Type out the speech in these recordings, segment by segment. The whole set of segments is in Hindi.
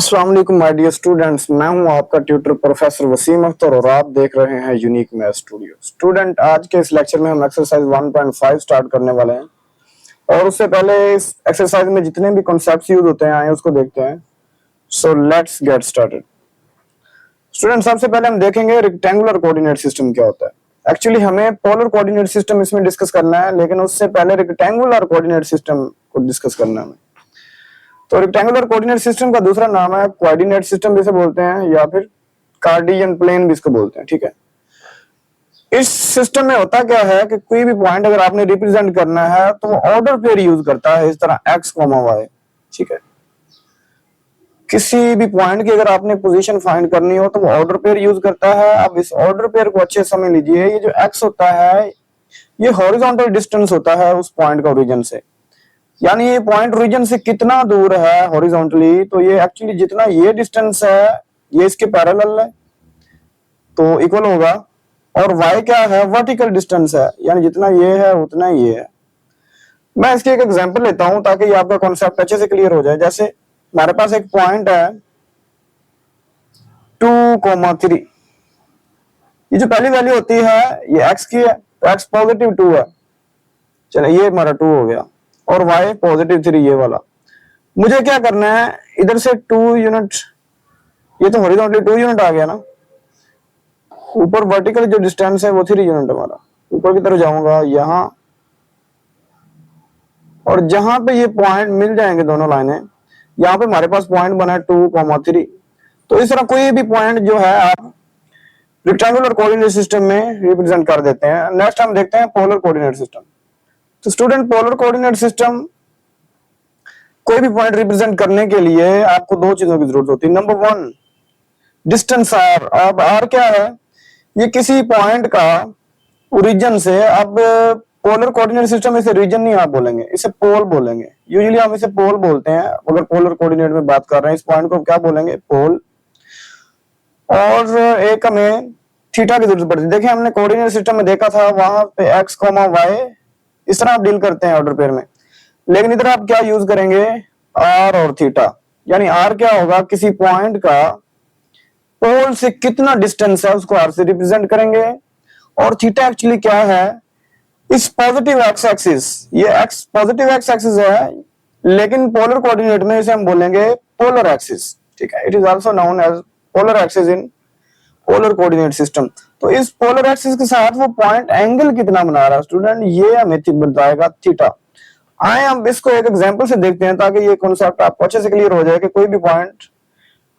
अस्सलाम वालेकुम माय डियर स्टूडेंट्स, मैं हूं आपका ट्यूटर प्रोफेसर वसीम अख्तर और आप देख रहे हैं यूनिक मैथ स्टूडियो। स्टूडेंट, आज के इस लेक्चर में हम एक्सरसाइज 1.5 स्टार्ट करने वाले हैं और उससे पहले इस एक्सरसाइज में जितने भी कॉन्सेप्ट्स यूज होते हैं आए उसको देखते हैं। So let's get started. Student, सबसे पहले हम देखेंगे रेक्टेंगुलर कोऑर्डिनेट सिस्टम क्या होता है। एक्चुअली हमें पोलर कोऑर्डिनेट सिस्टम इसमें डिस्कस करना है, लेकिन उससे पहले रेक्टेंगुलर कोऑर्डिनेट सिस्टम को डिस्कस करना है। तो रेक्टेंगुलर कोऑर्डिनेट सिस्टम का दूसरा नाम है कोऑर्डिनेट सिस्टम जिसे बोलते हैं, या फिर कार्टेशियन प्लेन भी इसको बोलते हैं। ठीक है, इस सिस्टम में होता क्या है कि कोई भी पॉइंट अगर आपने रिप्रेजेंट करना है तो वो ऑर्डर पेयर यूज करता है, इस तरह एक्स कॉमा वाई। ठीक है, किसी भी पॉइंट की अगर आपने पोजीशन फाइंड करनी हो तो वो ऑर्डर पेयर यूज करता है। अब इस ऑर्डर पेयर को अच्छे समझ लीजिए, ये जो एक्स होता है ये हॉरिजॉन्टल डिस्टेंस होता है उस पॉइंट का ओरिजिन से, यानी ये पॉइंट ओरिजिन से कितना दूर है हॉरिजॉन्टली, तो ये एक्चुअली जितना ये डिस्टेंस है ये इसके पैरेलल है तो इक्वल होगा, और y क्या है, वर्टिकल डिस्टेंस है, यानी जितना ये है उतना ये है। मैं इसकी एक एग्जांपल लेता हूं ताकि ये आपका कॉन्सेप्ट अच्छे से क्लियर हो जाए। जैसे हमारे पास एक पॉइंट है 2,3, ये जो पहली वैल्यू होती है ये x की है, तो x पॉजिटिव 2 है, चलो ये हमारा 2 हो गया, और y पॉजिटिव 3 ये वाला। मुझे क्या करना है, इधर से 2 यूनिट, ये तो हॉरिजॉन्टली 2 यूनिट आ गया ना, ऊपर वर्टिकल जो डिस्टेंस है वो 3 यूनिट हमारा, ऊपर की तरफ जाऊंगा यहां, और जहां पे ये पॉइंट मिल जाएंगे दोनों लाइनें, यहाँ पे हमारे पास पॉइंट बना है 2,3। तो इस तरह कोई भी पॉइंट जो है आप रेक्टेंगुलर कोऑर्डिनेट सिस्टम में रिप्रेजेंट कर देते हैं। नेक्स्ट हम देखते हैं पोलर कोऑर्डिनेट सिस्टम। तो स्टूडेंट, पोलर कोऑर्डिनेट सिस्टम कोई भी पॉइंट रिप्रेजेंट करने के लिए आपको दो चीजों की जरूरत होती है। Number 1, distance r। अब r क्या है, ये किसी पॉइंट का ओरिजिन से, अब पोलर कोऑर्डिनेट सिस्टम में इसे रीजन नहीं आप बोलेंगे, इसे पोल बोलेंगे। यूजुअली हम इसे पोल बोलते हैं अगर पोलर कोऑर्डिनेट में बात कर रहे हैं, इस पॉइंट को क्या बोलेंगे, पोल। और एक हमें थीटा की जरूरत पड़ती है। देखिए हमने कोऑर्डिनेट सिस्टम में देखा था, वहां पे x, y इस तरह आप डील करते हैं ऑर्डर पेयर में, लेकिन इधर आप क्या यूज करेंगे, r और थीटा। यानी r क्या होगा, किसी पॉइंट का पोल से कितना डिस्टेंस है उसको r से रिप्रेजेंट करेंगे, और थीटा एक्चुअली क्या है, इस पॉजिटिव एक्स एक्सिस, ये x पॉजिटिव एक्स एक्सिस है, लेकिन पोलर कोऑर्डिनेट में इसे हम बोलेंगे पोलर एक्सिस। ठीक है, it is also known as polar axis in polar coordinate system. तो इस पोलर एक्सिस के साथ वो पॉइंट एंगल कितना बना रहा है स्टूडेंट, ये हमें बताएगा थीटा। आए हम इसको एक एग्जांपल से देखते हैं ताकि ये कॉन्सेप्ट आपको अच्छे से क्लियर हो जाए कि कोई भी पॉइंट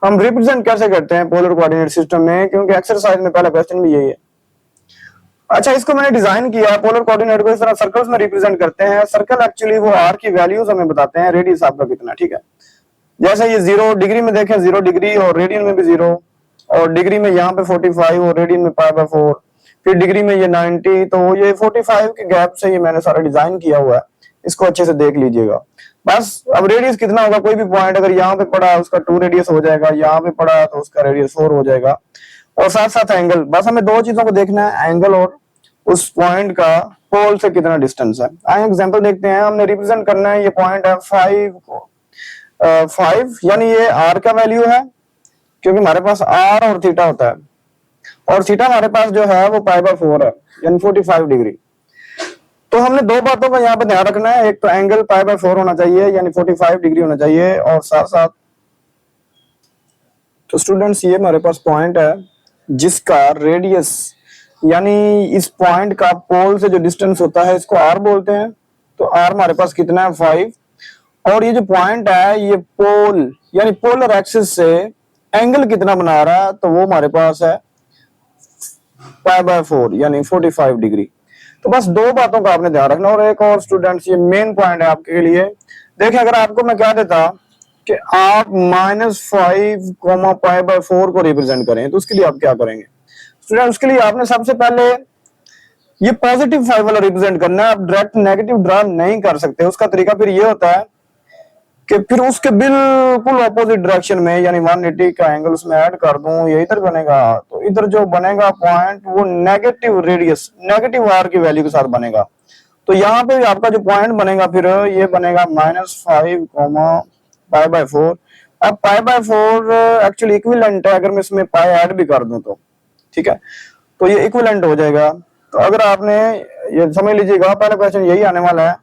हम रिप्रेजेंट कैसे करते हैं पोलर कोऑर्डिनेट सिस्टम में, क्योंकि एक्सरसाइज में पहला क्वेश्चन भी यही है। अच्छा, इसको मैंने डिजाइन किया, पोलर कोऑर्डिनेट को इस तरह सर्कल्स में रिप्रेजेंट करते हैं। सर्कल एक्चुअली वो r की वैल्यूज हमें बताते हैं, रेडियस आपका कितना। ठीक है, जैसे ये 0 डिग्री में देखें 0 डिग्री, और रेडियन में भी 0, और डिग्री में यहाँ पे 45 और रेडियन में π/4, फिर डिग्री में ये 90, तो ये 45 के गैप से ये मैंने सारा डिजाइन किया हुआ है, इसको अच्छे से देख लीजिएगा। बस अब रेडियस कितना होगा, कोई भी पॉइंट अगर यहाँ पे पड़ा है उसका 2 रेडियस हो जाएगा, यहाँ पे पड़ा है तो उसका रेडियस 4 हो जाएगा, और साथ साथ एंगल। बस हमें दो चीजों को देखना है, एंगल और उस पॉइंट का पोल से कितना डिस्टेंस है। आइए एग्जांपल देखते हैं। हमने रिप्रेजेंट करना है, ये पॉइंट है 5 को 5, यानी ये r का वैल्यू है, क्योंकि हमारे पास r और थीटा होता है, और थीटा हमारे पास जो है वो π/4 है, यानी 45 डिग्री। तो हमने दो बातों का यहाँ पे ध्यान रखना है, एक तो एंगल π/4 होना चाहिए, यानी 45 डिग्री होना चाहिए, और साथ साथ तो स्टूडेंट्स ये हमारे पास पॉइंट है जिसका रेडियस, यानी इस पॉइंट का पोल से जो डिस्टेंस होता है इसको r बोलते हैं। तो r हमारे पास कितना है, 5, और ये जो पॉइंट है ये पोल यानी पोलर एक्सिस से एंगल कितना बना रहा है, तो वो हमारे पास है π/4 यानी 45 डिग्री। तो बस दो बातों का आपने ध्यान रखना। और एक और स्टूडेंट्स, ये मेन पॉइंट है आपके लिए। देखिए अगर आपको मैं क्या देता कि आप -5, π/4 को रिप्रेजेंट करें, तो उसके लिए आप क्या करेंगे स्टूडेंट, उसके लिए आपने सबसे पहले ये पॉजिटिव 5 वाला रिप्रेजेंट करना है। आप डायरेक्ट नेगेटिव ड्रा नहीं कर सकते। उसका तरीका फिर ये होता है कि फिर उसके बिल्कुल ऑपोजिट डायरेक्शन में, यानी 180 का एंगल उसमें ऐड कर दूं, ये इधर बनेगा, तो इधर जो बनेगा पॉइंट वो नेगेटिव रेडियस, नेगेटिव r की वैल्यू के साथ बनेगा। तो यहाँ पे आपका जो पॉइंट बनेगा फिर ये बनेगा -5, π/4। अब पाई बाय 4 एक्चुअली इक्विवेलेंट है, अगर मैं इसमें पाई ऐड भी कर दूं तो ठीक है, तो ये इक्विवेलेंट हो जाएगा। तो अगर आपने ये समझ लीजिएगा, पहला क्वेश्चन यही आने वाला है,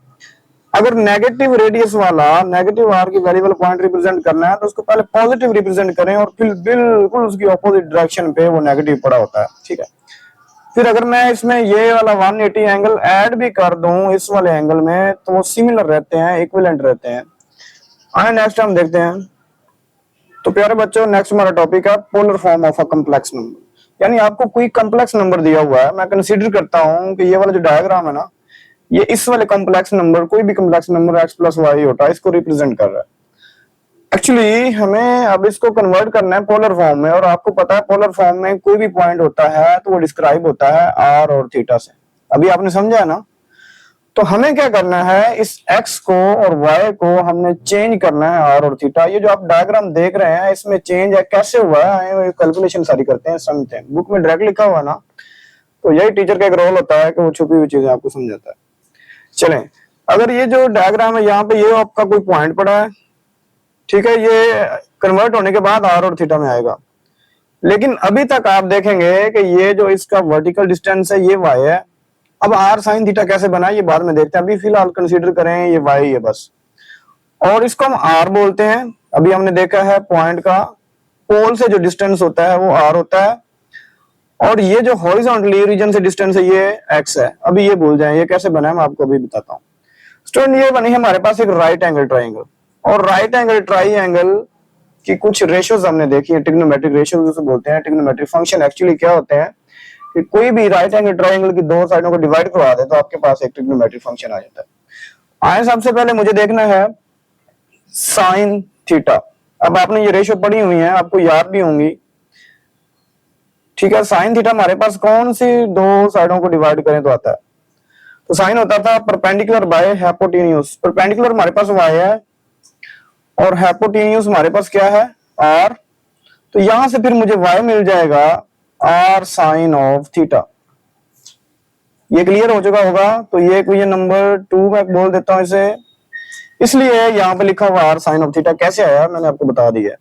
अगर नेगेटिव रेडियस वाला नेगेटिव आर की वेरिएबल पॉइंट रिप्रेजेंट करना है तो उसको पहले पॉजिटिव रिप्रेजेंट करें और फिर बिल्कुल उसकी ऑपोजिट डायरेक्शन पे वो नेगेटिव पड़ा होता है, ठीक है। फिर अगर मैं इसमें ये वाला 180 एंगल ऐड भी कर दूं इस वाले एंगल में तो वो सिमिलर रहते हैं, इक्विवेलेंट रहते हैं। आए नेक्स्ट हम देखते हैं। तो प्यारे बच्चों, नेक्स्ट हमारा टॉपिक है polar form of a complex number. यानी आपको कोई कॉम्प्लेक्स नंबर दिया हुआ है, मैं कंसीडर करता हूं कि ये वाला जो डायग्राम है ना, ये इस वाले कॉम्प्लेक्स नंबर, कोई भी complex number x plus y होता है, इसको रिप्रेजेंट कर रहा है। एक्चुअली हमें अब इसको कन्वर्ट करना है पोलर फॉर्म में, और आपको पता है पोलर फॉर्म में कोई भी पॉइंट होता है तो वो डिस्क्राइब होता है r और थीटा से। अभी आपने समझा है ना। तो हमें क्या करना है, इस x को और y को हमने चेंज करना है r और थीटा। ये जो आप डायग्राम देख रहे हैं इसमें चेंज है, कैसे हुआ है कैलकुलेशन सारी करते हैं, समझते हैं। बुक में डायरेक्ट लिखा हुआ ना, तो यही टीचर का एक रोल होता है कि वो छुपी हुई चीजें आपको समझाता है। चलें, अगर ये जो डायग्राम है यहाँ पे ये आपका कोई पॉइंट पड़ा है, ठीक है, ये कन्वर्ट होने के बाद r और थीटा में आएगा। लेकिन अभी तक आप देखेंगे कि ये जो इसका वर्टिकल डिस्टेंस है ये y है। अब r साइन थीटा कैसे बना ये बाद में देखते हैं, अभी फिलहाल कंसीडर करें ये y है बस, और इसको हम r बोलते हैं। अभी हमने देखा है पॉइंट का पोल से जो डिस्टेंस होता है वो r होता है, और ये जो हॉरिजॉन्टली रीजन से डिस्टेंस है ये x है। अभी ये भूल जाएं, ये कैसे बना है मैं आपको अभी बताता हूँ। स्टूडेंट, ये बनी है हमारे पास एक राइट एंगल ट्राइंगल, और राइट एंगल ट्राइंगल की कुछ रेशियोज हमने देखी है, ट्रिग्नोमेट्रिक रेशियोज जिसे बोलते हैं। ट्रिग्नोमेट्रिक फंक्शन एक्चुअली क्या होते हैं कि कोई भी राइट एंगल ट्राइंगल की दो साइडों को डिवाइड करवा दे तो आपके पास एक ट्रिग्नोमेट्रिक फंक्शन आ जाता है। आए सबसे पहले मुझे देखना है साइन थीटा। अब आपने ये रेशियो पढ़ी हुई है, आपको याद भी होंगी, ठीक है। साइन थीटा हमारे पास कौन सी दो साइडों को डिवाइड करें तो आता है, तो साइन होता था परपेंडिकुलर बाय हाइपोटेन्यूज। परपेंडिकुलर हमारे पास y है और हाइपोटेन्यूज हमारे पास क्या है r, तो यहां से फिर मुझे y मिल जाएगा r साइन ऑफ थीटा। ये क्लियर हो चुका होगा। तो ये क्वेश्चन नंबर 2 मैं बोल देता हूं इसे, इसलिए यहां पे लिखा हुआ r साइन ऑफ थीटा कैसे आया मैंने आपको बता दिया।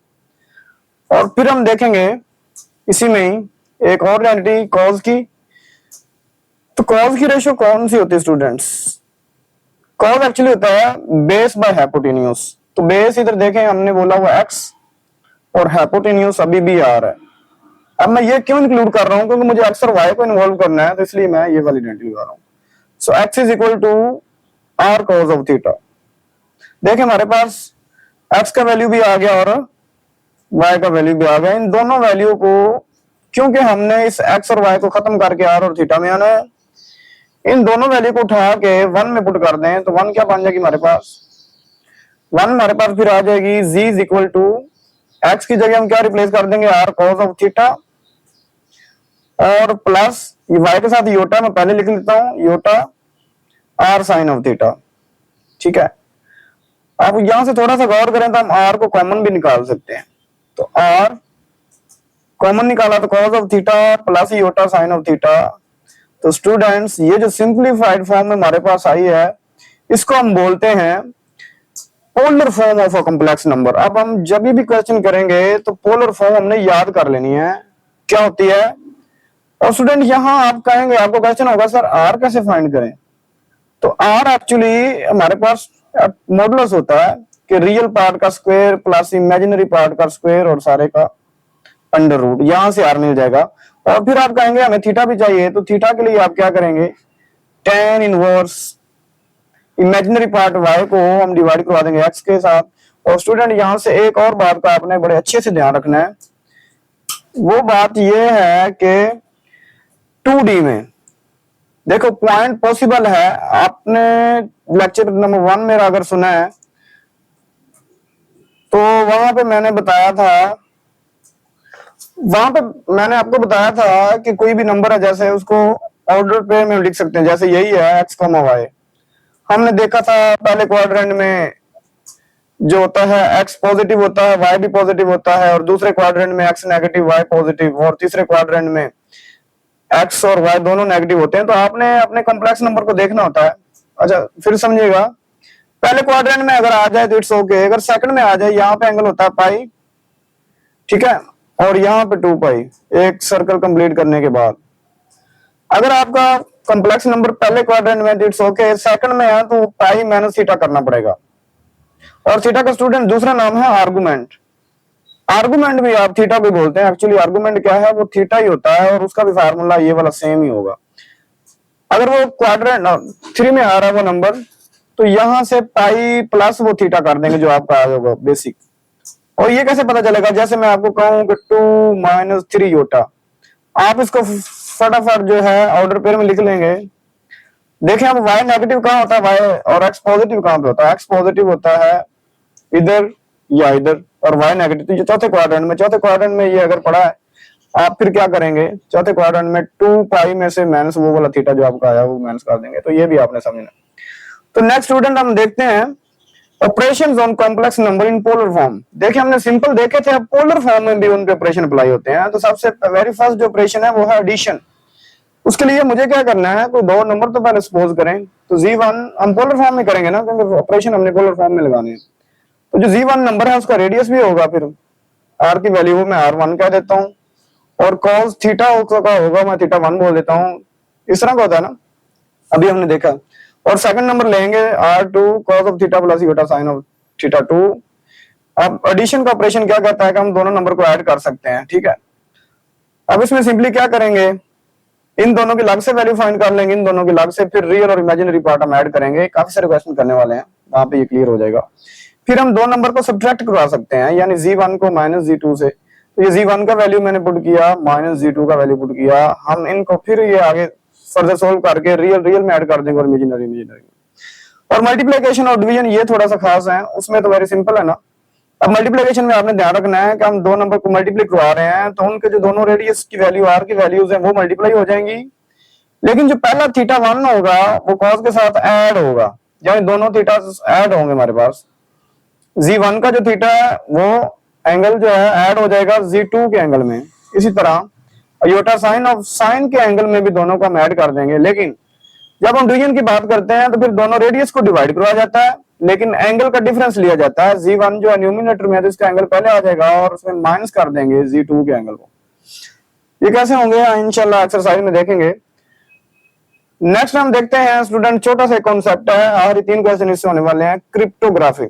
और फिर हम देखेंगे इसी में ही एक और आइडेंटिटी कॉज की। तो कॉज की रेशियो कौन सी होती है स्टूडेंट्स? कॉज एक्चुअली होता है बेस बाय हाइपोटेन्यूज। तो बेस इधर देखें हमने बोला हुआ x और हाइपोटेन्यूज अभी भी r है। अब मैं ये क्यों इंक्लूड कर रहा हूं, क्योंकि मुझे x और y को इन्वॉल्व करना है, तो इसलिए मैं ये वाली आइडेंटिटी लगा रहा हूं। So x is equal to r cos of theta. देखिए हमारे पास x का वैल्यू भी आ गया और y का वैल्यू भी आ गया। इन दोनों वैल्यू को, क्योंकि हमने इस x और y को खत्म करके r और थीटा में आना है, इन दोनों वैल्यू को उठा के 1 में पुट कर दें तो 1 क्या बन जाएगी हमारे पास, 1 हमारे पास फिर आ जाएगी z is equal to x की जगह हम क्या रिप्लेस कर देंगे r कॉस ऑफ थीटा, और प्लस ये y के साथ योटा मैं पहले लिख लेता हूं, iota r sine of theta. ठीक है, आप यहां से थोड़ा सा गौर करें तो हम r को कॉमन भी निकाल सकते हैं। तो r कॉमन निकाला तो cos of theta plus iota sine of theta. तो स्टूडेंट्स, ये जो सिंप्लीफाइड फॉर्म में हमारे पास आई है इसको हम बोलते हैं polar form of a complex number. अब हम जब भी क्वेश्चन करेंगे तो पोलर फॉर्म हमने याद कर लेनी है क्या होती है। और स्टूडेंट यहां आप कहेंगे, आपको क्वेश्चन होगा सर r कैसे फाइंड करें, तो r एक्चुअली हमारे पास मॉडुलस होता है कि रियल पार्ट का स्क्वायर प्लस इमेजिनरी पार्ट का स्क्वायर और सारे का अंडर रूट, यहां से r मिल जाएगा। और फिर आप कहेंगे हमें थीटा भी चाहिए, तो थीटा के लिए आप क्या करेंगे, tan inverse imaginary part y को हम डिवाइड करवा देंगे x के साथ। और स्टूडेंट यहां से एक और बात का आपने बड़े अच्छे से ध्यान रखना है, वो बात ये है कि 2D में देखो पॉइंट पॉसिबल है। आपने लेक्चर नंबर 1 मेरा अगर सुना है तो वहां पे मैंने बताया था, वहां पे मैंने आपको बताया था कि कोई भी नंबर है जैसे उसको ऑर्डर पे में लिख सकते हैं, जैसे यही है x, y। हमने देखा था पहले क्वाड्रेंट में जो होता है x पॉजिटिव होता है, y भी पॉजिटिव होता है, और दूसरे क्वाड्रेंट में x नेगेटिव y पॉजिटिव, और तीसरे क्वाड्रेंट में x और y दोनों नेगेटिव होते हैं। तो आपने अपने कॉम्प्लेक्स नंबर को देखना होता है। अच्छा फिर समझिएगा, पहले क्वाड्रेंट में अगर आ जाए तो इट्स ओके, अगर सेकंड में आ जाए, यहाँ पे एंगल होता है पाई, ठीक है, और यहाँ पे 2 पाई, एक सर्कल कंप्लीट करने के बाद। अगर आपका कॉम्प्लेक्स नंबर पहले क्वाड्रेंट में इट्स ओके, सेकंड में है तो पाई माइनस थीटा करना पड़ेगा। और थीटा का स्टूडेंट दूसरा नाम है आर्गुमेंट। आर्गुमेंट भी आप थीटा भी बोलते हैं, एक्चुअली आर्गुमेंट क्या है, वो थीटा ही होता है और उसका भी फार्मूला ये वाला सेम ही होगा। अगर वो क्वाड्रेंट 3 में आ रहा है वो नंबर, तो यहां से पाई प्लस वो थीटा कर देंगे जो आपका आ होगा बेसिक। और ये कैसे पता चलेगा, जैसे मैं आपको कहूं कि 2 माइनस 3 योटा, आप इसको फटाफट जो है ऑर्डर पेयर में लिख लेंगे। देखें अब y नेगेटिव कहाँ होता है, y और x पॉजिटिव कहाँ पे होता है, x पॉजिटिव होता है इधर या इधर, और y नेगेटिव तो चौथे क्वाड्रेंट में। चौथे क्वाड्रेंट में ये अगर पड़ा है, आप फिर क्या करेंगे, चौथे क्वाड्रेंट में 2 पाई में से माइनस वो वाला थीटा जो आपका आया वो माइनस कर देंगे। तो ये भी आपने समझना। तो नेक्स्ट स्टूडेंट हम देखते हैं operations on complex number in polar form. देखिए हमने सिंपल देखे थे, अब पोलर फॉर्म में भी उनके ऑपरेशन अप्लाई होते हैं। तो सबसे वेरी फर्स्ट जो ऑपरेशन है वो है एडिशन। उसके लिए मुझे क्या करना है, कोई दो नंबर तो पहले सपोज करें, तो Z1 हम पोलर फॉर्म में करेंगे ना, क्योंकि ऑपरेशन हमने पोलर फॉर्म में लगाने हैं। तो जो Z1 नंबर है उसका रेडियस भी होगा, फिर R की वैल्यू मैं R1 कह देता हूँ, और cos थीटा का होगा मैं थीटा 1 बोल देता हूँ। इस तरह का होता है ना, अभी हमने देखा। और सेकंड नंबर लेंगे R2 cos of theta plus iota sine of theta 2। अब एडिशन का ऑपरेशन क्या कहता है कि हम दोनों नंबर को ऐड कर सकते हैं, ठीक है। अब इसमें सिंपली क्या करेंगे, इन दोनों की लग से वैल्यू फाइंड कर लेंगे, इन दोनों की लग से, फिर रियल और इमेजिनरी पार्ट हम ऐड करेंगे। काफी सारे क्वेश्चन करने वाले हैं, वहां पे ये क्लियर हो जाएगा। फिर हम दो नंबर को सब्ट्रैक्ट करवा सकते हैं, यानी Z1 को माइनस Z2 से। तो ये Z1 का वैल्यू मैंने पुट किया, माइनस Z2 का वैल्यू पुट किया। हम इनको फिर ये आगे फर्दर सोल्व करके रियल में ऐड कर देंगे और इमेजिनरी में। और मल्टीप्लिकेशन और डिवीजन ये थोड़ा सा खास है, उसमें तो वेरी सिंपल है ना। अब मल्टीप्लिकेशन में आपने ध्यान रखना है कि हम दो नंबर को मल्टीप्लाई करवा रहे हैं, तो उनके जो दोनों रेडियस की वैल्यू R की वैल्यूज है वो मल्टीप्लाई हो जाएंगी। लेकिन जो पहला थीटा 1 होगा वो cos के साथ ऐड होगा, यानी दोनों थीटा ऐड होंगे हमारे पास। Z1 का जो थीटा है वो एंगल जो है ऐड हो जाएगा Z2 के एंगल में। इसी तरह योटा साइन ऑफ साइन के एंगल में भी दोनों को हम ऐड कर देंगे। लेकिन जब हम डिवीजन की बात करते हैं तो फिर दोनों रेडियस को डिवाइड करवाया जाता है, लेकिन एंगल का डिफरेंस लिया जाता है। Z1 जो है न्यूमिनेटर में है तो इसका एंगल पहले आ जाएगा और उसमें माइनस कर देंगे Z2 के एंगल को। ये कैसे होंगे इंशाल्लाह एक्सरसाइज में देखेंगे। नेक्स्ट हम देखते हैं स्टूडेंट, छोटा सा कॉन्सेप्ट है, आखिरी 3 क्वेश्चन इससे होने वाले हैं। क्रिप्टोग्राफी।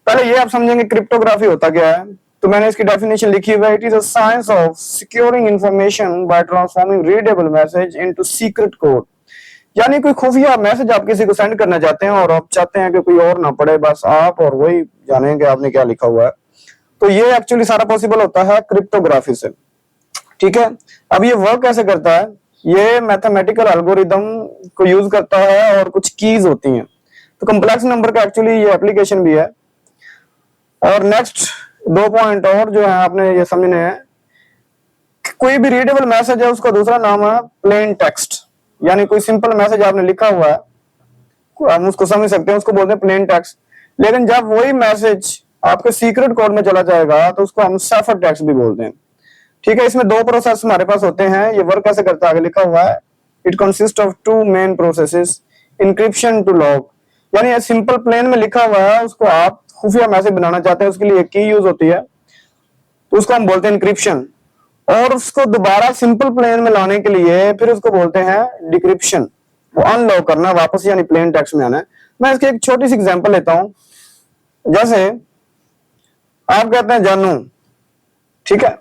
पहले ये आप समझेंगे क्रिप्टोग्राफी होता क्या है। तो मैंने इसकी डेफिनेशन लिखी हुई है, it is a science of securing information bye transforming readable message into secret code. यानी कोई खुफिया मैसेज आप किसी को सेंड करना चाहते हैं और आप चाहते हैं कि कोई और ना पढ़े, बस आप और वही जानेंगे आपने क्या लिखा हुआ है। तो ये एक्चुअली सारा पॉसिबल होता है क्रिप्टोग्राफी से, ठीक है। अब ये वर्क कैसे करता है, ये मैथमेटिकल एल्गोरिदम को यूज करता है और कुछ कीज होती हैं। तो कॉम्प्लेक्स नंबर का एक्चुअली ये एप्लीकेशन भी है। और नेक्स्ट 2 पॉइंट और जो है आपने ये समझने हैं, कोई भी रीडेबल मैसेज है उसका दूसरा नाम है प्लेन टेक्स्ट। यानी कोई सिंपल मैसेज आपने लिखा हुआ है हम उसको समझ सकते हैं, उसको बोलते हैं प्लेन टेक्स्ट। लेकिन जब वही मैसेज आपके सीक्रेट कोड में चला जाएगा तो उसको हम साइफर टेक्स्ट भी बोलते हैं, ठीक है। इसमें 2 प्रोसेस हमारे पास होते हैं। ये वर्क कैसे करता है आगे लिखा हुआ है, it consist of 2 main processes, encryption to lock. यानी सिंपल प्लेन में लिखा हुआ है, उसको आप खुफिया मैसेज बनाना चाहते हैं, उसके लिए एक की यूज होती है, तो उसको हम बोलते हैं इंक्रिप्शन। और उसको दोबारा सिंपल प्लेन में लाने के लिए फिर उसको बोलते हैं डिक्रिप्शन, वो अनलॉक करना वापस, यानी प्लेन टेक्स्ट में आना है। मैं इसकी एक छोटी सी एग्जांपल लेता हूं। जैसे आप कहते हैं जानू, ठीक है,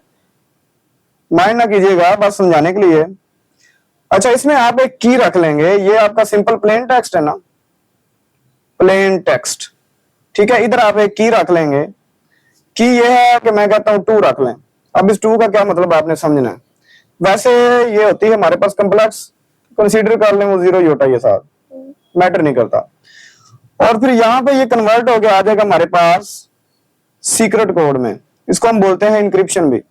माइंड ना कीजिएगा, बस समझाने के लिए। अच्छा, इसमें आप एक की रख लेंगे, ये आपका सिंपल प्लेन टेक्स्ट है ना, प्लेन टेक्स्ट, ठीक है। इधर आप एक की रख लेंगे, की ये है कि मैं कहता हूं 2 रख लें। अब इस 2 का क्या मतलब आपने समझना है। वैसे ये होती है हमारे पास कॉम्प्लेक्स, कंसीडर कर लें वो 0 योटा, ये साथ मैटर नहीं करता। और फिर यहां पे ये कन्वर्ट हो गया आ जाएगा हमारे पास सीक्रेट कोड में, इसको हम बोलते हैं इंक्रिप्शन भी,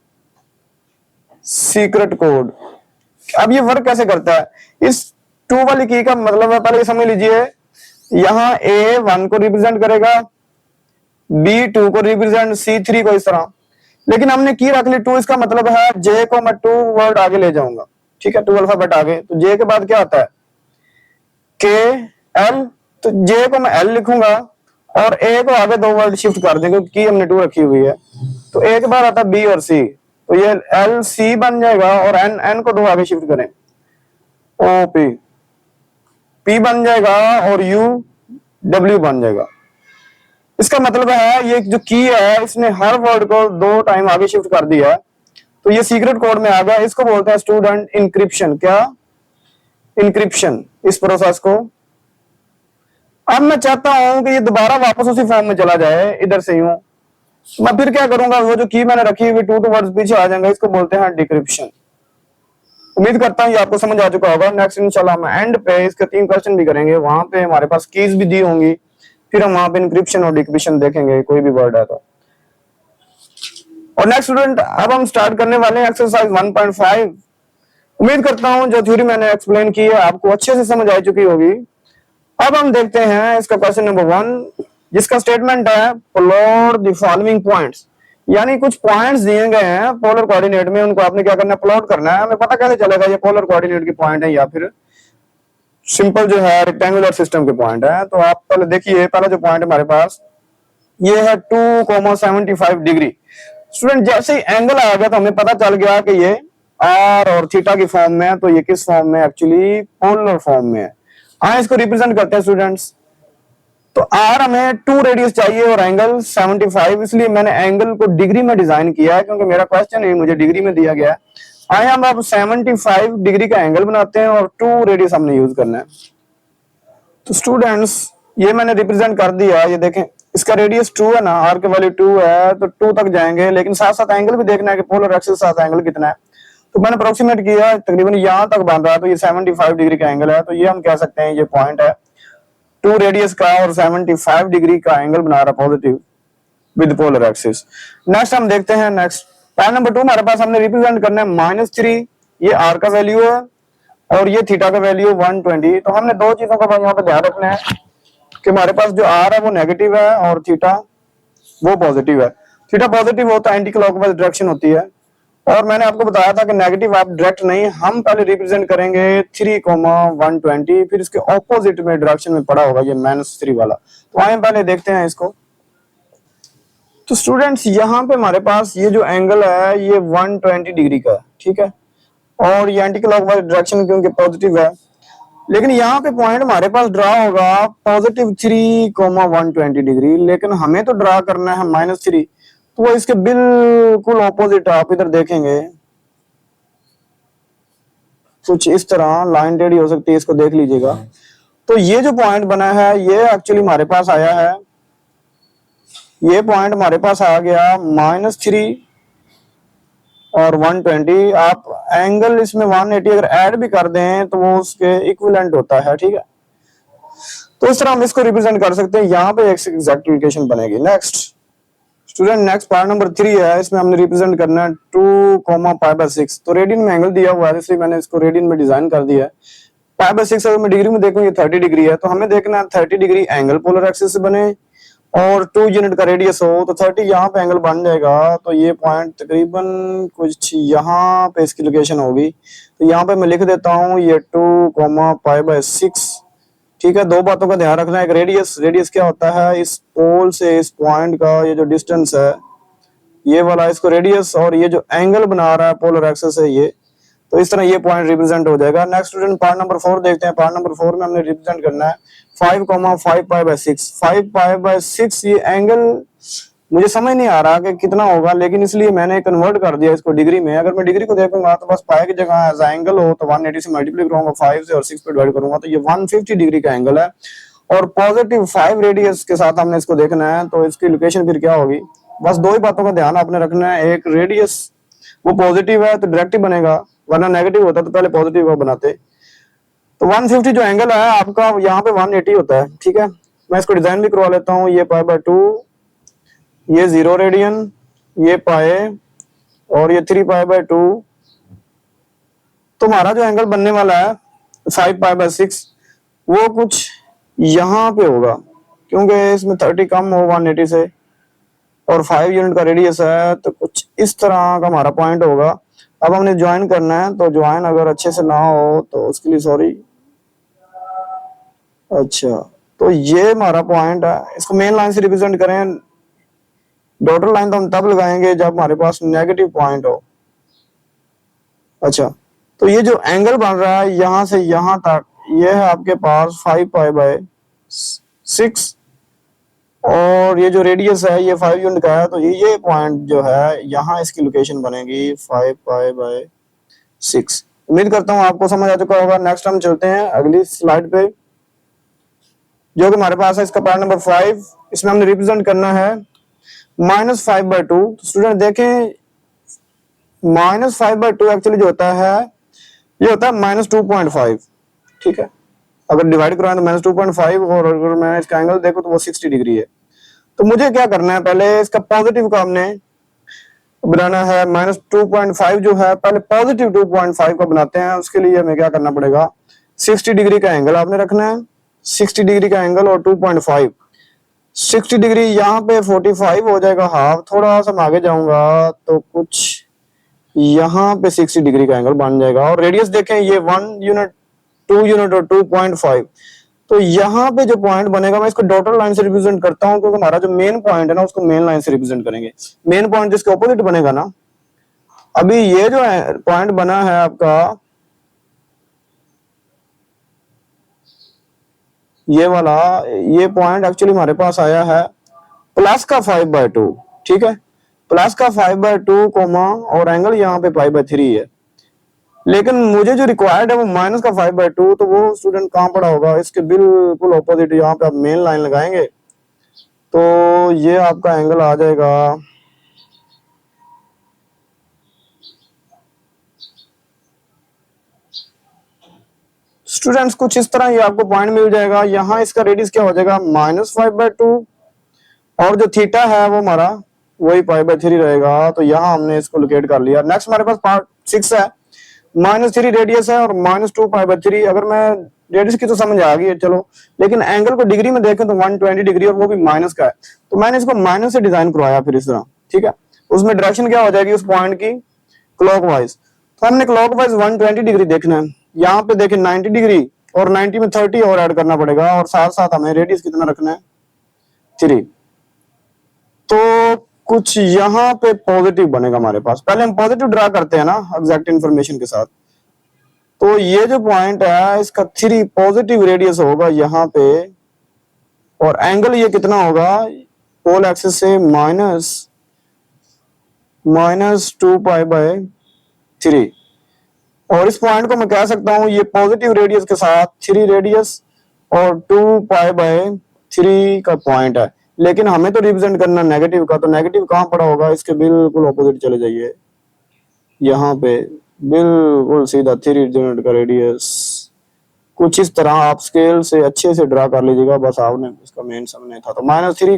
सीक्रेट कोड। अब ये वर्क कैसे करता है, इस 2 वाली की का मतलब है, पहले समझ लीजिए, यहां A1 को रिप्रेजेंट करेगा, B2 को रिप्रेजेंट, C3 को इस तरह। लेकिन हमने की रख ली 2, इसका मतलब है J को मैं 2 वर्ड आगे ले जाऊंगा, ठीक है, 2 अल्फाबेट आगे। तो J के बाद क्या आता है K L, तो J को मैं L लिखूंगा और ए को आगे 2 वर्ड शिफ्ट कर देंगे क्योंकि हमने 2 रखी हुई है। तो ए के बाद आता बी और सी, तो ये एल सी बन जाएगा और एन, एन को 2 आगे शिफ्ट करें, ओ पी, पी बन जाएगा और यू डब्ल्यू बन जाएगा। इसका मतलब है ये जो की है इसने हर वर्ड को 2 टाइम आगे शिफ्ट कर दिया है, तो ये सीक्रेट कोड में आ गया। इसको बोलते हैं स्टूडेंट इंक्रिप्शन। क्या? इंक्रिप्शन, इस प्रोसेस को। अब मैं चाहता हूं कि ये दोबारा वापस उसी फॉर्म में चला जाए, इधर से यूं, मैं फिर क्या करूंगा, वो जो की मैंने रखी हुई 2 वर्ड्स पीछे आ जाएंगे, इसको बोलते हैं डिक्रिप्शन। उम्मीद करता हूँ ये आपको समझ आ चुका होगा। नेक्स्ट इंशाल्लाह हम एंड पे इसके 3 क्वेश्चन भी करेंगे, वहां पे हमारे पास कीज भी दी होंगी, फिर हम वहां पे इंक्रिप्शन और डिक्रिप्शन देखेंगे कोई भी वर्ड है तो। और नेक्स्ट स्टूडेंट, अब हम स्टार्ट करने वाले हैं एक्सरसाइज 1.5। उम्मीद करता हूं जो थ्योरी मैंने एक्सप्लेन की है आपको अच्छे से समझ आ चुकी होगी। अब हम देखते हैं इसका क्वेश्चन नंबर 1, जिसका स्टेटमेंट है प्लॉट द फॉलोइंग पॉइंट्स, यानी कुछ पॉइंट्स दिए गए हैं पोलर कोऑर्डिनेट में, उनको आपने क्या करना है, प्लॉट करना है। हमें पता कैसे चलेगा ये पोलर कोऑर्डिनेट के पॉइंट है या फिर सिंपल जो है रेक्टेंगुलर सिस्टम के पॉइंट है। तो आप पहले देखिए, पहला जो पॉइंट हमारे पास ये है 2,75 डिग्री। स्टूडेंट जैसे ही एंगल आ गया तो हमें पता चल गया कि ये आर और थीटा की फॉर्म में है, तो ये किस फॉर्म में, एक्चुअली पोलर फॉर्म में है। हाँ, इसको रिप्रेजेंट करते हैं स्टूडेंट्स। तो आर हमें 2 रेडियस चाहिए और एंगल 75, इसलिए मैंने एंगल को डिग्री में डिजाइन किया है क्योंकि मेरा क्वेश्चन ही मुझे डिग्री में दिया गया है। आए हम अब 75 डिग्री का एंगल बनाते हैं और 2 रेडियस हमने यूज करना है। तो स्टूडेंट्स ये मैंने रिप्रेजेंट कर दिया, ये देखें इसका रेडियस 2 है ना, आर की वैल्यू 2 है, तो 2 तक जाएंगे, लेकिन साथ साथ एंगल भी देखना है कि पोलर एक्सिस के साथ एंगल कितना है। तो मैंने अप्रोक्सीमेट किया, तकरीबन यहां तक बन रहा है, तो ये 75 डिग्री का एंगल है, तो ये हम कह सकते हैं ये पॉइंट है 2 रेडियस का और 75 डिग्री का एंगल बना रहा positive with polar axis. Next हम देखते हैं, नेक्स्ट पॉइंट नंबर 2 हमारे पास हमने रिप्रेजेंट करना है -3, ये आर का वैल्यू है और ये थीटा का वैल्यू 120। तो हमने 2 चीजों का यहाँ पे ध्यान रखना है कि हमारे पास जो आर है वो नेगेटिव है और थीटा वो पॉजिटिव है। थीटा पॉजिटिव होता है, एंटी क्लॉकवाइज डायरेक्शन होती है, और मैंने आपको बताया था कि नेगेटिव आप डायरेक्ट नहीं, हम पहले रिप्रेजेंट करेंगे 3,120, फिर इसके ऑपोजिट में डायरेक्शन में पड़ा होगा ये -3 वाला। तो आइए पहले देखते हैं इसको। तो स्टूडेंट्स यहाँ पे हमारे पास ये जो एंगल है ये 120 डिग्री का है, ठीक है, और ये एंटी क्लॉकवाइज डायरेक्शन क्योंकि पॉजिटिव है, लेकिन यहाँ पे पॉइंट हमारे पास ड्रा होगा पॉजिटिव 3,120 डिग्री, लेकिन हमें तो ड्रा करना है -3, तो वो इसके बिल्कुल ऑपोजिट आप इधर देखेंगे कुछ इस तरह लाइन टेढ़ी हो सकती है, इसको देख लीजिएगा। तो ये जो पॉइंट बना है ये एक्चुअली हमारे पास आया है, ये पॉइंट हमारे पास आ गया -3 और 120। आप एंगल इसमें 180 अगर ऐड भी कर दें तो वो उसके इक्विवेलेंट होता है, ठीक है। तो इस तरह हम इसको रिप्रेजेंट कर सकते हैं, यहाँ पे एक एग्जैक्ट इक्वेशन बनेगी। Next student, next part number 3 है, इसमें हमने रिप्रेजेंट करना है 2,π/6। तो रेडियन में एंगल दिया हुआ है, इसलिए मैंने इसको रेडियन में डिजाइन कर दिया है। π/6 अगर मैं डिग्री में देखूं ये 30 डिग्री है, तो हमें देखना है 30 डिग्री एंगल पोलर एक्सिस से बने और 2 यूनिट का रेडियस हो, तो 30 यहाँ पे एंगल बन जाएगा। तो ये पॉइंट तकरीबन कुछ यहाँ पे इसकी लोकेशन होगी, तो यहाँ पे मैं लिख देता हूँ ये 2,π/6, ठीक है। 2 बातों का ध्यान रखना है, एक रेडियस, रेडियस क्या होता है, इस पोल से इस पॉइंट का ये जो डिस्टेंस है ये वाला, इसको रेडियस, और ये जो एंगल बना रहा है पोलर एक्सिस है ये, तो इस तरह ये पॉइंट रिप्रेजेंट हो जाएगा। नेक्स्ट स्टूडेंट पार्ट नंबर 4 देखते हैं। पार्ट नंबर 4 में हमने रिप्रेजेंट करना है 5,5π/6। 5π/6 ये एंगल मुझे समझ नहीं आ रहा कि कितना होगा, लेकिन इसलिए मैंने कन्वर्ट कर दिया इसको डिग्री में। अगर मैं डिग्री को देखूंगा तो बस पाई की जगह एज एंगल हो तो 180 से मल्टीप्लाई करूंगा 5 से और 6 पे डिवाइड करूंगा, तो ये 150 डिग्री का एंगल है और पॉजिटिव 5 रेडियस के साथ हमने इसको देखना है। तो इसकी लोकेशन फिर क्या होगी, बस 2 ही बातों का ध्यान आपने रखना है, एक रेडियस वो पॉजिटिव है तो डायरेक्ट ही बनेगा, वरना नेगेटिव होता तो पहले पॉजिटिव वो बनाते। तो 150 जो एंगल है आपका यहाँ पे 180 होता है, ठीक है। मैं इसको डिजाइन भी करवा लेता हूँ, ये π/2, ये 0 रेडियन, ये पाए और ये 3π/2। तो हमारा जो एंगल बनने वाला है 5π/6 वो कुछ यहाँ पे होगा, क्योंकि इसमें 30 कम हो 180 से और 5 यूनिट का रेडियस है, तो कुछ इस तरह का हमारा पॉइंट होगा। अब हमने ज्वाइन करना है, तो ज्वाइन अगर अच्छे से ना हो तो उसके लिए सॉरी। अच्छा, तो ये हमारा पॉइंट है, इसको मेन लाइन से रिप्रेजेंट करें। डॉटेड लाइन तो हम तब लगाएंगे जब हमारे पास नेगेटिव पॉइंट हो। अच्छा, तो ये जो एंगल बन रहा है यहां से यहां तक, ये है आपके पास 5π/6 और ये जो रेडियस है ये 5 यूनिट का है। तो ये पॉइंट जो है यहाँ इसकी लोकेशन बनेगी 5π/6। उम्मीद करता हूँ आपको समझ आ चुका होगा। नेक्स्ट हम चलते हैं अगली स्लाइड पे, जो कि हमारे पास है इसका पार्ट नंबर 5। इसमें हमने रिप्रेजेंट करना है -5/2। तो स्टूडेंट देखें, -5/2 एक्चुअली जो होता है ये होता है -2.5। ठीक है, अगर डिवाइड करवाएं तो -2.5 और अगर मैं इसका एंगल देखूं तो वो 60 डिग्री है। तो मुझे क्या करना है, पहले इसका पॉजिटिव का हमने बनाना है। -2.5 जो है पहले पॉजिटिव 2.5 का बनाते हैं। उसके लिए हमें क्या करना पड़ेगा, 60 डिग्री का एंगल आपने रखना है। 60 डिग्री का एंगल और 2.5, 60 डिग्री यहाँ पे 45 हो जाएगा हाफ। थोड़ा सा मैं आगे जाऊंगा तो कुछ यहाँ पे 60 डिग्री का एंगल बन जाएगा। और रेडियस देखें, ये 1 यूनिट, 2 यूनिट और 2.5। तो यहाँ पे जो पॉइंट बनेगा मैं इसको डॉटेड लाइन से रिप्रेजेंट करता हूँ, क्योंकि हमारा जो मेन पॉइंट है ना उसको मेन लाइन से रिप्रेजेंट करेंगे। मेन पॉइंट जिसके ऑपोजिट बनेगा ना, अभी ये जो पॉइंट बना है आपका, ये वाला, ये पॉइंट एक्चुअली हमारे पास आया है प्लस का 5/2। ठीक है, प्लस का 5/2 कोमा और एंगल यहाँ पे π/3 है। लेकिन मुझे जो रिक्वायर्ड है वो माइनस का 5/2। तो वो स्टूडेंट कहाँ पड़ा होगा, इसके बिल्कुल ऑपोजिट। यहाँ पे आप मेन लाइन लगाएंगे तो ये आपका एंगल आ जाएगा स्टूडेंट्स कुछ इस तरह। ये आपको पॉइंट मिल जाएगा। यहाँ इसका रेडियस क्या हो जाएगा, -5/2 और जो थीटा है वो हमारा वही π/3 रहेगा। तो यहाँ हमने इसको लोकेट कर लिया। नेक्स्ट हमारे पास पार्ट 6 है। -3 रेडियस है और -2 π/3। अगर मैं रेडियस की तो समझ आ गई है, चलो, लेकिन एंगल को डिग्री में देखें तो 120 डिग्री और वो भी माइनस का है। तो मैंने इसको माइनस से डिजाइन करवाया फिर इस तरह। ठीक है, उसमें डायरेक्शन क्या हो जाएगी उस पॉइंट की, क्लॉकवाइज। तो हमने क्लॉकवाइज 120 डिग्री देखना है। यहाँ पे देखें 90 डिग्री और 90 में 30 और ऐड करना पड़ेगा और साथ साथ हमें रेडियस कितना रखना है, 3। तो कुछ यहाँ पे पॉजिटिव बनेगा हमारे पास। पहले हम पॉजिटिव ड्रा करते हैं ना एग्जैक्ट इंफॉर्मेशन के साथ। तो ये जो पॉइंट है इसका 3 पॉजिटिव रेडियस होगा यहाँ पे और एंगल ये कितना होगा, पोल एक्सिस से -2π/3। और इस पॉइंट को मैं कह सकता हूँ ये पॉजिटिव रेडियस के साथ 3 रेडियस और 2π/3 का पॉइंट है। लेकिन हमें तो रिप्रेजेंट करना नेगेटिव का। तो नेगेटिव कहाँ पड़ा होगा, इसके बिल्कुल ऑपोजिट चले जाइए, यहाँ पे बिल्कुल सीधा 3 यूनिट का रेडियस। कुछ इस तरह आप स्केल से अच्छे से ड्रा कर लीजिएगा, बस आपने इसका मेन समझना था। तो -3,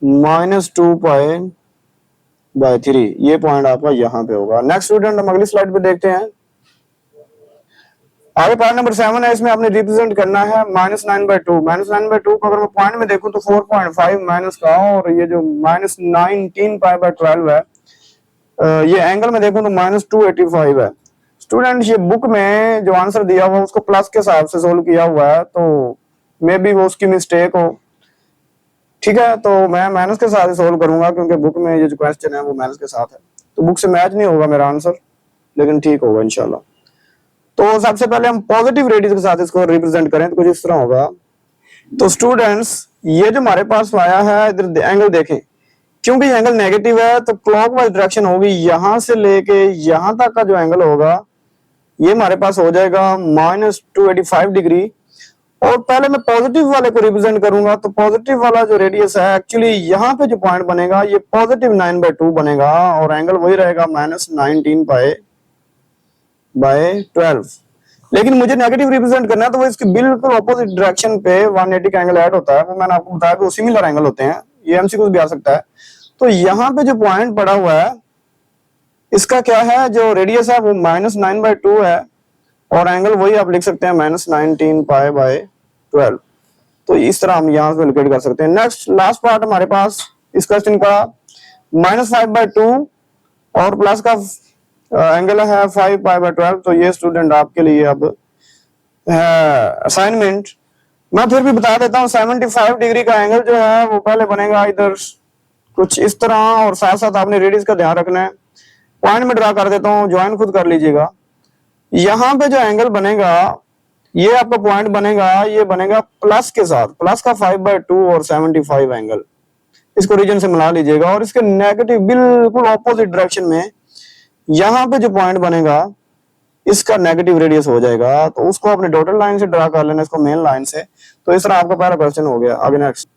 -2π/3 ये पॉइंट आपका यहाँ पे होगा। नेक्स्ट स्टूडेंट हम अगली स्लाइड पे देखते हैं। आगे पार्ट नंबर 7 है। इसमें आपने रिप्रेजेंट करना है -9/2। -9/2 को अगर मैं पॉइंट में देखूं तो 4.5 माइनस का, और ये जो -19π/12 है, ये एंगल में देखूं तो -285 है। स्टूडेंट ये बुक में जो आंसर दिया हुआ उसको प्लस के हिसाब से सोल्व किया हुआ है, तो मे बी वो उसकी मिस्टेक हो। ठीक है, तो मैं माइनस के साथ ही सोल्व करूंगा क्योंकि बुक में ये जो क्वेश्चन है वो माइनस के साथ है। तो बुक से मैच नहीं होगा मेरा आंसर, लेकिन ठीक होगा इंशाल्लाह। तो सबसे पहले हम पॉजिटिव रेडियस के साथ इसको रिप्रेजेंट करें तो कुछ इस तरह होगा। तो स्टूडेंट्स ये जो हमारे पास आया है, इधर एंगल देखें, क्योंकि एंगल नेगेटिव है तो क्लॉकवाइज डायरेक्शन होगी। यहां से लेके यहां तक का जो एंगल होगा ये हमारे पास हो जाएगा -285 डिग्री। और पहले मैं पॉजिटिव वाले को रिप्रेजेंट करूंगा। तो पॉजिटिव वाला जो रेडियस है एक्चुअली यहाँ पे जो पॉइंट बनेगा ये +9/2 बनेगा और एंगल वही रहेगा -19π/12। लेकिन मुझे नेगेटिव रिप्रेजेंट करना है तो वो इसके बिल्कुल ऑपोजिट डायरेक्शन पे 180 का एंगल ऐड होता है। वो मैंने आपको बताया कि वो सिमिलर एंगल होते हैं, ये एमसीक्यू भी आ सकता है। तो यहाँ पे जो पॉइंट पड़ा हुआ है इसका क्या है, जो रेडियस है वो -9/2 है और एंगल वही आप लिख सकते हैं -19π/12। तो इस तरह हम यहाँ से लोकेट कर सकते हैं। नेक्स्ट लास्ट पार्ट हमारे पास इस क्वेश्चन का -5/2 और प्लस का एंगल है 5π/12। तो ये स्टूडेंट आपके लिए अब असाइनमेंट मैं फिर भी बता देता हूँ 75 डिग्री का एंगल जो है वो पहले बनेगा इधर कुछ इस तरह, और साथ साथ आपने रेडियस का ध्यान रखना है। पॉइंट में ड्रा कर देता हूँ, ज्वाइन खुद कर लीजिएगा। यहाँ पे जो एंगल बनेगा ये आपका पॉइंट बनेगा, ये बनेगा प्लस के साथ, प्लस का 5/2 और 75 एंगल, इसको रीजन से मिला लीजिएगा। और इसके नेगेटिव बिल्कुल ऑपोजिट डायरेक्शन में यहाँ पे जो पॉइंट बनेगा इसका नेगेटिव रेडियस हो जाएगा, तो उसको अपने डॉटेड लाइन से ड्रा कर लेना, इसको मेन लाइन से। तो इस तरह आपका पहला क्वेश्चन हो गया। आगे नेक्स्ट।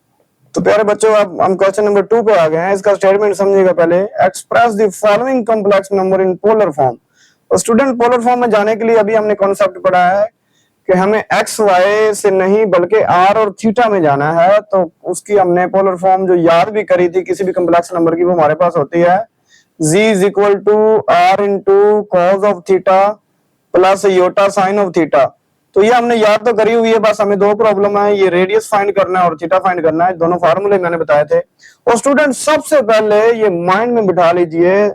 तो प्यारे बच्चों अब हम क्वेश्चन नंबर 2 पे आ गए हैं। इसका स्टेटमेंट समझिएगा पहले। Express the following complex number in polar form. और स्टूडेंट पोलर फॉर्म में जाने के लिए अभी हमने कॉन्सेप्ट पढ़ा है कि हमें एक्स वाई से नहीं बल्कि आर और थीटा में जाना है। तो उसकी हमने पोलर फॉर्म जो याद भी करी थी किसी भी कॉम्प्लेक्स नंबर की, वो हमारे पास होती है z is equal to r into cos of theta plus iota sine of theta. तो ये हमने याद तो करी हुई है, बस हमें दो प्रॉब्लम है, ये रेडियस फाइंड करना है और थीटा फाइंड करना है। दोनों फार्मूले मैंने बताए थे। और स्टूडेंट सबसे पहले ये माइंड में बिठा लीजिए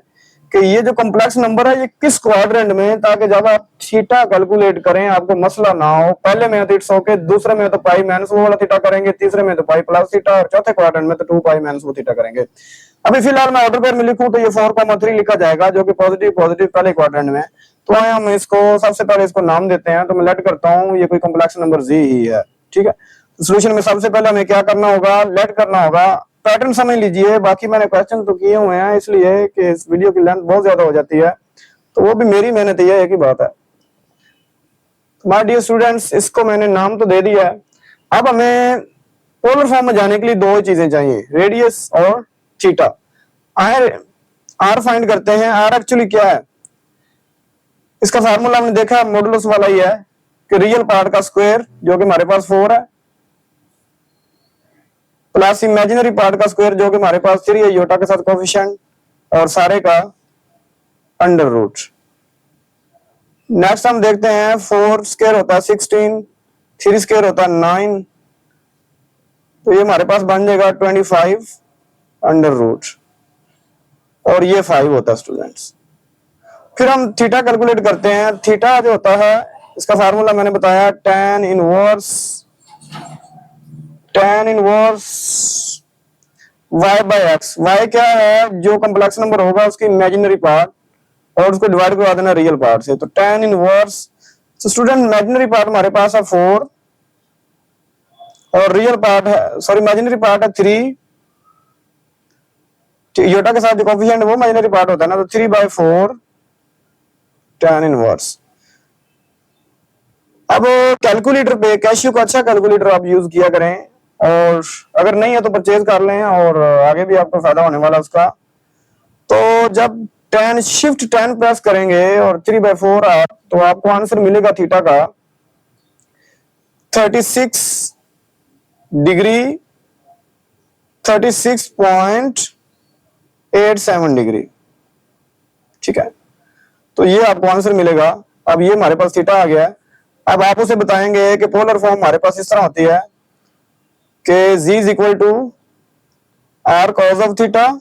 कि ये जो कॉम्प्लेक्स नंबर है ये किस क्वाड्रेंट में, ताकि जब आप थीटा कैलकुलेट करें आपको मसला ना हो। पहले में तो इट्स ओके, दूसरे में तो पाई माइनस वो वाला थीटा करेंगे, तीसरे में तो पाई प्लस थीटा, और चौथे क्वाड्रेंट में तो 2 पाई माइनस वो थीटा करेंगे। अभी फिलहाल मैं ऑर्डर पेयर में लिखूं तो ये 4,3 लिखा जाएगा, जो कि पॉजिटिव पॉजिटिव पहले क्वाड्रेंट में। तो आए हम इसको सबसे पहले इसको नाम देते हैं। तो मैं लेट करता हूँ, ये कोई कॉम्प्लेक्स नंबर जी ही है, ठीक है। सोल्यूशन में सबसे पहले हमें क्या करना होगा, लेट करना होगा। पैटर्न समझ लीजिए, बाकी मैंने क्वेश्चन तो किए हुए हैं इसलिए कि इस वीडियो की लेंथ बहुत ज्यादा हो जाती है, तो वो भी मेरी मेहनत ही है, एक ही बात है। माय डियर स्टूडेंट्स, इसको मैंने नाम तो दे दिया है। अब हमें पोलर फॉर्म में जाने के लिए दो चीजें चाहिए, रेडियस और थीटा। आर फाइंड करते हैं। आर एक्चुअली क्या है, इसका फार्मूला हमने देखा मॉडुलस वाला ही है कि रियल पार्ट का स्क्वायर जो कि हमारे पास 4 है, प्लस इमेजिनरी पार्ट का स्क्वायर जो कि हमारे पास 3 है योटा के साथ कोफिशिएंट, और सारे का अंडर रूट। नेक्स्ट हम देखते हैं 4 स्क्वायर होता है 16, 3 स्क्वायर होता है 9, तो ये हमारे पास बन जाएगा 25 अंडर रूट, और ये 5 होता है स्टूडेंट्स। फिर हम थीटा कैलकुलेट करते हैं। थीटा जो होता है इसका फार्मूला मैंने बताया tan inverse y by x. y क्या है, जो कॉम्प्लेक्स नंबर होगा उसकी इमेजिनरी पार्ट, और उसको डिवाइड करवा देना रियल पार्ट से। तो tan इनवर्स, तो स्टूडेंट इमेजिनरी पार्ट हमारे पास है 4 और रियल पार्ट है, सॉरी इमेजिनरी पार्ट है 3, योटा के साथ जो कोफिशिएंट वो इमेजिनरी पार्ट होता है ना, तो 3/4 tan इनवर्स। अब कैलकुलेटर पे कैशियो का अच्छा कैलकुलेटर आप यूज किया करें, और अगर नहीं है तो परचेज कर लें, और आगे भी आपको फायदा होने वाला उसका। तो जब 10 शिफ्ट 10 प्रेस करेंगे और 3/4 आप, तो आपको आंसर मिलेगा थीटा का 36 डिग्री 36.87 डिग्री, ठीक है। तो ये आपको आंसर मिलेगा। अब ये हमारे पास थीटा आ गया है। अब आप उसे बताएंगे कि पोलर फॉर्म हमारे पास इस तरह होती है कि z is equal to r cos of theta,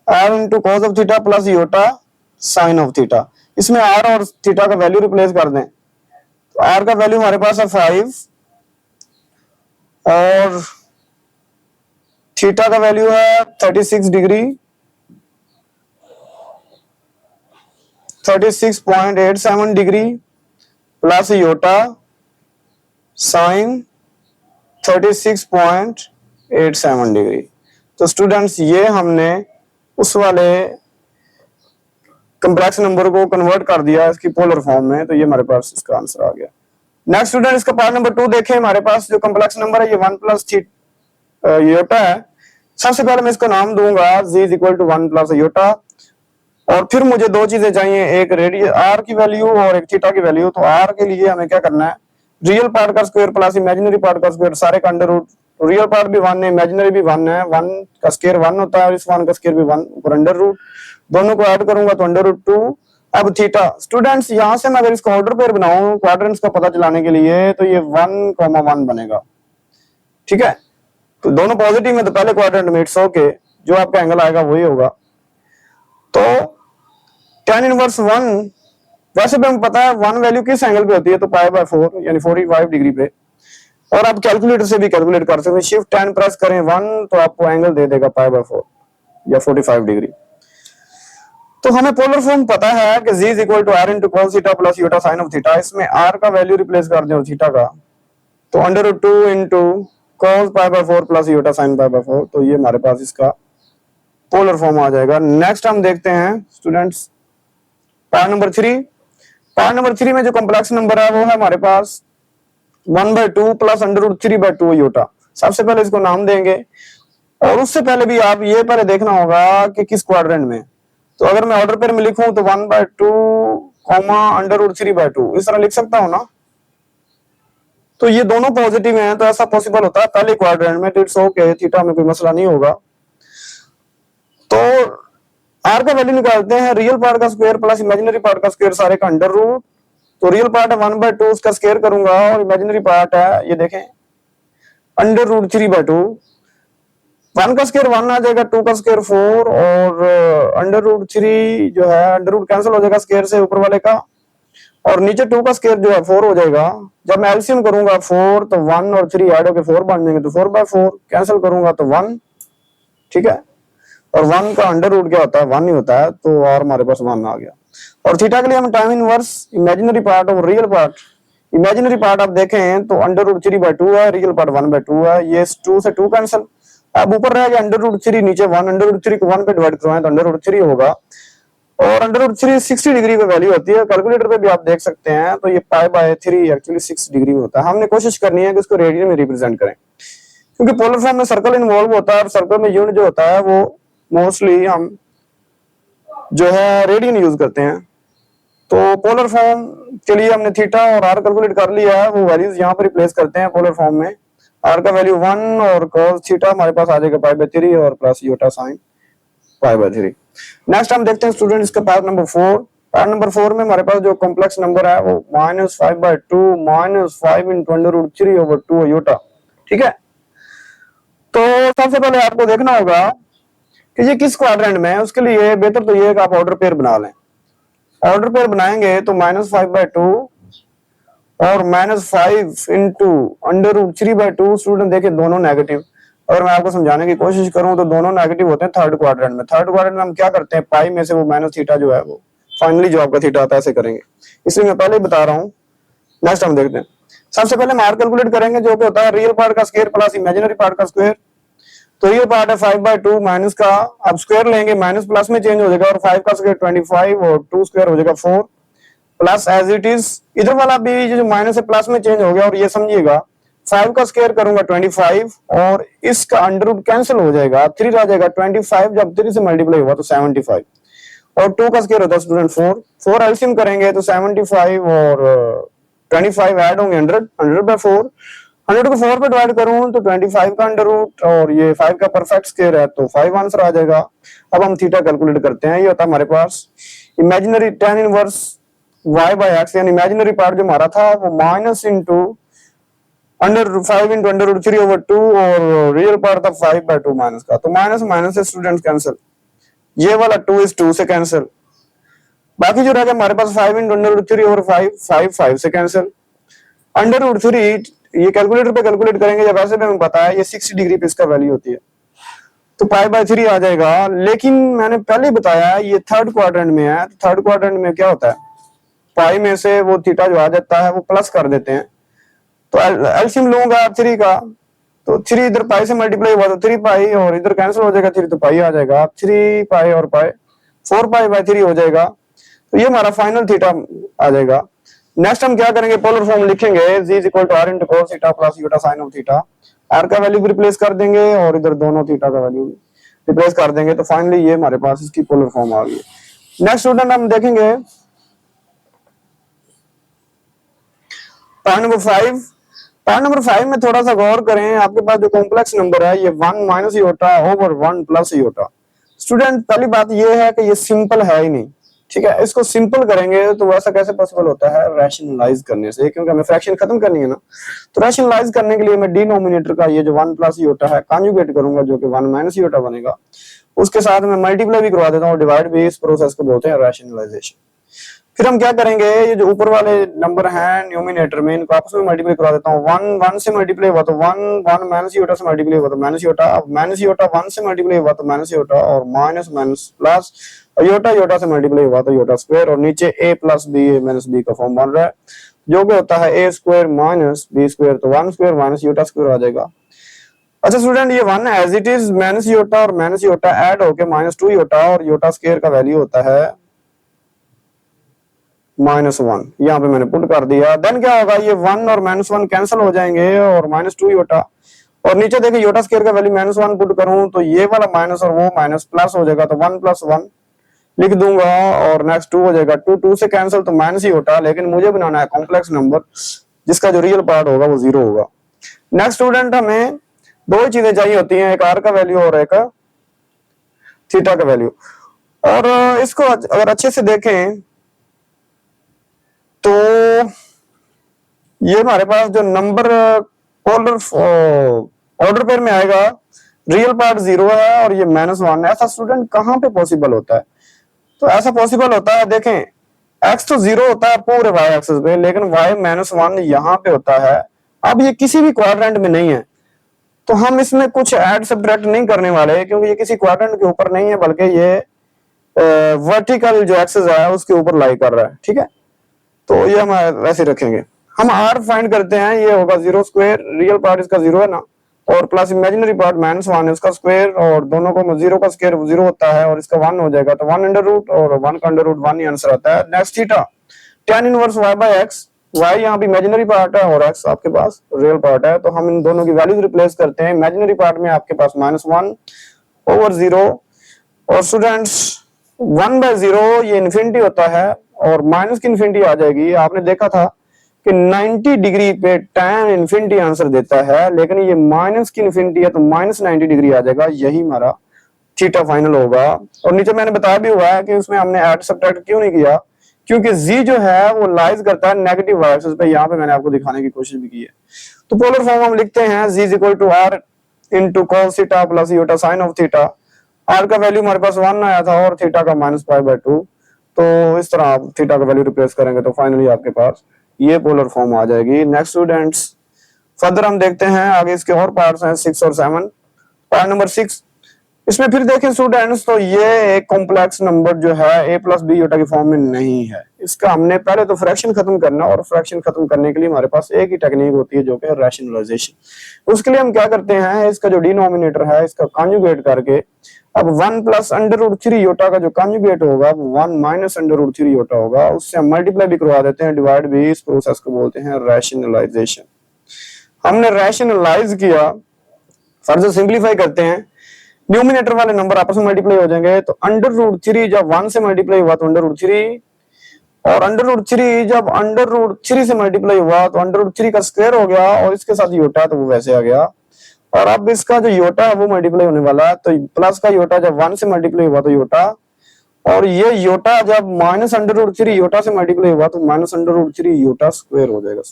r into cos of theta plus iota sine of theta. इसमें आर और थीटा का वैल्यू रिप्लेस कर दें, तो आर का वैल्यू हमारे पास है 5 और थीटा का वैल्यू है 36 degree 36.87 degree plus iota sine 36.87 degree. तो स्टूडेंट्स ये हमने उस वाले कॉम्प्लेक्स नंबर को कन्वर्ट कर दिया इसकी पोलर फॉर्म में, तो ये हमारे पास इसका आंसर आ गया। नेक्स्ट स्टूडेंट इसका पार्ट नंबर 2 देखें। हमारे पास जो कॉम्प्लेक्स नंबर है ये 1 प्लस योटा है। सबसे पहले मैं इसको नाम दूंगा z is equal to 1 plus iota, और फिर मुझे दो चीजें चाहिए, एक रेडियस आर की वैल्यू और एक थीटा की वैल्यू। तो आर के लिए हमें क्या करना है, रियल पार्ट का स्क्वायर प्लस इमेजिनरी पार्ट का स्क्वायर, सारे का अंडर रूट। रियल पार्ट भी 1 है, इमेजिनरी भी 1 है, 1 का स्क्वायर 1 होता है और इस 1 का स्क्वायर भी 1 ऊपर अंडर रूट, दोनों को ऐड करूंगा तो अंडर रूट 2। अब थीटा स्टूडेंट्स यहां से मैं अगर इसको ऑर्डर पेयर बनाऊं क्वाड्रेंट्स का पता चलाने के लिए, तो ये 1,1 बनेगा, ठीक है। तो दोनों पॉजिटिव में तो पहले क्वाड्रेंट में इट्स ओके, जो आपका एंगल आएगा वही होगा। तो tan इनवर्स 1 वैसे भी हमें पता है वन वैल्यू किस एंगल पे होती है, तो पाई बाय 4 यानी 45 डिग्री पे। और आप कैलकुलेटर से भी कैलकुलेट कर सकते हैं, शिफ्ट 10 प्रेस करें 1 तो आपको एंगल दे देगा पाई बाय 4 या 45 डिग्री। तो हमें पोलर फॉर्म पता है कि z equal to r into cos theta plus iota sine of theta. इसमें r का वैल्यू रिप्लेस कर दें और थीटा का, तो under root 2 into cos pi by 4 plus iota sine pi by 4, तो ये हमारे पास इसका पोलर फॉर्म आ जाएगा। नेक्स्ट हम देखते हैं students part number 3। Part number 3 में जो कॉम्प्लेक्स नंबर है वो है हमारे पास 1/2 प्लस अंडर रूट 3/2 यूटा। सबसे पहले इसको नाम देंगे, और उससे पहले भी आप ये पहले देखना होगा कि किस क्वाड्रेंट में। तो अगर मैं ऑर्डर पेयर में लिखूं तो 1/2 कॉमा अंडर रूट 3/2 इस तरह लिख सकता हूं ना। तो ये दोनों पॉजिटिव हैं, तो ऐसा पॉसिबल होता है पहले क्वाड्रेंट में, तो इट्स ओके, थीटा में कोई मसला नहीं होगा। तो आर का वैल्यू निकालते हैं, रियल पार्ट का स्क्वायर प्लस इमेजिनरी पार्ट का स्क्वायर सारे का अंडर रूट। तो रियल पार्ट है 1/2 उसका स्क्वायर करूंगा, और इमेजिनरी पार्ट है ये देखें अंडर रूट 3/2। 1 का स्क्वायर 1 आ जाएगा, 2 का स्क्वायर 4, और अंडर रूट 3 जो है अंडर रूट कैंसिल हो जाएगा स्क्वायर से ऊपर वाले का, और नीचे 2 का स्क्वायर जो है 4 हो जाएगा। जब मैं एलसीएम करूंगा 4 तो 1 और 3 ऐड होकर 4 बन जाएंगे, तो 4/4 कैंसिल करूंगा तो 1, ठीक है। और 1 का अंडर रूट क्या होता है, 1 ही होता है, तो और हमारे पास 1 आ गया। और थीटा के लिए हम टाइम इनवर्स इमेजिनरी पार्ट और रियल पार्ट। इमेजिनरी पार्ट आप देखें तो अंडर रूट 3/2 है, रियल पार्ट 1/2 है, ये 2 से 2 कैंसिल। अब ऊपर रह गया अंडर रूट 3, नीचे 1, अंडर रूट 3 को 1 पे डिवाइड करवाएं तो अंडर रूट 3 होगा। और अंडर रूट 3 60 डिग्री पे वैल्यू होती है, कैलकुलेटर पे भी आप देख सकते हैं। तो ये पाई बाय 3 एक्चुअली 6 डिग्री होता है। हमने कोशिश करनी है कि इसको रेडियन में रिप्रेजेंट करें, क्योंकि पोलर फॉर्म में सर्कल इन्वॉल्व होता है, और सर्कल में यूनिट जो होता है वो मोस्टली हम जो है रेडियन यूज करते हैं। तो पोलर फॉर्म के लिए हमने थीटा और आर कैलकुलेट कर लिया है, वो वैल्यूज यहाँ पर रिप्लेस करते हैं पोलर फॉर्म में। आर का वैल्यू 1 और cos थीटा हमारे पास आ जाएगा पाई बाय 3 और plus iota sine pi bye 3। Next हम देखते हैं स्टूडेंट इसका पार्ट नंबर 4। पार्ट नंबर 4 में हमारे पास जो कॉम्प्लेक्स नंबर है वो -5/2 -5 इंटू अंडर रूट 3/2 यूटा, ठीक है। तो सबसे पहले आपको देखना होगा कि ये किस क्वाड्रेंट में है। उसके लिए बेहतर तो ये है कि आप ऑर्डर पेयर बना लें। ऑर्डर पेयर बनाएंगे तो -5/2 और -5 इंटू अंडर रूट 3/2। स्टूडेंट देखिए दोनों नेगेटिव, अगर मैं आपको समझाने की कोशिश करूं तो दोनों नेगेटिव होते हैं थर्ड क्वाड्रेंट में। थर्ड क्वाड्रेंट में हम क्या करते हैं, पाई में से वो माइनस थीटा जो है वो फाइनली जो आपका थीटा आता है ऐसे करेंगे, इसलिए मैं पहले ही बता रहा हूँ। नेक्स्ट हम देखते हैं, सबसे पहले हम आर कैलकुलेट करेंगे जो कि होता है रियल पार्ट का स्क्वायर प्लस इमेजिनरी पार्ट का स्क्वायर। तो रियल पार्ट है 5/2 माइनस का, अब स्क्वायर लेंगे माइनस प्लस में चेंज हो जाएगा, और 5 का स्क्वायर 25 और 2 स्क्वायर हो जाएगा 4 प्लस एज इट इज। इधर वाला भी जो माइनस से प्लस में चेंज हो गया, और ये समझिएगा 5 का स्क्वायर करूंगा 25, और इसका अंडर रूट कैंसिल हो जाएगा, 3 रह जाएगा। 25 जब 3 से मल्टीप्लाई हुआ तो 75, और 2 का स्क्वायर होता है स्टूडेंट 4 एलसीएम करेंगे तो 75 और 25 ऐड होंगे 100/4। 100 को 4 पे डिवाइड करूं तो 25 का अंडर रूट और ये 5 का परफेक्ट स्क्वायर है, तो 5 आंसर आ जाएगा। अब हम थीटा कैलकुलेट करते हैं। ये होता है हमारे पास इमेजिनरी tan इनवर्स y/x, यानी इमेजिनरी पार्ट जो हमारा था वो minus into √5 into under root 3/2, और रियल पार्ट था 5/2 माइनस का, तो माइनस माइनस से स्टूडेंट्स कैंसिल, ये वाला 2 इस 2 से कैंसिल। बाकी जो रह गया हमारे पास 5 इंटू अंडर रूट 3/5, 5 से कैंसिल। अंडर रूट 3 ये कैलकुलेटर पे कैलकुलेट करेंगे, जब ऐसे भी हमें पता है ये 60 डिग्री पे इसका वैल्यू होती है, तो पाई बाय 3 आ जाएगा। लेकिन मैंने पहले ही बताया ये थर्ड क्वाड्रेंट में है, तो थर्ड क्वाड्रेंट में क्या होता है, पाई में से वो थीटा जो आ जाता है वो प्लस कर देते हैं। तो एलसीएम लूंगा 3 का, तो 3 इधर पाई से मल्टीप्लाई हुआ तो 3 पाई, और इधर कैंसिल हो जाएगा 3 तो पाई आ जाएगा, 3 पाई और पाई 4 पाई बाय 3 हो जाएगा। तो ये हमारा फाइनल थीटा आ जाएगा। नेक्स्ट हम क्या करेंगे, पोलर फॉर्म लिखेंगे, z equal to r into cos theta plus iota sine of theta. r का वैल्यू रिप्लेस कर देंगे और इधर दोनों थीटा का वैल्यू रिप्लेस कर देंगे, तो फाइनली ये हमारे पास इसकी पोलर फॉर्म आ गई। नेक्स्ट स्टूडेंट हम देखेंगे पार्ट नंबर 5। पार्ट नंबर 5 में थोड़ा सा गौर करें, आपके पास जो कॉम्प्लेक्स नंबर है ये 1 minus Utah over 1 plus Utah. Student पहली बात ये है कि ये सिंपल है ही नहीं, ठीक है। इसको सिंपल करेंगे तो वैसा कैसे पॉसिबल होता है, रैशनलाइज करने से, क्योंकि हमें फ्रैक्शन खत्म करनी है ना। तो रैशनलाइज करने के लिए मैं डिनोमिनेटर का ये जो 1 प्लस यूटा है कॉन्जुगेट करूंगा, जो कि 1 माइनस यूटा बनेगा, उसके साथ मैं मल्टीप्लाई भी करवा देता हूँ, डिवाइड भी। इस प्रोसेस को बोलते हैं रैशनलाइजेशन। फिर हम क्या करेंगे, ये जो ऊपर वाले नंबर हैं न्यूमिनेटर में, इनको आपस में मल्टीप्लाई करवा देता हूँ। 1 1 से मल्टीप्लाई हुआ तो 1 1 माइनस योटा से मल्टीप्लाई हुआ तो माइनस योटा, अब माइनस योटा 1 से मल्टीप्लाई हुआ तो माइनस योटा, और minus minus plus iota iota से मल्टीप्लाई हुआ तो योटा स्क्वायर, और नीचे a plus b a minus b का फॉर्म बन रहा है, जो कि होता है a square minus b square, तो 1 स्क्वायर माइनस योटा स्क्वायर आ जाएगा। अच्छा स्टूडेंट, ये 1 as it is minus iota और माइनस योटा ऐड होके -2 योटा, और योटा स्क्वायर का वैल्यू होता है -1, यहाँ पे मैंने पुट कर दिया। देन क्या होगा, ये 1 और -1 कैंसिल हो जाएंगे और -2 योटा, और नीचे देखिए योटा स्क्वायर का वैल्यू -1 पुट करूं तो ये वाला माइनस और वो माइनस प्लस हो जाएगा, तो 1 + 1 लिख दूंगा, और नेक्स्ट 2 हो जाएगा, 2 2 से कैंसिल तो माइनस ही होता, लेकिन मुझे बनाना है कॉम्प्लेक्स नंबर जिसका जो रियल पार्ट होगा वो 0 होगा। नेक्स्ट स्टूडेंट, हमें दो ही चीजें चाहिए होती हैं, एक आर का वैल्यू और एक थीटा का वैल्यू। और इसको अगर अच्छे से देखें तो ये हमारे पास जो नंबर पोलर ऑर्डर पेयर में आएगा, रियल पार्ट 0 है और ये -1। ऐसा स्टूडेंट कहां पे पॉसिबल होता है? तो ऐसा पॉसिबल होता है, देखें x तो 0 होता है पूरे y एक्सिस पे, लेकिन y -1 यहाँ पे होता है। अब ये किसी भी क्वाड्रेंट में नहीं है, तो हम इसमें कुछ ऐड सब्ट्रैक्ट नहीं करने वाले, क्योंकि ये किसी क्वाड्रेंट के ऊपर नहीं है, बल्कि ये वर्टिकल जो एक्सिस है उसके ऊपर लाई कर रहा है। ठीक है, तो ये हम वैसे रखेंगे। हम r फाइंड करते हैं, ये होगा 0 स्क्वायर, रियल पार्ट इसका 0 है ना, और प्लस इमेजिनरी पार्ट -1 है उसका स्क्वायर, और दोनों को 0 का स्क्वायर 0 होता है, और इसका 1 हो जाएगा, तो 1 अंडर रूट और 1 का अंडर रूट 1 ही आंसर आता है। Next theta, tan inverse y by x, y यहाँ पे इमेजिनरी पार्ट है और x आपके पास रियल पार्ट है, तो हम इन दोनों की वैल्यूज रिप्लेस करते हैं। इमेजिनरी पार्ट में आपके पास -1 ओवर 0, और स्टूडेंट्स 1/0 ये इन्फिनिटी होता है, और माइनस की इन्फिनिटी आ जाएगी। आपने देखा था कि 90 डिग्री पे tan इन्फिनिटी आंसर देता है, लेकिन ये माइनस की इन्फिनिटी है तो -90 डिग्री आ जाएगा, यही हमारा थीटा फाइनल होगा। और नीचे मैंने बताया भी हुआ है कि उसमें हमने ऐड सब्ट्रैक्ट क्यों नहीं किया, क्योंकि z जो है वो लाइज करता है नेगेटिव y एक्सिस पे, यहाँ पे मैंने आपको दिखाने की कोशिश भी की है। तो पोलर फॉर्म हम लिखते हैं z = r * cos theta plus iota sine of theta. r का वैल्यू हमारे पास 1 आया था और थीटा का -π/2, तो इस तरह आप थीटा का वैल्यू रिप्लेस करेंगे तो फाइनली आपके पास ये पोलर फॉर्म आ जाएगी। नेक्स्ट स्टूडेंट्स, फर्दर हम देखते हैं आगे, इसके और पार्ट्स हैं 6 और 7। पार्ट नंबर 6, इसमें फिर देखें स्टूडेंट्स, तो ये एक कॉम्प्लेक्स नंबर जो है a + b योटा की फॉर्म में नहीं है। इसका हमने पहले तो फ्रैक्शन खत्म करना, और फ्रैक्शन खत्म करने के लिए हमारे पास एक ही टेक्निक होती है जो कि रैशनलाइजेशन। उसके लिए हम क्या करते हैं, इसका जो डिनोमिनेटर है इसका कॉन्जुगेट करके, अब 1 + √3 योटा का जो कॉन्जुगेट होगा वो 1 - √3 योटा होगा, उससे हम मल्टीप्लाई भी करवा देते हैं, डिवाइड भी। इस प्रोसेस को बोलते हैं रैशनलाइजेशन। हमने रैशनलाइज किया, फर्दर सिंप्लीफाई करते हैं, न्यूमिनेटर वाले नंबर आपस में मल्टीप्लाई हो जाएंगे, तो √3 जब 1 से मल्टीप्लाई हुआ तो √3, और √3 जब √3 से मल्टीप्लाई हुआ तो √3 का स्क्वायर हो गया, और इसके साथ योटा तो वो वैसे आ गया। और अब इसका जो योटा है वो मल्टीप्लाई होने वाला है, तो प्लस का योटा जब 1 से मल्टीप्लाई हुआ तो योटा, और ये योटा जब -√3 योटा से मल्टीप्लाई हुआ तो -√3 योटा स्क्वायर हो जाएगा।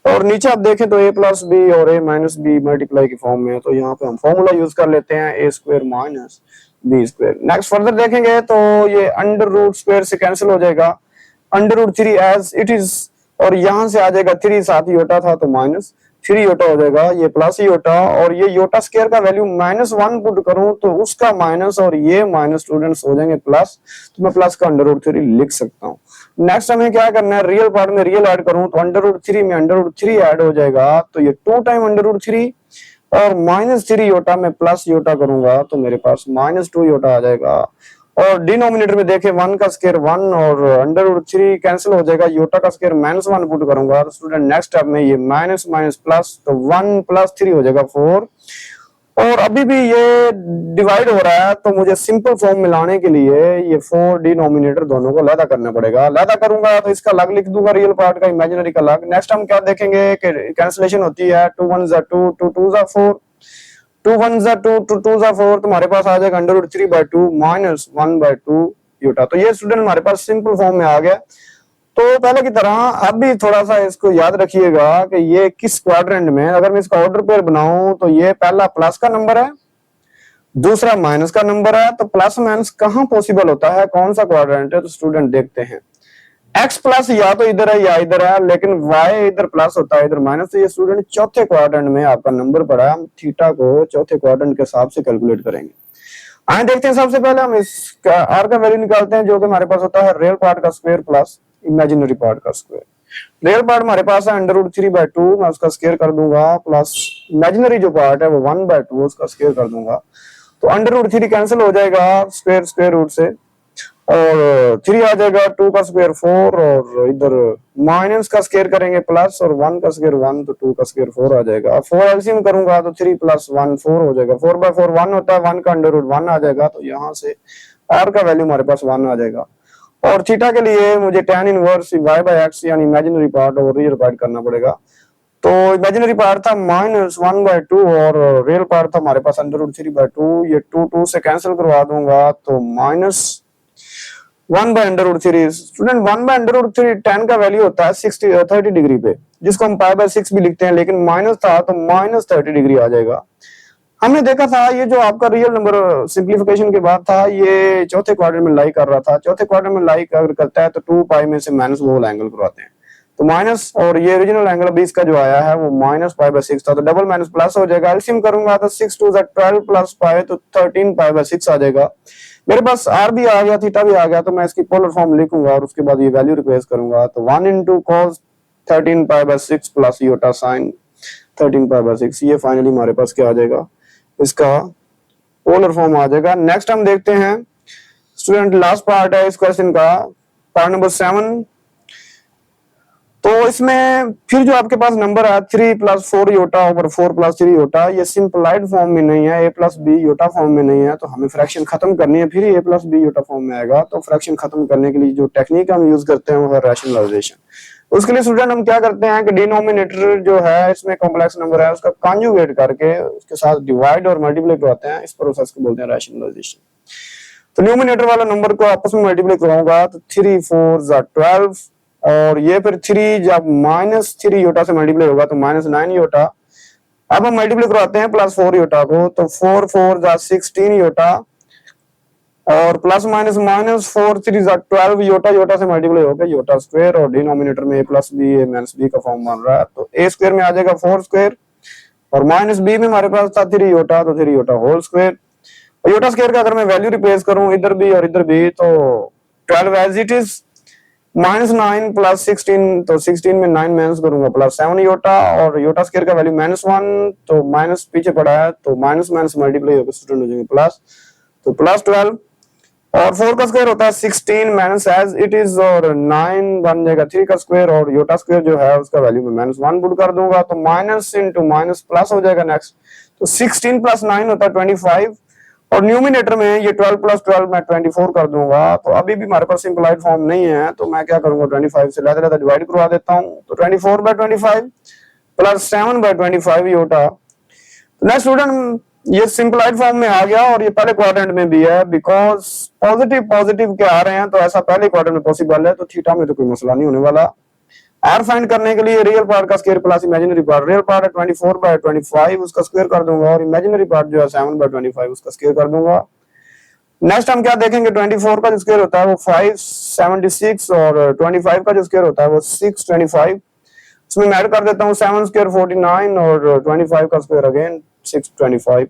और नीचे आप देखें तो a + b और a - b मल्टीप्लाई की फॉर्म में है, तो यहाँ पे हम फॉर्मूला यूज कर लेते हैं a² - b²। नेक्स्ट फर्दर देखेंगे तो ये √² से कैंसिल हो जाएगा, √3 एज इट इज, और यहाँ से आ जाएगा 3, साथ योटा था तो -3 योटा हो जाएगा, ये प्लस योटा, और ये योटा स्क्वायर का वैल्यू -1 पुट करूं तो उसका माइनस और ये माइनस स्टूडेंट्स हो जाएंगे प्लस, तो मैं प्लस का √3 लिख सकता हूँ। नेक्स्ट हमें क्या करना है, रियल पार्ट में रियल ऐड करूं तो √3 में √3 ऐड हो जाएगा, तो ये 2 टाइम √3, और -3 योटा में प्लस योटा करूंगा तो मेरे पास -2 योटा आ जाएगा। और डिनोमिनेटर में देखें 1 का स्क्वायर 1 और √3 कैंसिल हो जाएगा, योटा का स्क्वायर -1 पुट करूंगा तो स्टूडेंट नेक्स्ट स्टेप में ये माइनस माइनस प्लस, तो 1 + 3 हो जाएगा 4, और अभी भी ये डिवाइड हो रहा है, तो मुझे सिंपल फॉर्म में लाने के लिए ये 4 डिनोमिनेटर दोनों को अलग करना पड़ेगा। अलग करूंगा तो इसका अलग लिख दूंगा, रियल पार्ट का, इमेजिनरी का अलग। नेक्स्ट हम क्या देखेंगे कि कैंसिलेशन होती है, 2 * 1 = 2, 2 * 2 = 4, 2 * 1 = 2, 2 * 2 = 4, तुम्हारे पास आ जाएगा √3/2 -1/2 योटा। तो ये स्टूडेंट हमारे पास सिंपल फॉर्म में आ गया। तो पहले की तरह अब भी थोड़ा सा इसको याद रखिएगा कि ये किस क्वाड्रेंट में, अगर मैं इसका ऑर्डर पेयर बनाऊं तो ये पहला प्लस का नंबर है, दूसरा माइनस का नंबर है, तो प्लस माइनस कहां पॉसिबल होता है, कौन सा क्वाड्रेंट है, तो स्टूडेंट देखते हैं। x प्लस या तो इधर है या इधर है, लेकिन y इधर प्लस होता है इधर माइनस। तो ये स्टूडेंट चौथे क्वाड्रेंट में आपका नंबर पड़ा, हम थीटा को चौथे क्वाड्रेंट के हिसाब से कैलकुलेट करेंगे। आइए देखते हैं, सबसे पहले हम इसका आर का वैल्यू निकालते हैं, जो कि हमारे पास होता है रियल पार्ट का स्क्वायर प्लस इमेजिनरी पार्ट का स्क्वायर। रियल पार्ट हमारे पास है √3/2, मैं उसका स्क्वायर कर दूंगा, प्लस इमेजिनरी जो पार्ट है वो 1/2, उसका स्क्वायर कर दूंगा। तो √3 कैंसिल हो जाएगा स्क्वायर स्क्वायर रूट से, और 3 आ जाएगा, 2 का स्क्वायर 4, और इधर माइनस का स्क्वायर करेंगे प्लस, और 1 का स्क्वायर 1, तो 2 का स्क्वायर 4 आ जाएगा। 4 एलसीएम करूंगा तो 3 + 1 4 हो जाएगा, 4/4 1 होता है, 1 का √1 आ जाएगा। तो यहाँ से आर का वैल्यू हमारे पास 1 आ जाएगा। और थीटा के लिए मुझे tan इनवर्स y/x यानी इमेजिनरी पार्ट और रियल पार्ट करना पड़ेगा। तो इमेजिनरी पार्ट था -1/2 और रियल पार्ट था हमारे पास √3/2। ये 2 से कैंसिल करवा दूंगा तो -1/√3। स्टूडेंट 1/√3 tan का वैल्यू होता है 30 डिग्री पे, जिसको हम π/6 भी लिखते हैं, लेकिन माइनस था तो -30 डिग्री आ जाएगा। हमने देखा था ये जो आपका रियल नंबर सिंप्लीफिकेशन के बाद था, ये चौथे क्वाड्रेंट में लाई कर रहा था। चौथे क्वाड्रेंट में लाई अगर करता है तो 2π में से माइनस वो एंगल करवाते हैं, तो माइनस, और ये ओरिजिनल एंगल अभी इसका जो आया है वो -π/6 था, तो डबल माइनस प्लस हो जाएगा। एलसीएम करूंगा तो 6 2 12 + π, तो 13π/6 आ जाएगा। मेरे पास आर भी आ गया, थीटा भी आ गया, तो मैं इसकी पोलर फॉर्म लिखूंगा और उसके बाद ये वैल्यू रिप्लेस करूंगा। तो 1 * cos 13π/6 प्लस योटा साइन 13π/6, ये फाइनली हमारे पास क्या आ जाएगा, इसका पोलर फॉर्म आ जाएगा। नेक्स्ट हम देखते हैं स्टूडेंट, लास्ट पार्ट है इस क्वेश्चन का, पार्ट नंबर 7। तो इसमें फिर जो आपके पास नंबर है 3 + 4 योटा ओवर 4 + 3 योटा, ये सिंपलाइड फॉर्म में नहीं है, a + b योटा फॉर्म में नहीं है, तो हमें फ्रैक्शन खत्म करनी है, फिर a + b योटा फॉर्म में आएगा। तो फ्रैक्शन खत्म करने के लिए जो टेक्निक हम यूज करते हैं वो है रैशनलाइजेशन। उसके लिए स्टूडेंट हम क्या करते हैं कि डिनोमिनेटर जो है इसमें कॉम्प्लेक्स नंबर है उसका कॉन्जुगेट करके उसके साथ डिवाइड और मल्टीप्लाई करवाते हैं, इस प्रोसेस को बोलते हैं रैशनलाइजेशन। तो न्यूमिनेटर वाला नंबर को आपस में मल्टीप्लाई कराऊंगा तो 3 4 12, और ये फिर 3 जब -3 योटा से मल्टीप्लाई होगा तो -9 योटा। अब हम मल्टीप्लाई करवाते हैं +4 योटा को, तो 4 4 16 योटा, और प्लस माइनस -4 3 12 योटा, योटा से मल्टीप्लाई होगा योटा स्क्वायर, और डिनोमिनेटर में a + b a - b का फॉर्म बन रहा है, तो a स्क्वायर में आ जाएगा 4 स्क्वायर, और -b में हमारे पास था 3 योटा, तो 3 iota whole square. Iota square का अगर मैं वैल्यू रिप्लेस करूं इधर भी और इधर भी, तो 12 एज इट इज, -9 + 16, तो 16 में 9 माइनस करूंगा +7 योटा, और योटा स्क्वायर का वैल्यू -1, तो माइनस पीछे पड़ा है, तो माइनस माइनस मल्टीप्लाई होकर स्टूडेंट हो जाएंगे प्लस, तो +12, और 4 का स्क्वायर होता है 16 माइनस एज इट इज, और 9 बन जाएगा 3 का स्क्वायर, और योटा स्क्वायर जो है उसका वैल्यू में -1 पुट कर दूंगा, तो माइनस इंटू माइनस प्लस हो जाएगा नेक्स्ट, तो 16 + 9 होता है 25, और न्यूमिनेटर में ये 12 + 12 मैं 24 कर दूंगा। तो अभी भी हमारे पास सिंपलाइड फॉर्म नहीं है, तो मैं क्या करूंगा 25 से लेते डिवाइड करवा देता हूँ, तो 24/25 + 7/25 योटा। नेक्स्ट स्टूडेंट, ये सिंपलाइड फॉर्म में आ गया, और ये पहले क्वाड्रेंट में भी है, बिकॉज पॉजिटिव पॉजिटिव के आ रहे हैं, तो ऐसा पहले क्वाड्रेंट में पॉसिबल है, तो थीटा में तो कोई मसला नहीं होने वाला। आर फाइंड करने के लिए रियल पार्ट का square plus imaginary part, real part है 24/25, उसका स्क्वायर कर दूंगा, और इमेजिनरी पार्ट जो है 7/25, उसका स्क्वायर कर दूंगा। नेक्स्ट हम क्या देखेंगे, 24 का जो स्क्वायर होता है वो 576, और 25 का जो स्क्वायर होता है वो 625। इसमें मैं ऐड कर देता हूँ 7 स्क्वायर 49, और 25 का स्क्वायर अगेन 625।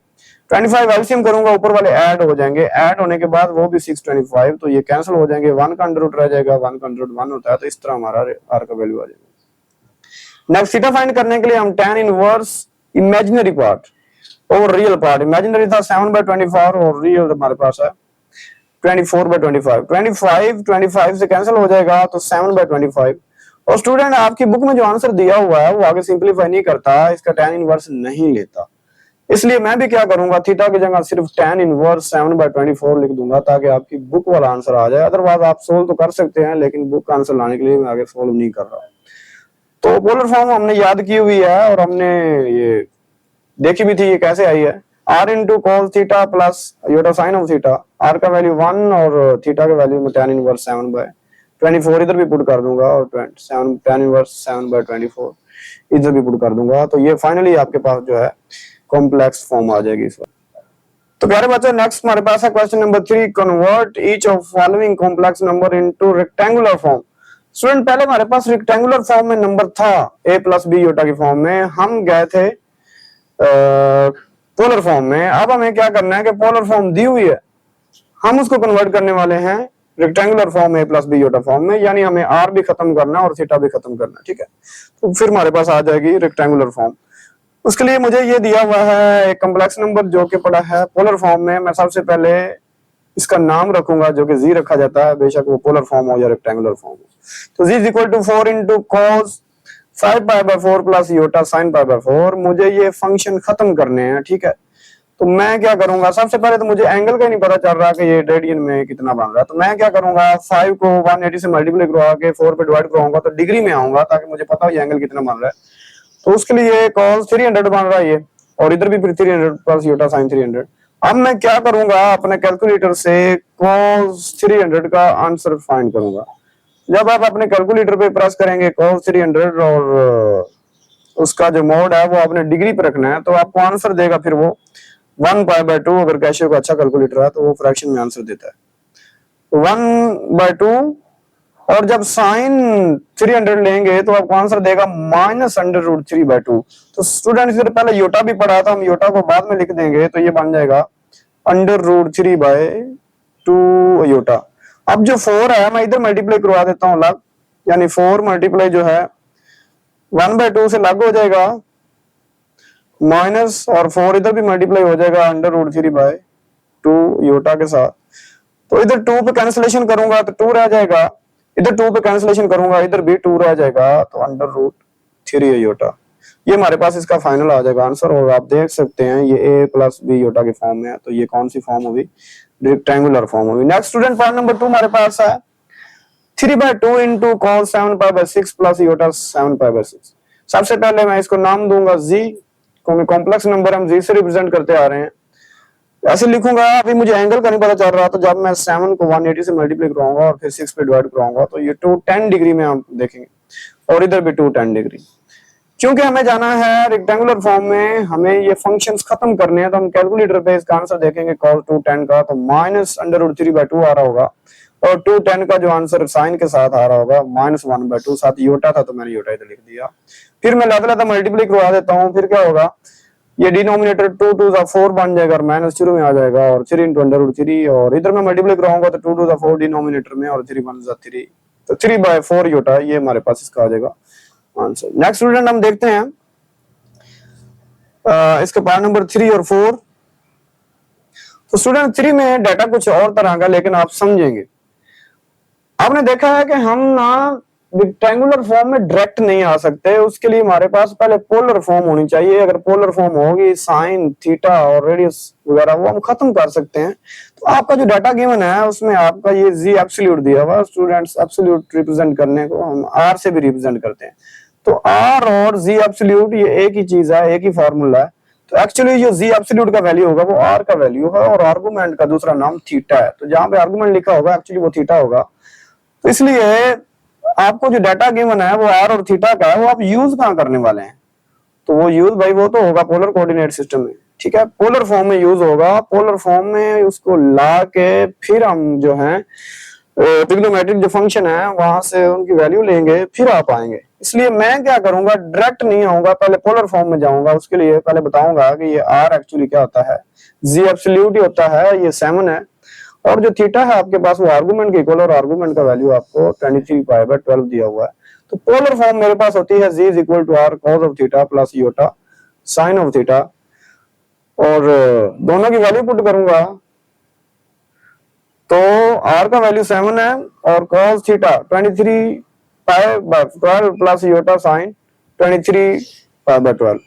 25 एलसीएम करूंगा, ऊपर वाले ऐड हो जाएंगे, ऐड होने के बाद वो भी 625, तो ये कैंसिल हो जाएंगे, 1 का अंडर रूट रह जाएगा, 1 का अंडर रूट 1 होता है, तो इस तरह हमारा आर का वैल्यू आ जाएगा। नेक्स्ट थीटा फाइंड करने के लिए हम tan इनवर्स इमेजिनरी पार्ट और रियल पार्ट, इमेजिनरी था 7/24 और रियल हमारे पास है 24/25, 25 से कैंसिल हो जाएगा, तो 7/25। और स्टूडेंट आपकी बुक में जो आंसर दिया हुआ है वो आगे सिंपलीफाई नहीं करता, इसका tan इनवर्स नहीं लेता, इसलिए मैं भी क्या करूंगा, थीटा की जगह सिर्फ tan इनवर्स 7/24 लिख दूंगा, ताकि आपकी बुक वाला आंसर आ जाए। अदरवाइज आप सोल्व तो कर सकते हैं, लेकिन बुक का आंसर लाने के लिए मैं आगे सोल्व नहीं कर रहा। तो पोलर फॉर्म हमने याद की हुई है, और हमने ये देखी भी थी ये कैसे आई है, r * cos theta plus iota sine of theta, r का वैल्यू 1 और थीटा का वैल्यू में tan इनवर्स 7/24 इधर भी पुट कर दूंगा, और tan इनवर्स 7/24 इधर भी पुट कर दूंगा, तो ये फाइनली आपके पास जो है कॉम्प्लेक्स फॉर्म आ जाएगी इस बार। तो प्यारे बच्चों, नेक्स्ट हमारे पास है question number 3, convert each of following complex number into rectangular form. Student पहले हमारे पास रेक्टेंगुलर फॉर्म में नंबर था a प्लस बी योटा की फॉर्म में, हम गए थे पोलर फॉर्म में। अब हमें क्या करना है कि पोलर फॉर्म दी हुई है, हम उसको कन्वर्ट करने वाले हैं rectangular form a plus b iota form में, यानी हमें r भी खत्म करना है और थीटा भी खत्म करना है, ठीक है। तो फिर हमारे पास आ जाएगी रेक्टेंगुलर फॉर्म। उसके लिए मुझे ये दिया हुआ है एक कॉम्प्लेक्स नंबर जो कि पड़ा है पोलर फॉर्म में। मैं सबसे पहले इसका नाम रखूंगा जो कि जी रखा जाता है, बेशक वो पोलर फॉर्म हो या रेक्टेंगुलर फॉर्म हो। तो z is equal to 4 into cos 5π/4 plus iota sine π/4। मुझे ये फंक्शन खत्म करने हैं, ठीक है। तो मैं क्या करूंगा, सबसे पहले तो मुझे एंगल का नहीं पता चल रहा कि ये रेडियन में कितना बन रहा है। तो मैं क्या करूंगा, 5 को 180 से मल्टीप्लाई करवा के 4 पे डिवाइड कराऊंगा तो डिग्री में आऊंगा, ताकि मुझे पता हो ये एंगल कितना बन रहा है। तो उसके लिए cos 300 बन रहा है ये, और इधर भी फिर 300 प्लस योटा साइन 300। अब मैं क्या करूंगा, अपने कैलकुलेटर से cos 300 का आंसर फाइंड करूंगा। जब आप अपने कैलकुलेटर पे प्रेस करेंगे cos 300 और उसका जो मोड है वो आपने डिग्री पे रखना है, तो आपको आंसर देगा फिर वो 1π/2। अगर कैशियो का अच्छा कैलकुलेटर है तो वो फ्रैक्शन में आंसर देता है 1/2। और जब साइन 300 लेंगे तो आपको आंसर देगा -√3/2। तो स्टूडेंट इधर पहले योटा भी पढ़ा था, हम योटा को बाद में लिख देंगे, तो ये बन जाएगा √3/2 योटा। अब जो 4 है मैं इधर मल्टीप्लाई करवा देता हूँ अलग, यानी 4 मल्टीप्लाई जो है 1/2 से लग हो जाएगा माइनस, और 4 इधर भी मल्टीप्लाई हो जाएगा √3/2 योटा के साथ। तो इधर 2 पे कैंसिलेशन करूंगा तो 2 रह जाएगा, इधर 2 पे कैंसिलेशन करूंगा इधर भी 2 रह जाएगा, तो √3 योटा। ये हमारे पास इसका फाइनल आ जाएगा आंसर। और आप देख सकते हैं ये a प्लस बी योटा की फॉर्म में है, तो ये कौन सी फॉर्म होगी, रेक्टेंगुलर फॉर्म होगी। नेक्स्ट स्टूडेंट पार्ट नंबर 2 हमारे पास है 3/2 इंटू cos 7π/6 प्लस योटा 7π/6। सबसे पहले मैं इसको नाम दूंगा z, क्योंकि कॉम्प्लेक्स नंबर हम z से रिप्रेजेंट करते आ रहे हैं। ऐसे लिखूंगा, अभी मुझे एंगल का नहीं पता चल रहा, तो जब मैं 7 को 180 से मल्टीप्लाई कराऊंगा और फिर 6 पे डिवाइड कराऊंगा तो ये 210 डिग्री में हम देखेंगे, और इधर भी 210 डिग्री। क्योंकि हमें जाना है रेक्टेंगुलर फॉर्म में, हमें ये फंक्शंस खत्म करने हैं, तो हम कैलकुलेटर पे इसका आंसर देखेंगे cos 210 का, तो -√3/2 आ रहा होगा, और 210 का जो आंसर साइन के साथ आ रहा होगा -1/2। साथ योटा था तो मैंने योटा इधर लिख दिया। फिर मैं लाता मल्टीप्लाई करवा देता हूँ, फिर क्या होगा, ये डिनोमिनेटर 2 2 4 बन जाएगा और माइनस शुरू में आ जाएगा, और 3 इंटू √3, और इधर मैं मल्टीप्लाई कराऊंगा तो 2 2 4 डिनोमिनेटर में और 3 1 3, तो 3/4 योटा। ये हमारे पास इसका आ जाएगा आंसर। नेक्स्ट स्टूडेंट हम देखते हैं इसके पार्ट नंबर 3 और 4। तो स्टूडेंट 3 में डाटा कुछ और तरह का, लेकिन आप समझेंगे। आपने देखा है कि हम ना रेक्टेंगुलर फॉर्म में डायरेक्ट नहीं आ सकते, उसके लिए हमारे पास पहले पोलर फॉर्म होनी चाहिए। अगर पोलर फॉर्म होगी, साइन थीटा और रेडियस वगैरह वो हम खत्म कर सकते हैं। तो आपका जो डाटा गिवन है उसमें आपका ये जी एब्सोल्यूट दिया हुआ, स्टूडेंट्स एब्सोल्यूट रिप्रेजेंट करने को हम आर से भी रिप्रेजेंट करते हैं। तो आर और जी एब्सोल्यूट ये एक ही चीज है, एक ही फॉर्मूला है। तो एक्चुअली जो जी एब्सोल्यूट का वैल्यू होगा वो आर का वैल्यू है, और आर्गुमेंट का दूसरा नाम थीटा है। तो जहां पे आर्गुमेंट लिखा होगा एक्चुअली वो थीटा होगा। तो इसलिए आपको जो डाटा गिवन है वो आर और थीटा का है, वो आप यूज कहां करने वाले हैं, तो वो यूज भाई वो तो होगा पोलर कोऑर्डिनेट सिस्टम में, ठीक है। पोलर फॉर्म में यूज होगा, पोलर फॉर्म में उसको ला के फिर हम जो है ट्रिग्नोमेट्रिक जो फंक्शन है वहां से उनकी वैल्यू लेंगे, फिर आप आएंगे। इसलिए मैं क्या करूंगा, डायरेक्ट नहीं आऊंगा, पहले पोलर फॉर्म में जाऊंगा। उसके लिए पहले बताऊंगा कि ये आर एक्चुअली क्या होता है, जी एब्सोल्यूट ही होता है, ये 7 है, और जो थीटा है आपके पास वो आर्गुमेंट के इक्वल, और आर्गुमेंट का वैल्यू आपको 23π/12 दिया हुआ है। तो पोलर फॉर्म मेरे पास होती है z equal to r cos of theta plus iota sine of theta, और दोनों की वैल्यू पुट करूंगा तो r का वैल्यू 7 है और cos theta 23π/12 plus iota sine 23π/12।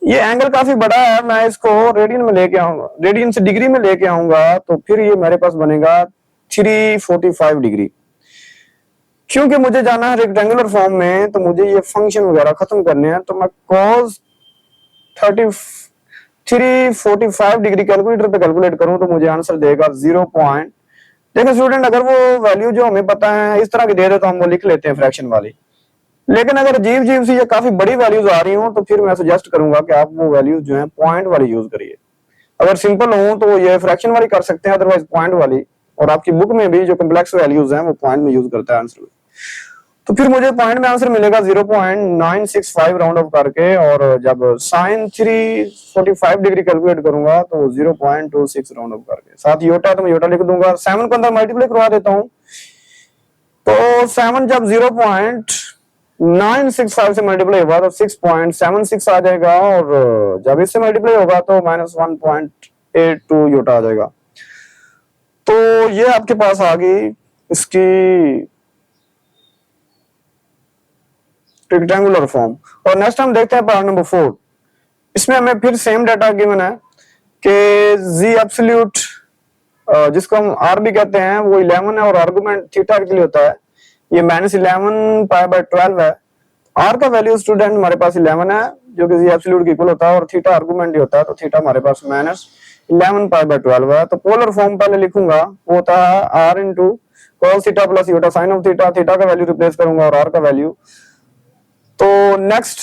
ये एंगल काफी बड़ा है, मैं इसको रेडियन में लेके आऊंगा, रेडियन से डिग्री में लेके आऊंगा, तो फिर ये मेरे पास बनेगा 345 डिग्री। क्योंकि मुझे जाना है रेक्टेंगुलर फॉर्म में, तो मुझे ये फंक्शन वगैरह खत्म करने हैं। तो मैं cos 345 डिग्री कैलकुलेटर पे कैलकुलेट करूं तो मुझे आंसर देगा 0. देखिए स्टूडेंट, अगर वो वैल्यू जो हमें पता है इस तरह की दे दे तो हम वो लिख लेते हैं फ्रैक्शन वाली, लेकिन अगर अजीब सी ये काफी बड़ी वैल्यूज आ रही हो तो फिर मैं सजेस्ट करूंगा कि आप वो वैल्यूज जो है पॉइंट वाली यूज करिए। अगर सिंपल हो तो ये फ्रैक्शन वाली कर सकते हैं, अदरवाइज पॉइंट वाली। और आपकी बुक में भी जो कॉम्प्लेक्स वैल्यूज हैं वो पॉइंट में यूज करता है आंसर में। तो फिर मुझे पॉइंट में आंसर मिलेगा 0.965 राउंड ऑफ करके, और जब साइन 345 डिग्री कैलकुलेट करूंगा तो 0.26 राउंड ऑफ करके। साथ योटा तो मैं योटा लिख दूंगा, 7 को अंदर मल्टीप्लाई करवा देता हूं। तो 7 जब 0.965 से मल्टीप्लाई होगा तो 6.76 आ जाएगा, और जब इससे मल्टीप्लाई होगा तो -1.82 योटा आ जाएगा। तो ये आपके पास आ गई इसकी रेक्टेंगुलर फॉर्म। और नेक्स्ट हम देखते हैं पार्ट नंबर 4। इसमें हमें फिर सेम डाटा गिवन है कि जी एब्सोल्यूट, जिसको हम आर भी कहते हैं, वो 11 है और आर्गुमेंट थीटा के लिए होता है। ये -11 π/12 है। आर का वैल्यू स्टूडेंट हमारे पास 11 है, जो कि जी एब्सोल्यूट के इक्वल होता है, और थीटा आर्गुमेंट ही होता है, तो थीटा हमारे पास -11 π/12 है। तो पोलर फॉर्म पहले लिखूंगा, वो होता है r into cos theta plus iota sine of theta. Theta का वैल्यू रिप्लेस करूंगा और आर का वैल्यू। तो नेक्स्ट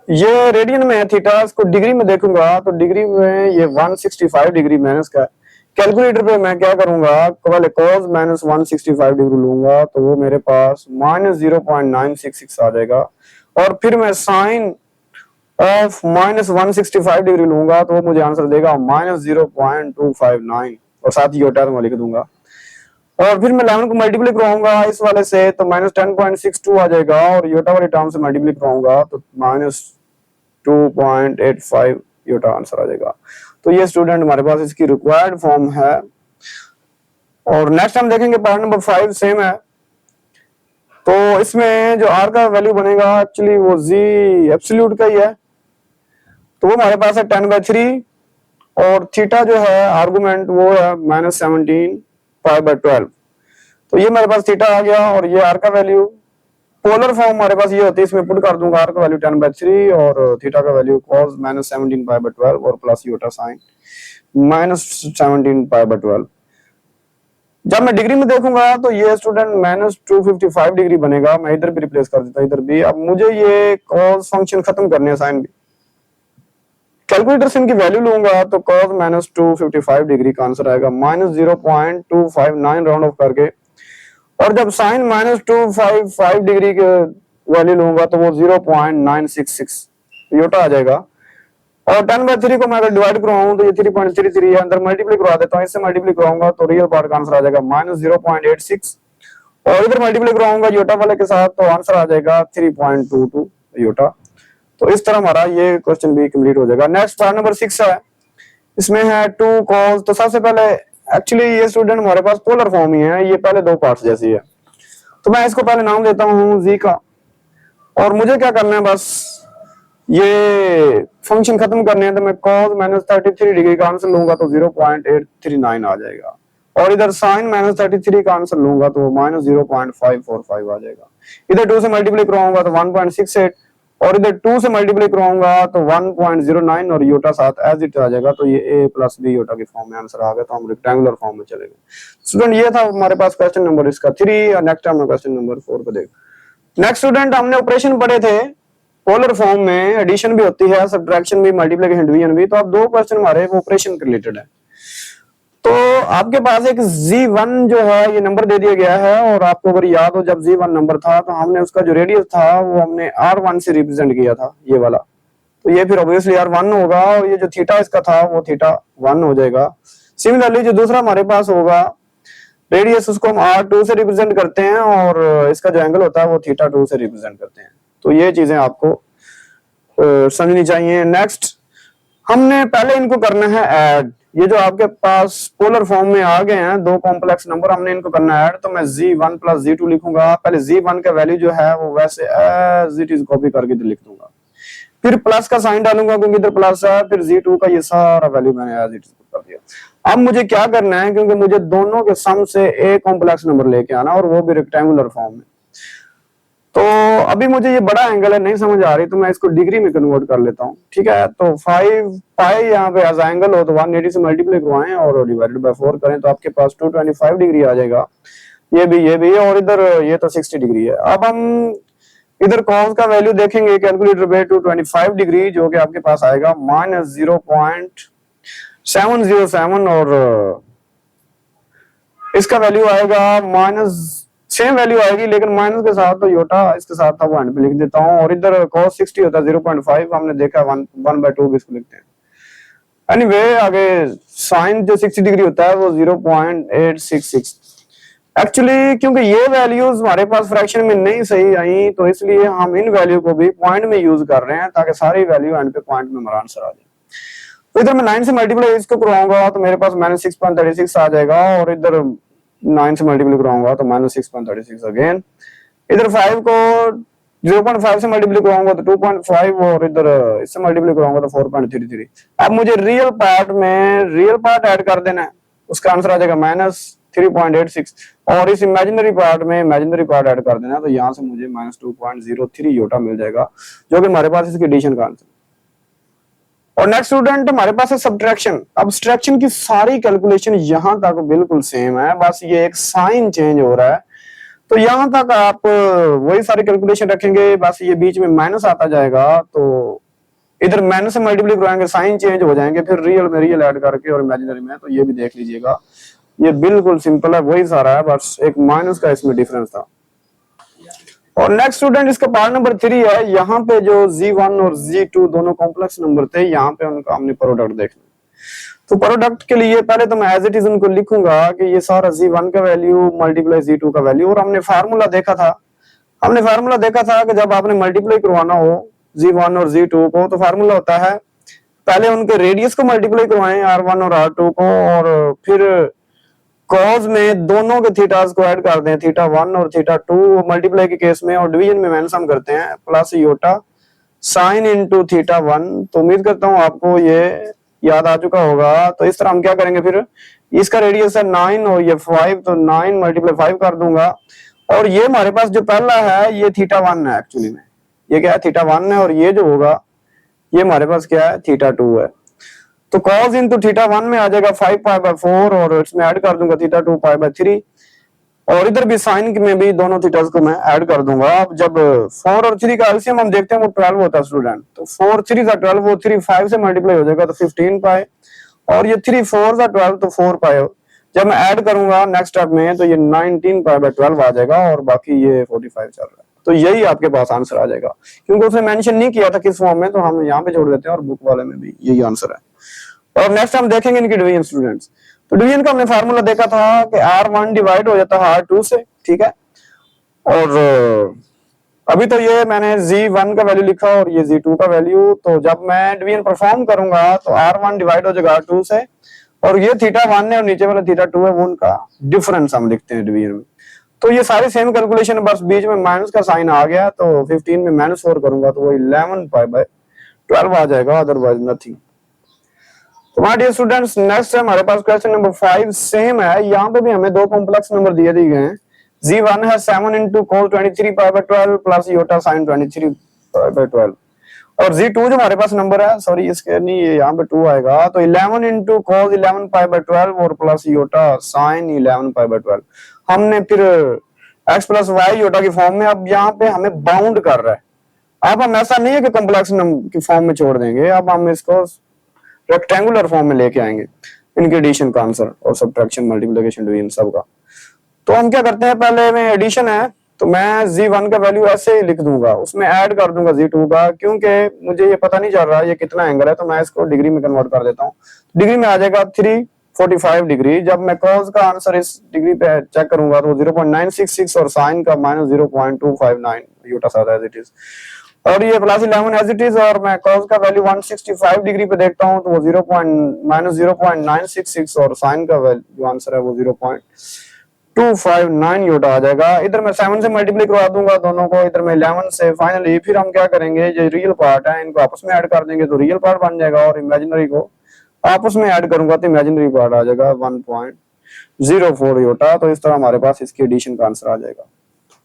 ये रेडियन में है थीटा, इसको डिग्री में देखूंगा तो डिग्री में ये 165 डिग्री माइनस का है। कैलकुलेटर पे मैं क्या करूंगा, पहले cos -165 डिग्री लूंगा तो वो मेरे पास -0.966 आ जाएगा, और फिर मैं साइन ऑफ -165 डिग्री लूंगा तो वो मुझे आंसर देगा -0.259, और साथ ही योटा मैं लिख दूंगा। और फिर मैं 11 को मल्टीप्लाई कराऊंगा इस वाले से तो -10.62 आ जाएगा, और योटा वाले टर्म से मल्टीप्लाई कराऊंगा तो -2.85 योटा आंसर आ जाएगा। तो ये स्टूडेंट हमारे पास इसकी रिक्वायर्ड फॉर्म है। और नेक्स्ट हम देखेंगे पार्ट नंबर 5, सेम है। तो इसमें जो आर का वैल्यू बनेगा एक्चुअली वो जी एब्सोल्यूट का ही है, तो वो हमारे पास है 10/3, और थीटा जो है आर्गुमेंट वो है -17 π/12। तो ये मेरे पास थीटा आ गया, और ये आर का वैल्यू पोलर फॉर्म हमारे पास ये होती है, इसमें पुट कर दूंगा आर का वैल्यू 10/3 और थीटा का वैल्यू cos -17 π/12 और प्लस योटा साइन -17 π/12। जब मैं डिग्री में देखूंगा तो ये स्टूडेंट -255 डिग्री बनेगा। मैं इधर भी रिप्लेस कर देता हूं, इधर भी। अब मुझे ये cos फंक्शन खत्म करने हैं, साइन भी। कैलकुलेटर से इनकी वैल्यू लूंगा तो cos -255 डिग्री का आंसर आएगा -0.259 राउंड ऑफ करके, और जब साइन -255 डिग्री के वैल्यू लूंगा तो वो 0.966 योटा आ जाएगा। और 10/3 को मैं अगर डिवाइड कराऊं तो ये 3.33 है, अंदर मल्टीप्लाई करवा देता हूं, इससे मल्टीप्लाई कराऊंगा तो रियल पार्ट का आंसर आ जाएगा -0.86, और इधर मल्टीप्लाई कराऊंगा योटा वाले के साथ तो आंसर आ जाएगा 3.22 योटा। तो इस तरह हमारा ये क्वेश्चन भी कंप्लीट हो जाएगा। नेक्स्ट पार्ट नंबर 6 है, इसमें है 2 cos। तो सबसे पहले एक्चुअली ये स्टूडेंट हमारे पास पोलर फॉर्म ही है, ये पहले दो पार्ट्स जैसी है, तो मैं इसको पहले नाम देता हूं जी का, और मुझे क्या करना है, बस ये फंक्शन खत्म करने हैं। तो मैं cos -33 डिग्री का आंसर लूंगा तो 0.839 आ जाएगा, और इधर sin -33 का आंसर लूंगा तो -0.545 आ जाएगा। इधर 2 से मल्टीप्लाई कराऊंगा तो 1.68, और इधर 2 से मल्टीप्लाई कराऊंगा तो 1.09, और योटा साथ एज इट आ जाएगा। तो ये a + b योटा की फॉर्म में आंसर आ गया, तो हम रेक्टेंगुलर फॉर्म में चले गए। स्टूडेंट ये था हमारे पास क्वेश्चन नंबर इसका 3, और नेक्स्ट हम क्वेश्चन नंबर 4 को देख। नेक्स्ट स्टूडेंट हमने ऑपरेशन पढ़े थे पोलर फॉर्म में, एडिशन भी होती है, सब्ट्रैक्शन भी, मल्टीप्लिकेशन डिवीजन भी। तो अब दो क्वेश्चन हमारे ऑपरेशन के रिलेटेड है। तो आपके पास एक Z1 जो है ये नंबर दे दिया गया है, और आपको अगर याद हो जब Z1 नंबर था तो हमने उसका जो रेडियस था वो हमने R1 से रिप्रेजेंट किया था, ये वाला। तो ये फिर ऑब्वियसली R1 होगा, और ये जो थीटा इसका था वो θ1 हो जाएगा। सिमिलरली जो दूसरा हमारे पास होगा रेडियस, उसको हम R2 से रिप्रेजेंट करते हैं, और इसका जो एंगल होता है वो θ2 से रिप्रेजेंट करते हैं। तो ये चीजें आपको समझनी चाहिए। नेक्स्ट हमने पहले इनको करना है ऐड। ये जो आपके पास पोलर फॉर्म में आ गए हैं दो कॉम्प्लेक्स नंबर, हमने इनको करना है ऐड। तो मैं Z1 + Z2 लिखूंगा। पहले Z1 का वैल्यू जो है वो वैसे एज इट इज कॉपी करके लिख दूंगा, फिर प्लस का साइन डालूंगा क्योंकि इधर प्लस है, फिर Z2 का ये सारा वैल्यू मैंने एज इट इज कर दिया। अब मुझे क्या करना है, क्योंकि मुझे दोनों के सम से एक कॉम्प्लेक्स नंबर लेके आना, और वो भी रेक्टेंगुलर फॉर्म में। तो अभी मुझे ये बड़ा एंगल है, नहीं समझ आ रही, तो मैं इसको डिग्री में कन्वर्ट कर लेता हूँ। ठीक है, तो 5 पाई यहाँ पे एज एंगल हो तो 180 से मल्टीप्लाई करवाएं और डिवाइडेड बाय 4 करें तो आपके पास 225 डिग्री आ जाएगा। ये भी, और इधर ये तो 60 डिग्री है। अब हम इधर cos का वैल्यू देखेंगे कैलकुलेटर पे, 225 डिग्री जो कि आपके पास आएगा -0.707, और इसका वैल्यू आएगा सेम वैल्यू आएगी, लेकिन माइनस के साथ तो योटा इसके साथ था वो एंड पे लिख देता हूँ। और इधर cos 60 होता है 0.5, हमने देखा 1/2 भी इसको लिखते हैं। एनीवे आगे साइन जो 60 डिग्री होता है वो 0.866। एक्चुअली क्योंकि ये वैल्यूज हमारे पास फ्रैक्शन में नहीं सही आई, तो इसलिए हम इन वैल्यू को भी पॉइंट में यूज कर रहे हैं ताकि सारी वैल्यू एंड पे पॉइंट में हमारा आंसर आ जाए। तो इधर मैं 9 से मल्टीप्लाई इसको करवाऊंगा तो मेरे पास -6.36 आ जाएगा, और इधर 9 से मल्टीप्लाई करवाऊंगा तो -6.36 अगेन। इधर 5 को 0.5 से मल्टीप्लाई करवाऊंगा तो 2.5, और इधर इससे मल्टीप्लाई करवाऊंगा तो 4.33। अब मुझे रियल पार्ट ऐड कर देना है, उसका आंसर आ जाएगा -3.86, और इस इमेजिनरी पार्ट में इमेजिनरी पार्ट ऐड कर देना है, तो यहाँ से मुझे -2.03 योटा मिल जाएगा, जो कि हमारे पास इसकी एडिशन का आंसर। और नेक्स्ट स्टूडेंट हमारे पास है सब्ट्रैक्शन। अब सब्ट्रैक्शन की सारी कैलकुलेशन यहाँ तक बिल्कुल सेम है, बस ये एक साइन चेंज हो रहा है। तो यहाँ तक आप वही सारी कैलकुलेशन रखेंगे, बस ये बीच में माइनस आता जाएगा, तो इधर माइनस से मल्टीप्लाई कराएंगे, साइन चेंज हो जाएंगे, फिर रियल में रियल ऐड करके और इमेजिनरी में, तो ये भी देख लीजिएगा, ये बिल्कुल सिंपल है, वही सारा है, बस एक माइनस का इसमें डिफरेंस था। और नेक्स्ट स्टूडेंट इसका पार्ट नंबर 3 है। यहाँ पे जो Z1 और Z2 दोनों कॉम्प्लेक्स नंबर थे, यहाँ पे उनका हमने प्रोडक्ट देखना। तो प्रोडक्ट के लिए पहले तो मैं एज इट इज उनको लिखूंगा कि ये सारा Z1 का वैल्यू मल्टीप्लाई Z2 का वैल्यू। और हमने फार्मूला देखा था कि जब आपने मल्टीप्लाई करवाना हो Z1 और Z2 को, तो फार्मूला होता है पहले उनके रेडियस को मल्टीप्लाई करवाएं R1 और R2 को, और फिर कॉज में दोनों के थीटास को ऐड कर दें, θ1 और θ2 मल्टीप्लाई के केस में, और डिवीजन में माइनस हम करते हैं प्लस योटा साइन इनटू θ1। तो उम्मीद करता हूं आपको ये याद आ चुका होगा। तो इस तरह हम क्या करेंगे, फिर इसका रेडियस है 9 और ये 5, तो 9 मल्टीप्लाई 5 कर दूंगा, और ये हमारे पास जो पहला है ये θ1 है, एक्चुअली में ये क्या है θ1 है, और ये जो होगा ये हमारे पास क्या है θ2 है। तो cos इंटू θ1 में आ जाएगा 5π/4, और इसमें ऐड कर दूंगा θ2 π/3, और इधर भी साइन में भी दोनों थीटास को मैं ऐड कर दूंगा। अब जब 4 और 3 का एलसीएम हम देखते हैं वो 12 होता है स्टूडेंट, तो 4 3 का 12, वो 3 5 से मल्टीप्लाई हो जाएगा तो 15π, और ये 3 4 का 12 तो 4π। जब मैं ऐड करूंगा नेक्स्ट स्टेप में तो ये 19π/12 आ जाएगा, और बाकी ये 45 चल रहा है। तो यही आपके पास आंसर आ जाएगा, क्योंकि उसने मेंशन नहीं किया था किस फॉर्म में, तो हम यहाँ पे जोड़ देते हैं, और बुक वाले में भी यही आंसर है। और नेक्स्ट हम देखेंगे इनकी डिवीजन स्टूडेंट्स। तो डिवीजन का हमने फार्मूला देखा था कि R1 डिवाइड हो जाता है R2 से, ठीक है। और अभी तो ये मैंने Z1 का वैल्यू लिखा और ये Z2 का वैल्यू, तो जब मैं डिवीजन परफॉर्म करूंगा तो R1 डिवाइड हो जाएगा R2 से, और ये θ1 है और नीचे वाला θ2 है, वो उनका डिफरेंस हम लिखते हैं डिवीजन में। तो ये सारी सेम कैलकुलेशन, बस बीच में माइनस का साइन आ गया, तो 15 में -4 करूंगा तो वो 11π/12 आ जाएगा, अदरवाइज नथिंग। तो माय डियर स्टूडेंट्स, नेक्स्ट है हमारे पास क्वेश्चन नंबर 5, सेम है। यहाँ पे भी हमें दो कॉम्प्लेक्स नंबर दिए गए हैं। Z1 है 7 into cos 23π/12 plus iota sin 23π/12, और Z2 जो हमारे पास नंबर है, सॉरी इसके नहीं, ये यहाँ पे 2 आएगा, तो 11 into cos 11π/12 और प्लस योटा sin 11π/12। हमने फिर x प्लस वाई योटा की फॉर्म में, अब यहाँ पे हमें बाउंड कर रहा है। अब हम ऐसा नहीं है कि कॉम्प्लेक्स नंबर की फॉर्म में छोड़ देंगे, अब हम इसको रेक्टेंगुलर फॉर्म में लेके आएंगे, इनके एडिशन का आंसर और सब्ट्रैक्शन मल्टीप्लिकेशन डिवीजन सबका। तो हम क्या करते हैं, पहले में एडिशन है तो मैं Z1 का वैल्यू ऐसे लिख दूंगा, उसमें ऐड कर दूंगा Z2 का, क्योंकि मुझे ये पता नहीं चल रहा ये कितना एंगल है, तो मैं इसको डिग्री में कन्वर्ट कर देता हूँ। डिग्री में आ जाएगा 345 डिग्री। जब मैं कॉस का आंसर इस डिग्री पे चेक करूंगा तो 0.966 और साइन का -0.259 यूटा सादा एज इट इज, और ये +11 एज इट इज, और मैं कॉस का वैल्यू 165 डिग्री पे देखता हूँ तो वो -0.966 और साइन का जो आंसर है वो 0.259 यूटा आ जाएगा। इधर मैं 7 से मल्टीप्लाई करवा दूंगा दोनों को, इधर मैं 11 से। फाइनली फिर हम क्या करेंगे, जो रियल पार्ट है इनको आपस में ऐड कर देंगे तो रियल पार्ट बन जाएगा, और इमेजिनरी को आपस में ऐड करूंगा तो इमेजिनरी पार्ट आ जाएगा 1.04 यूटा। तो इस तरह हमारे पास इसकी एडिशन का आंसर आ जाएगा।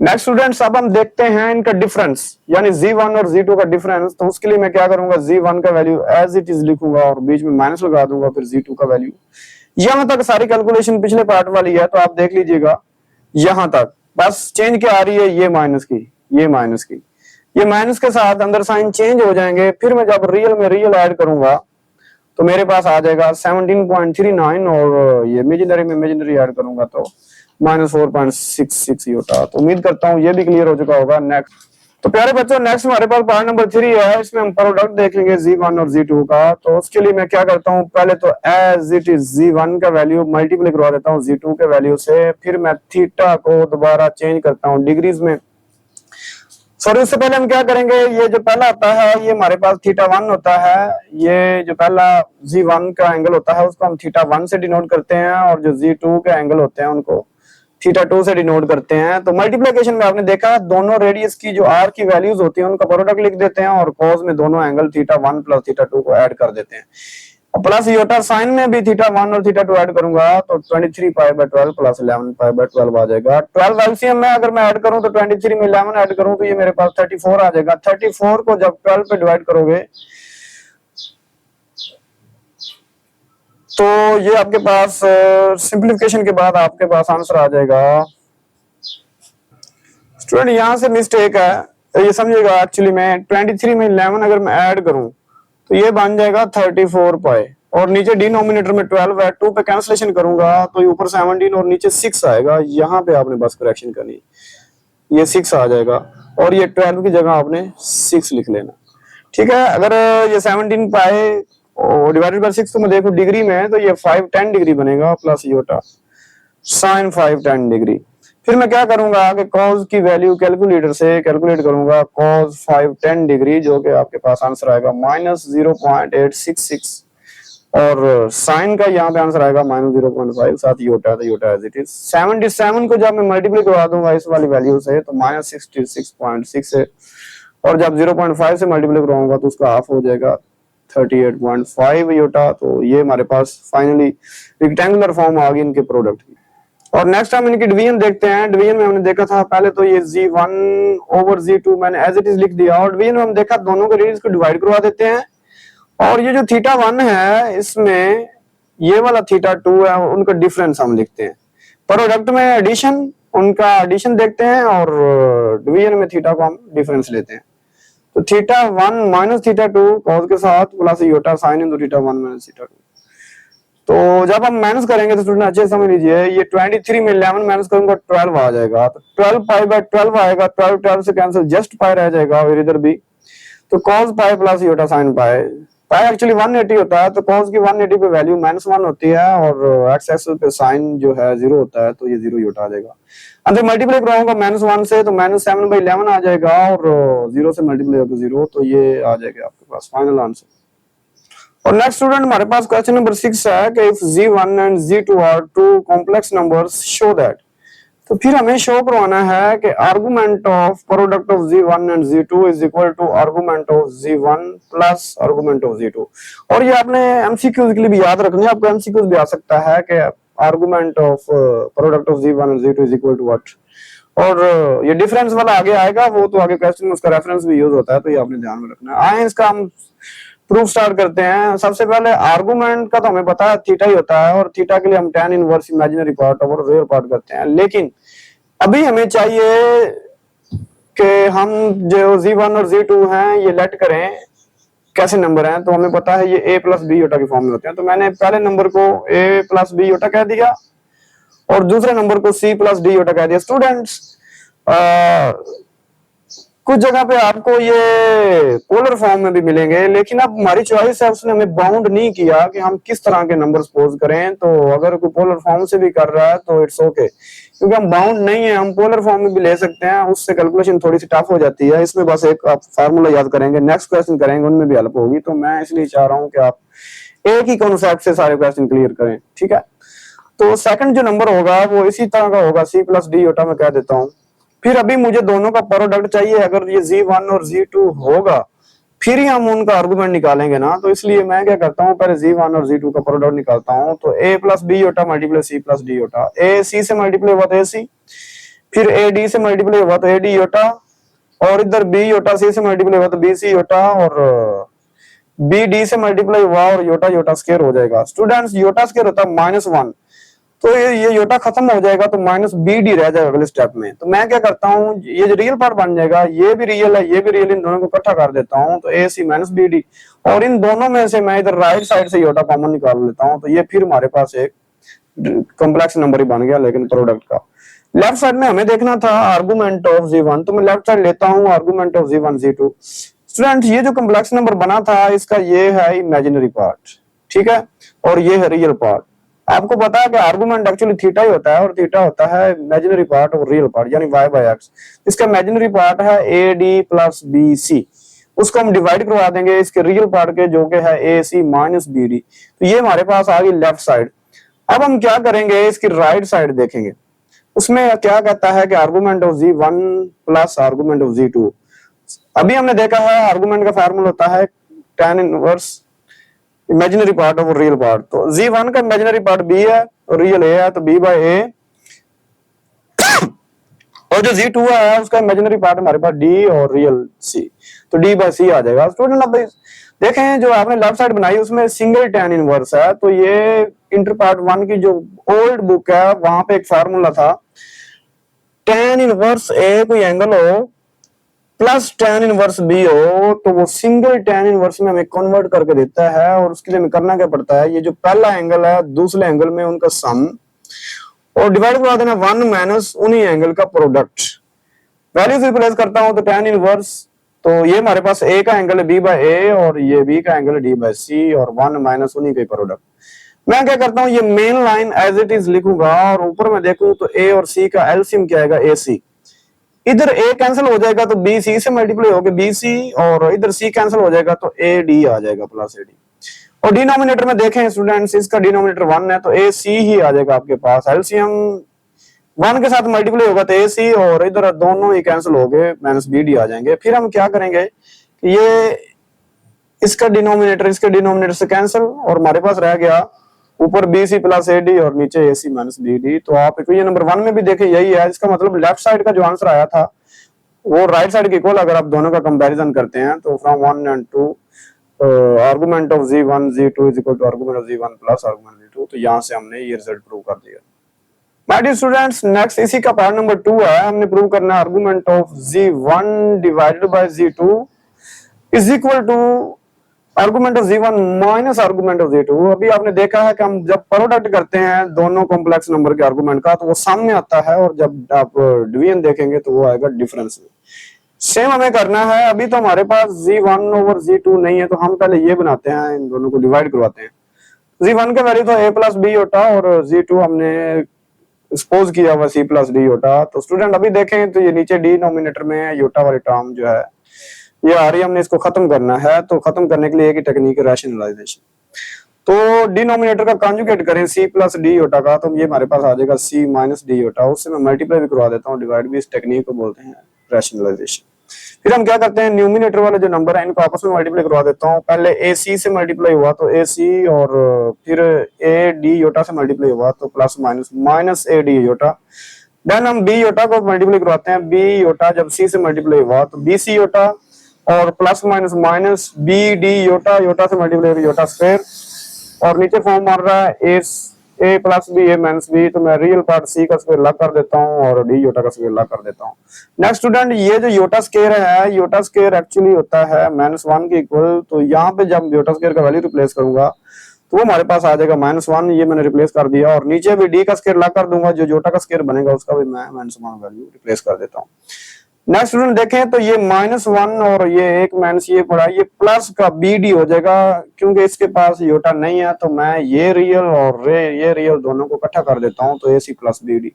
नेक्स्ट स्टूडेंट्स, अब हम देखते हैं इनका डिफरेंस, यानी Z1 और Z2 का डिफरेंस। तो उसके लिए मैं क्या करूंगा, Z1 का वैल्यू एज इट इज लिखूंगा और बीच में माइनस लगा दूंगा, फिर Z2 का वैल्यू। यहां तक सारी कैलकुलेशन पिछले पार्ट वाली है, तो आप देख लीजिएगा यहां तक बस चेंज क्या आ रही है, ये माइनस की, ये माइनस की, ये माइनस के साथ अंदर साइन चेंज हो जाएंगे। फिर मैं जब रियल में रियल ऐड करूंगा तो मेरे पास आ जाएगा 17.39, और ये इमेजिनरी में इमेजिनरी ऐड करूंगा तो -4.66 योटा। तो उम्मीद करता हूँ ये भी क्लियर हो चुका होगा। नेक्स्ट, तो प्यारे बच्चों नेक्स्ट हमारे पास पार्ट नंबर 3 है। इसमें हम प्रोडक्ट देखेंगे Z1 और Z2 का। तो उसके लिए मैं क्या करता हूँ, पहले तो एज इट इज Z1 का वैल्यू मल्टीप्लाई करवा देता हूँ Z2 के वैल्यू से, फिर मैं थीटा को दोबारा चेंज करता हूँ डिग्रीज में। सॉरी, उससे पहले हम क्या करेंगे, ये जो पहला होता है ये हमारे पास θ1 होता है। ये जो पहला Z1 का एंगल होता है उसको हम θ1 से डिनोट करते हैं, और जो Z2 के एंगल होते हैं उनको θ2 से डिनोट करते हैं। तो मल्टीप्लिकेशन में आपने देखा दोनों रेडियस की जो r की वैल्यूज होती हैं उनका प्रोडक्ट लिख देते हैं, और कॉस में दोनों एंगल θ1 प्लस θ2 को ऐड कर देते हैं। प्लस योटा साइन में भी θ1 और θ2 ऐड करूंगा तो 23 pi by 12 plus 11 pi by 12 आ जाएगा। 12 एलसीएम में अगर मैं ऐड करूं तो 23 में 11 ऐड करूं तो ये मेरे पास 34 आ जाएगा। 34 को जब 12 पे डिवाइड करोगे तो ये आपके पास सिंप्लीफिकेशन के बाद आपके पास आंसर आ जाएगा। स्टूडेंट यहां से मिस्टेक है, ये समझिएगा। एक्चुअली में 23 में 11 अगर मैं ऐड करूं तो ये बन जाएगा 34 पाई, और नीचे डिनोमिनेटर में 12 है, 2 पे कैंसिलेशन करूंगा तो ये ऊपर 17 और नीचे 6 आएगा। यहाँ पे आपने बस करेक्शन करनी, ये 6 आ जाएगा और ये 12 की जगह आपने 6 लिख लेना। ठीक है, अगर ये 17 पाई और डिवाइडेड बाय 6 तो मैं देखूं डिग्री में तो ये 510 डिग्री बनेगा प्लस योटा साइन 510 डिग्री। फिर मैं क्या करूंगा कि cos की वैल्यू कैलकुलेटर से कैलकुलेट करूंगा cos 510 डिग्री, जो कि आपके पास आंसर आएगा -0.866, और साइन का यहाँ पे आंसर आएगा -0.5, साथ योटा तो योटा एज इट इज। 77 को जब मैं मल्टीप्लाई करवा दूंगा इस वाली वैल्यू से तो -66.6 है, और जब 0.5 से मल्टीप्लाई करवाऊंगा तो उसका हाफ हो जाएगा 38.5 योटा। तो ये हमारे पास फाइनली रेक्टेंगुलर फॉर्म आ गई इनके प्रोडक्ट की। और नेक्स्ट हम इनकी डिवीजन देखते हैं। डिवीजन में हमने देखा था पहले तो ये Z1 ओवर Z2 मैंने एज इट इज लिख दिया, और डिवीजन में हम देखा दोनों के रेडियस को डिवाइड करवा देते हैं, और ये जो θ1 है इसमें ये वाला θ2 है उनका डिफरेंस हम लिखते हैं। प्रोडक्ट में एडिशन, उनका एडिशन देखते हैं, और डिवीजन में थीटा को हम डिफरेंस लेते हैं। तो θ1 माइनस θ2 कॉस के साथ plus iota sine into θ1 minus θ2। तो जब हम माइनस करेंगे तो स्टूडेंट अच्छे समझ लीजिए, ये 23 में 11 माइनस करूंगा 12 आ जाएगा, तो 12 पाई बाय 12 आएगा, 12 से कैंसिल जस्ट पाई रह जाएगा, और इधर भी तो cos pi plus iota sine pi. Pi actually 180 होता है, तो cos की 180 पे वैल्यू -1 होती है, और x एक्सिस पे साइन जो है 0 होता है, तो ये 0 योटा आ जाएगा। अंदर मल्टीप्लाई कराऊंगा -1 से तो -7/11 आ जाएगा, और 0 से मल्टीप्लाई होकर 0, तो ये आ जाएगा आपके पास फाइनल आंसर। और नेक्स्ट स्टूडेंट हमारे पास क्वेश्चन नंबर 6 है कि if Z1 and Z2 are two complex numbers show that. तो फिर हमें शो करवाना है कि argument of product of Z1 and Z2 is equal to argument of Z1 plus argument of Z2। और ये आपने एमसीक्यूज के लिए भी याद रखना है, आपको एमसीक्यूज भी आ सकता है कि argument of product of Z1 and Z2 is equal to what, और ये डिफरेंस वाला आगे आएगा, वो तो आगे क्वेश्चन में उसका रेफरेंस भी यूज होता है, तो ये आपने ध्यान में रखना है। आए इसका हम प्रूफ स्टार्ट करते हैं। सबसे पहले आर्गुमेंट का तो हमें पता है थीटा ही होता है, और थीटा के लिए हम tan इनवर्स इमेजिनरी पार्ट और रियल पार्ट करते हैं। लेकिन अभी हमें चाहिए कि हम जो Z1 और Z2 हैं ये लेट करें कैसे नंबर हैं, तो हमें पता है ये a प्लस बी योटा के फॉर्म में होते हैं। तो मैंने पहले नंबर को a प्लस बी योटा कह दिया, और दूसरे नंबर को c प्लस डी योटा कह दिया। स्टूडेंट्स कुछ जगह पे आपको ये पोलर फॉर्म में भी मिलेंगे, लेकिन अब हमारी चॉइस है, उसने हमें बाउंड नहीं किया कि हम किस तरह के नंबर सपोज करें। तो अगर कोई पोलर फॉर्म से भी कर रहा है तो इट्स ओके, क्योंकि हम बाउंड नहीं है, हम पोलर फॉर्म में भी ले सकते हैं। उससे कैलकुलेशन थोड़ी सी टफ हो जाती है। इसमें बस एक आप फार्मूला याद करेंगे, नेक्स्ट क्वेश्चन करेंगे उनमें भी हेल्प होगी। तो मैं इसलिए चाह रहा हूँ कि आप एक ही कॉन्सेप्ट से सारे क्वेश्चन क्लियर करें, ठीक है। तो सेकंड जो नंबर होगा वो इसी तरह का होगा, c प्लस डी योटा में कह देता हूँ। फिर अभी मुझे दोनों का प्रोडक्ट चाहिए, अगर ये Z1 और Z2 होगा फिर ही हम उनका आर्गुमेंट निकालेंगे ना। तो इसलिए मैं क्या करता हूँ, पहले Z1 और Z2 का प्रोडक्ट निकालता हूँ। तो a plus b iota multiply c plus d iota, a c से मल्टीप्लाई हुआ तो ac, फिर a d से मल्टीप्लाई हुआ तो ad योटा, और इधर b योटा c से मल्टीप्लाई हुआ तो bc योटा, और b d से मल्टीप्लाई हुआ और योटा योटा स्क्वायर हो जाएगा। स्टूडेंट्स योटा स्क्वायर होता है -1, तो ये योटा खत्म हो जाएगा तो -bd रह जाएगा अगले स्टेप में। तो मैं क्या करता हूँ, ये जो रियल पार्ट बन जाएगा, ये भी रियल है ये भी रियल, इन दोनों को इकट्ठा कर देता हूँ तो ac माइनस bd, और इन दोनों में से मैं इधर राइट साइड से योटा कॉमन निकाल लेता हूँ। तो ये फिर हमारे पास एक कॉम्प्लेक्स नंबर ही बन गया लेकिन प्रोडक्ट का। लेफ्ट साइड में हमें देखना था आर्गुमेंट ऑफ जी1, तो मैं लेफ्ट साइड लेता हूं argument of z one G2. Student ये जो कॉम्प्लेक्स नंबर बना था इसका ये है इमेजिनरी पार्ट, ठीक है, और ये है रियल पार्ट। आपको पता है कि आर्गुमेंट एक्चुअली थीटा ही होता है और थीटा होता है इमेजिनरी पार्ट और रियल पार्ट यानी y बाय एक्स। इसका इमेजिनरी पार्ट है a d plus b c, उसको हम डिवाइड करवा देंगे इसके रियल पार्ट के जो कि है ए सी माइनस बी डी। तो ये हमारे पास आ गई लेफ्ट साइड। अब हम क्या करेंगे इसकी राइट साइड देखेंगे, उसमें क्या कहता है कि argument of z one plus argument of z two. अभी हमने देखा है आर्गुमेंट का फार्मूला होता है tan इनवर्स इमेजिनरी पार्ट और रियल पार्ट। तो जी1 का इमेजिनरी पार्ट बी है और रियल ए है, तो बी बाय ए, और जो जी2 है उसका इमेजिनरी पार्ट हमारे पास डी और रियल सी, तो डी बाय सी आ जाएगा। स्टूडेंट अब देखें जो आपने लेफ्ट साइड बनाई उसमें सिंगल tan इनवर्स है, तो ये इंटर पार्ट 1 की जो ओल्ड बुक है वहां पे एक फार्मूला था tan इनवर्स ए कोई एंगल हो प्लस tan इनवर्स बी हो तो वो सिंगल tan इनवर्स में हमें कन्वर्ट करके देता है। और उसके लिए हमें करना क्या पड़ता है, ये जो पहला एंगल है दूसरे एंगल में उनका सम और डिवाइड करवा देना 1 माइनस उन्हीं एंगल का प्रोडक्ट। वैल्यूज रिप्लेस करता हूं तो tan इनवर्स, तो ये हमारे पास ए का एंगल है बी बाय ए और ये बी का एंगल है डी बाय सी और 1 माइनस उन्हीं के प्रोडक्ट। मैं क्या करता हूं ये main line as it is लिखूंगा और ऊपर में देखूं तो ए और सी का एलसीएम क्या आएगा ए सी। इधर ए कैंसिल हो जाएगा तो बी सी से मल्टीप्लाई होकर बी सी, और इधर सी कैंसिल हो जाएगा तो ए डी आ जाएगा प्लस ए डी। और डिनोमिनेटर में देखें स्टूडेंट्स इसका डिनोमिनेटर 1 है तो ए सी ही आ जाएगा आपके पास। एलसीएम 1 के साथ मल्टीप्लाई होगा तो ए सी और इधर दोनों ही कैंसिल हो गए माइनस बी डी आ जाएंगे। फिर हम क्या करेंगे कि ये इसका डिनोमिनेटर इसके डिनोमिनेटर से कैंसिल और हमारे पास रह गया ऊपर b c plus a d और नीचे a c minus b d. तो आप इक्वेशन नंबर 1 में भी देखें यही है, इसका मतलब लेफ्ट साइड का जो आंसर आया था वो राइट साइड के इक्वल अगर आप दोनों का कंपैरिजन करते हैं तो from 1 and 2 argument of z one z two is equal to argument of z one plus argument z two. तो यहां से हमने ये रिजल्ट प्रूव कर दिया। माय डियर स्टूडेंट्स नेक्स्ट इसी का पार्ट नंबर 2 है, हमने प्रूव करना है argument of z one divided by z two is equal to argument of z one minus argument of z two. अभी आपने देखा है कि हम जब प्रोडक्ट करते हैं दोनों कॉम्प्लेक्स नंबर के आर्गुमेंट का तो वो सामने आता है और जब आप डिवीजन देखेंगे तो वो आएगा डिफरेंस में। सेम हमें करना है। अभी तो हमारे पास जी1 ओवर जी2 नहीं है तो हम पहले ये बनाते हैं, इन दोनों को डिवाइड करवाते हैं। जी1 का वैल्यू तो a प्लस बी होता और जी2 हमने सपोज किया हुआ c प्लस डी होता। तो स्टूडेंट अभी देखें तो ये नीचे डिनोमिनेटर में योटा वाली टर्म जो है ये आ रही है, हमने इसको खत्म करना है। तो खत्म करने के लिए एक ही टेक्निक है रैशनलाइजेशन। तो डिनोमिनेटर का कॉन्जुगेट करें c प्लस डी योटा का तो ये हमारे पास आ जाएगा c माइनस डी योटा। उससे मैं मल्टीप्लाई भी करवा देता हूँ, डिवाइड भी। इस टेक्निक को बोलते हैं रैशनलाइजेशन। फिर हम क्या करते हैं न्यूमिनेटर वाले जो नंबर है इनको आपस में मल्टीप्लाई करवा देता हूँ। पहले ए सी से मल्टीप्लाई हुआ तो ए सी और फिर ए डी योटा से मल्टीप्लाई हुआ तो plus minus minus a d iota. Then हम बी योटा को मल्टीप्लाई करवाते हैं, बी योटा जब सी से मल्टीप्लाई हुआ तो बी सी योटा और plus minus minus b d iota, iota से मल्टीप्लाई योटा स्क्वायर और नीचे फॉर्म मार रहा है a plus b a minus b. तो मैं रियल पार्ट सी का स्क्वायर अलग कर देता हूँ और डी योटा का स्क्वायर अलग कर देता हूँ। नेक्स्ट स्टूडेंट ये जो योटा स्क्वायर है योटा स्क्वायर एक्चुअली होता है -1 के इक्वल। तो यहाँ पे जब योटा स्क्वायर का वैल्यू रिप्लेस करूंगा तो वो हमारे पास आ जाएगा -1, ये मैंने रिप्लेस कर दिया। और नीचे भी डी का स्क्वायर अलग कर दूंगा, जो योटा का स्क्वायर बनेगा उसका भी मैं -1 वैल्यू रिप्लेस कर देता हूँ। नेक्स्ट स्टूडेंट देखें तो ये -1 और ये एक माइनस ये पड़ा, ये प्लस का बी डी हो जाएगा क्योंकि इसके पास योटा नहीं है। तो मैं ये रियल और ये रियल दोनों को इकट्ठा कर देता हूँ तो ए सी प्लस बी डी।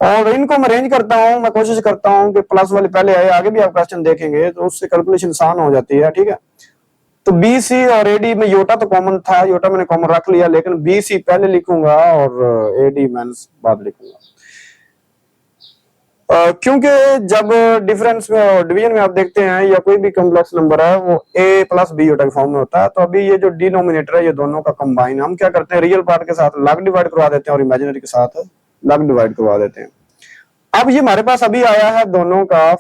और इनको मैं अरेंज करता हूँ, मैं कोशिश करता हूँ कि प्लस वाले पहले आए, आगे भी आप क्वेश्चन देखेंगे तो उससे कैलकुलेशन आसान हो जाती है, ठीक है। तो बी सी और ए डी में योटा तो कॉमन था, योटा मैंने कॉमन रख लिया, लेकिन बी सी पहले लिखूंगा और ए डी माइनस बाद लिखूंगा। क्योंकि जब डिफरेंस में और डिवीजन में आप देखते हैं या कोई भी कॉम्प्लेक्स नंबर है वो a प्लस बी योटा के फॉर्म में होता है। तो अभी ये जो डिनोमिनेटर है ये दोनों का कंबाइन हम क्या करते हैं रियल पार्ट के साथ लग डिवाइड करवा देते हैं और इमेजिनरी के साथ लग डिवाइड करवा देते हैं। अब ये हमारे पास अभी आया है दोनों का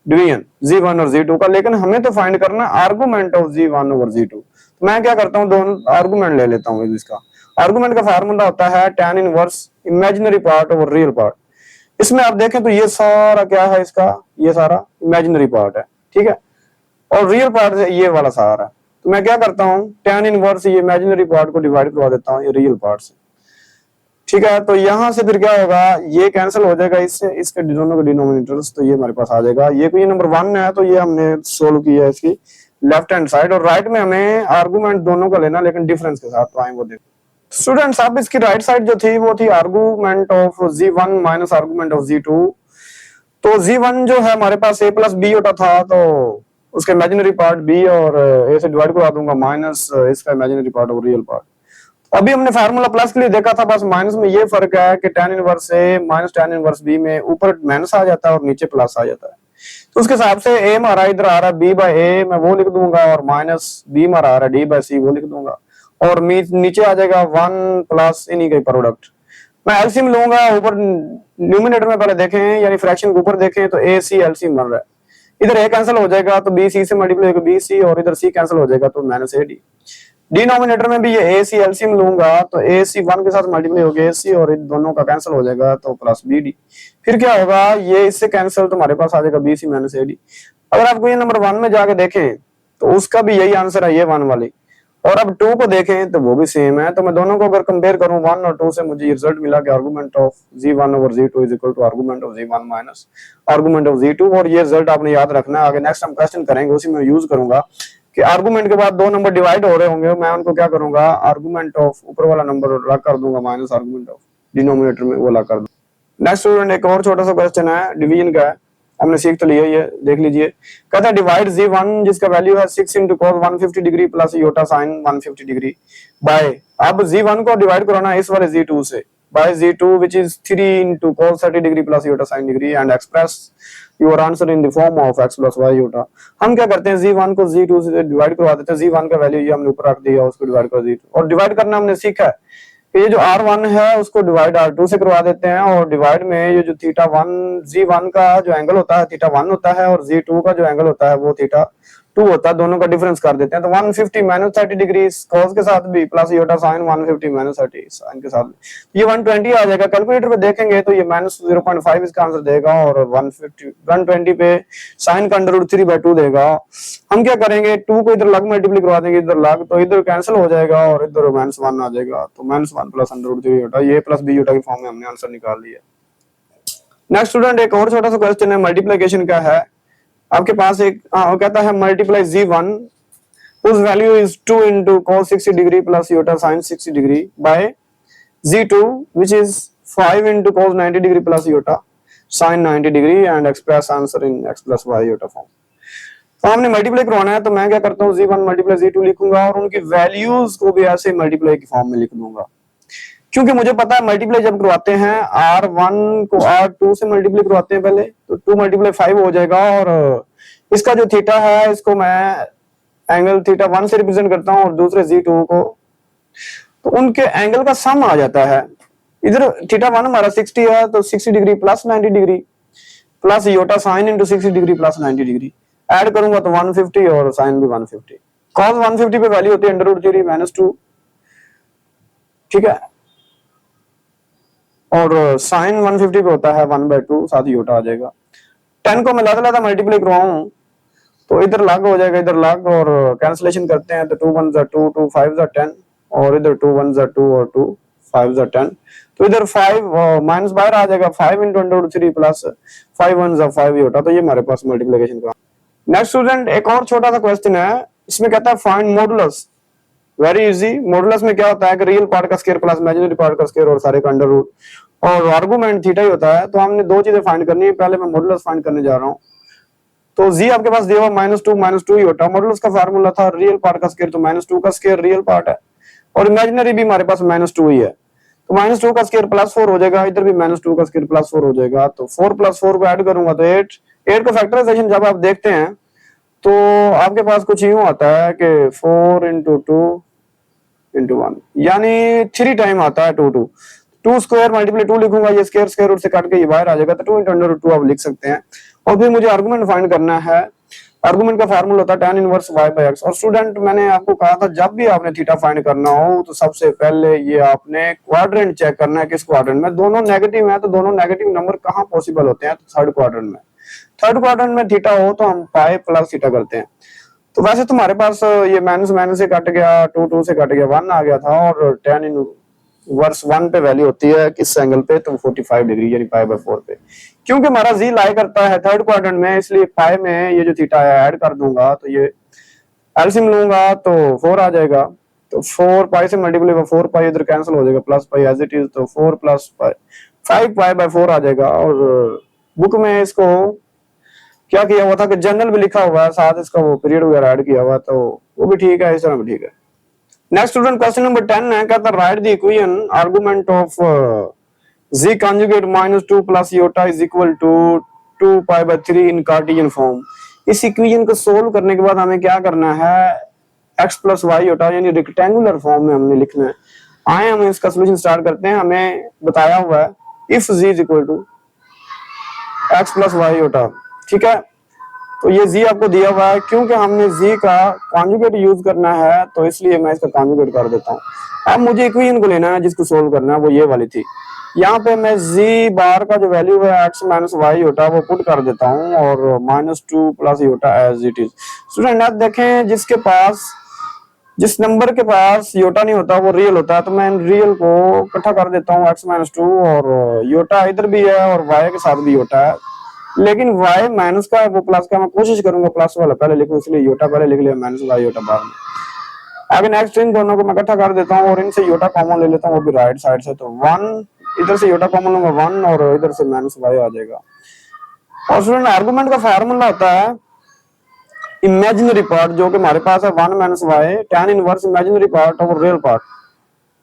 डिवीजन जी1 और जी2 का, लेकिन हमें तो फाइंड करना argument of G1 over G2. तो मैं क्या करता हूँ दोनों आर्गुमेंट ले लेता हूँ। इसका आर्गुमेंट का फार्मूला होता है tan inverse imaginary part over real part. इसमें आप देखें तो ये सारा क्या है, इसका ये सारा इमेजिनरी पार्ट है, ठीक है, और रियल पार्ट है ये वाला सारा। तो मैं क्या करता हूँ tan इनवर्स ये इमेजिनरी पार्ट को डिवाइड करवा देता हूँ ये रियल पार्ट से। ठीक है, तो यहां से फिर क्या होगा, ये कैंसिल हो जाएगा इससे, इसके दोनों के डिनोमिनेटर्स, तो ये हमारे पास आ जाएगा। ये कोई नंबर 1 है तो ये हमने सोल्व किया है इसकी लेफ्ट हैंड साइड, और राइट में हमें आर्गूमेंट दोनों का लेना, लेकिन डिफरेंस के साथ। तो आए वो देखो स्टूडेंट्स, अब इसकी राइट साइड जो थी वो थी argument of Z1 minus argument of Z2। तो Z1 जो है हमारे पास a प्लस बी होता था, तो उसके इमेजिनरी पार्ट b और a से डिवाइड करवा दूंगा, माइनस इसका इमेजिनरी पार्ट और रियल पार्ट। अभी हमने फार्मूला प्लस के लिए देखा था, बस माइनस में ये फर्क है कि tan inverse a minus tan inverse b में ऊपर माइनस आ जाता है और नीचे प्लस आ जाता है। तो उसके हिसाब से a हमारा इधर आ रहा है b बाय a, मैं वो लिख दूंगा, और माइनस b हमारा आ रहा है d बाय c, वो लिख दूंगा, और नीचे आ जाएगा 1 प्लस इन्हीं का प्रोडक्ट। मैं एलसीएम लूंगा, ऊपर न्यूमिनेटर में पहले देखें यानी फ्रैक्शन के ऊपर देखें तो ए सी एलसीएम बन रहा है, इधर ए कैंसिल हो जाएगा तो बी सी से मल्टीप्लाई होगा बी सी, और इधर सी कैंसिल हो जाएगा तो माइनस ए डी। डिनोमिनेटर में भी ये ए सी एलसीएम लूंगा तो ए सी 1 के साथ मल्टीप्लाई होगा ए सी, और इन दोनों का कैंसिल हो जाएगा तो प्लस बी डी। फिर क्या होगा, ये इससे कैंसिल तो हमारे पास आ जाएगा b c minus a d. अगर आपको ये नंबर 1 में जाके देखें तो उसका भी यही आंसर है, ये 1 वाली। और अब 2 को देखें तो वो भी सेम है। तो मैं दोनों को अगर कंपेयर करूं 1 और 2 से, मुझे ये रिजल्ट मिला कि argument of Z1 over Z2 is equal to argument of Z1 minus argument of Z2। और ये रिजल्ट आपने याद रखना है, आगे नेक्स्ट हम क्वेश्चन करेंगे उसी में यूज करूंगा कि आर्गुमेंट के बाद 2 नंबर डिवाइड हो रहे होंगे, मैं उनको क्या करूंगा, आर्गुमेंट ऑफ ऊपर वाला नंबर लग कर दूंगा माइनस आर्गुमेंट ऑफ डिनोमिनेटर में वो लग कर दूंगा। नेक्स्ट स्टूडेंट, एक और छोटा सा क्वेश्चन है, डिवीजन का है, हमने सीख तो लिया, ये देख लीजिए। कहता है डिवाइड Z1 जिसका वैल्यू है 6 into cos 150 degree plus iota sine 150 degree by, अब Z1 को डिवाइड कराना है इस वाले Z2 से, by Z2 which is 3 into cos 30 degree plus iota sine degree and express your answer in the form of x plus y iota. हम क्या करते हैं, Z1 को Z2 से डिवाइड करवा देते हैं, Z1 का वैल्यू ये हमने ऊपर रख दिया, उसको डिवाइड कर Z2, और डिवाइड करना हमने सीखा है कि ये जो R1 है उसको डिवाइड R2 से करवा देते हैं, और डिवाइड में ये जो थीटा 1 Z1 का जो एंगल होता है थीटा 1 होता है, और Z2 का जो एंगल होता है वो थीटा 2 होता है, दोनों का डिफरेंस कर देते हैं। तो 150 माइनस 30 डिग्री cos के साथ भी plus iota sine 150 minus 30 sine के साथ भी, ये 120 आ जाएगा। कैलकुलेटर पे देखेंगे तो ये माइनस 0.5 इसका आंसर देगा, और 120 पे साइन का अंडर रूट 3/2 देगा। हम क्या करेंगे, 2 को इधर लग मल्टीप्लाई करवा देंगे, इधर लग, तो इधर कैंसिल हो जाएगा और इधर माइनस 1 आ जाएगा, तो minus 1 plus under root 3 iota, ये प्लस बी योटा की फॉर्म में हमने आंसर निकाल लिया। नेक्स्ट स्टूडेंट, एक और छोटा सा क्वेश्चन है, मल्टीप्लिकेशन का है। आपके पास एक कहता है multiply Z1 whose value is 2 into cos 60 degree plus iota sin 60 degree by Z2 which is 5 into cos 90 degree plus iota sin 90 degree and express answer in x plus y iota form. तो हमने मल्टीप्लाई करवाना है, तो मैं क्या करता हूँ, Z1 मल्टीप्लाई Z2 लिखूंगा और उनकी वैल्यूज को भी ऐसे मल्टीप्लाई की फॉर्म में लिख दूंगा, क्योंकि मुझे पता है मल्टीप्लाई जब करवाते हैं R1 को R2 से मल्टीप्लाई करवाते हैं पहले, तो 2 मल्टीप्लाई 5 हो जाएगा, और इसका जो थीटा है इसको मैं एंगल थीटा 1 से रिप्रेजेंट करता हूं, और दूसरे Z2 को, तो उनके एंगल का सम आ जाता है। इधर थीटा 1 हमारा 60 है, तो 60 degree plus 90 degree plus iota sine into 60 degree plus 90 degree add करूंगा तो 150, और साइन भी 150। कॉस 150 पे वैल्यू होती है अंडर रूट 3 माइनस 2, ठीक है, और साइन 150 पे होता है 1/2, साथ ही योटा आ जाएगा। 10 को मैं लाता मल्टीप्लाई करवाऊं तो इधर लग हो जाएगा, इधर लग, और कैंसिलेशन करते हैं तो 2 1 जा 2 2 5 जा 10, और इधर 2 1 जा 2 और 2 5 जा 10, तो इधर 5 माइनस बाहर आ जाएगा, 5 into अंडर रूट 3 प्लस 5 1 जा 5 योटा। तो ये हमारे पास मल्टीप्लिकेशन का। नेक्स्ट स्टूडेंट, एक और छोटा सा क्वेश्चन है, इसमें कहता है find modulus. Very easy. Modulus में क्या होता है कि रियल पार्ट का स्क्वायर प्लस इमेजिनरी पार्ट का स्क्वायर और सारे का अंडर रूट, और आर्गुमेंट थीटा ही होता है। तो हमने 2 चीजें फाइंड करनी है, पहले मैं मॉडुलस फाइंड करने जा रहा हूँ। तो जी आपके पास दिया हुआ -2 ही होता है। मॉडुलस का फार्मूला था रियल पार्ट का स्क्वायर, तो -2 का स्क्वायर रियल पार्ट है, और इमेजिनरी भी हमारे पास -2 ही है, तो -2 का स्क्वायर +4 हो जाएगा, इधर भी -2 का स्क्वायर +4 हो जाएगा। तो 4 + 4 को ऐड करूंगा तो 8 का फैक्टराइजेशन जब आप देखते हैं तो आपके पास कुछ यूं आता है कि 4 × 2 × 1 यानी 3 टाइम आता है 2 2 2 स्क्वायर मल्टीप्लाई 2 लिखूंगा, ये स्क्वायर स्क्वायर रूट से काट के ये बाहर आ जाएगा, तो 2 × अंडर रूट 2 आप लिख सकते हैं। और फिर मुझे आर्गुमेंट फाइंड करना है। आर्गुमेंट का फार्मूला होता है tan इनवर्स y/x। और स्टूडेंट मैंने आपको कहा था जब भी आपने थीटा फाइंड करना हो तो सबसे पहले ये आपने क्वाड्रेंट चेक करना है, किस क्वाड्रेंट में। दोनों नेगेटिव है तो दोनों नेगेटिव नंबर कहाँ पॉसिबल होते हैं, तो थर्ड क्वाड्रेंट में। थर्ड क्वाड्रेंट में थीटा हो तो हम पाई प्लस थीटा करते हैं। तो वैसे तुम्हारे पास ये माइनस से कट गया, 2 2 से कट गया, 1 आ गया था, और tan इन वर्स 1 पे वैल्यू होती है किस एंगल पे, तो 45 डिग्री यानी π/4 पे। क्योंकि हमारा जी लाई करता है थर्ड क्वाड्रेंट में, इसलिए पाई में ये जो थीटा है ऐड कर दूंगा, तो ये एलसीएम लूंगा तो 4 आ जाएगा। तो 4 पाई से मल्टीप्लाई बाय 4 पाई इधर कैंसिल हो जाएगा, plus pi as it is, तो 4 प्लस पाई 5 π/4 आ जाएगा। और बुक में इसको क्या किया हुआ था कि जनरल भी लिखा हुआ है, साथ इसका वो पीरियड वगैरह ऐड किया हुआ, तो वो भी ठीक है, इस तरह भी ठीक है। नेक्स्ट स्टूडेंट क्वेश्चन नंबर 10 है, कहता है right the equation argument of z conjugate minus 2 plus iota is equal to 2 π/3 in Cartesian form. इस इक्वेशन को सोल्व करने के बाद हमें क्या करना है, x प्लस वाई होटा यानी रेक्टेंगुलर फॉर्म में हमने लिखना है। आए हम इसका सोल्यूशन स्टार्ट करते हैं। हमें बताया हुआ है if z is equal to x plus y iota, ठीक है। तो ये z आपको दिया हुआ है, क्योंकि हमने z का कॉन्जुगेट यूज करना है तो इसलिए मैं इसका कॉन्जुगेट कर देता हूँ। अब मुझे इक्वेशन को लेना है जिसको सोल्व करना है, वो ये वाली थी। यहाँ पे मैं z बार का जो वैल्यू है x माइनस वाई होटा वो पुट कर देता हूँ और -2 plus iota as it is. Student आप देखें जिसके पास जिस नंबर के पास योटा नहीं होता वो रियल होता है, तो मैं रियल को इकट्ठा कर देता हूँ x-2 और योटा इधर भी है और y के साथ भी योटा है, लेकिन y माइनस का है वो प्लस का, मैं कोशिश करूंगा प्लस वाला पहले लिखूं, इसलिए योटा पहले लिख लिया, माइनस वाई योटा बाद में। आगे नेक्स्ट इन दोनों को मैं इकट्ठा कर देता हूँ और इनसे योटा कॉमन ले लेता हूँ, वो भी राइट साइड से, तो 1 इधर से योटा कॉमन लूंगा 1 और इधर से माइनस वाई आ जाएगा। और स्टूडेंट आर्गुमेंट का फार्मूला होता है इमेजिनरी पार्ट जो कि हमारे पास है 1 minus y tan inverse imaginary part और रियल पार्ट,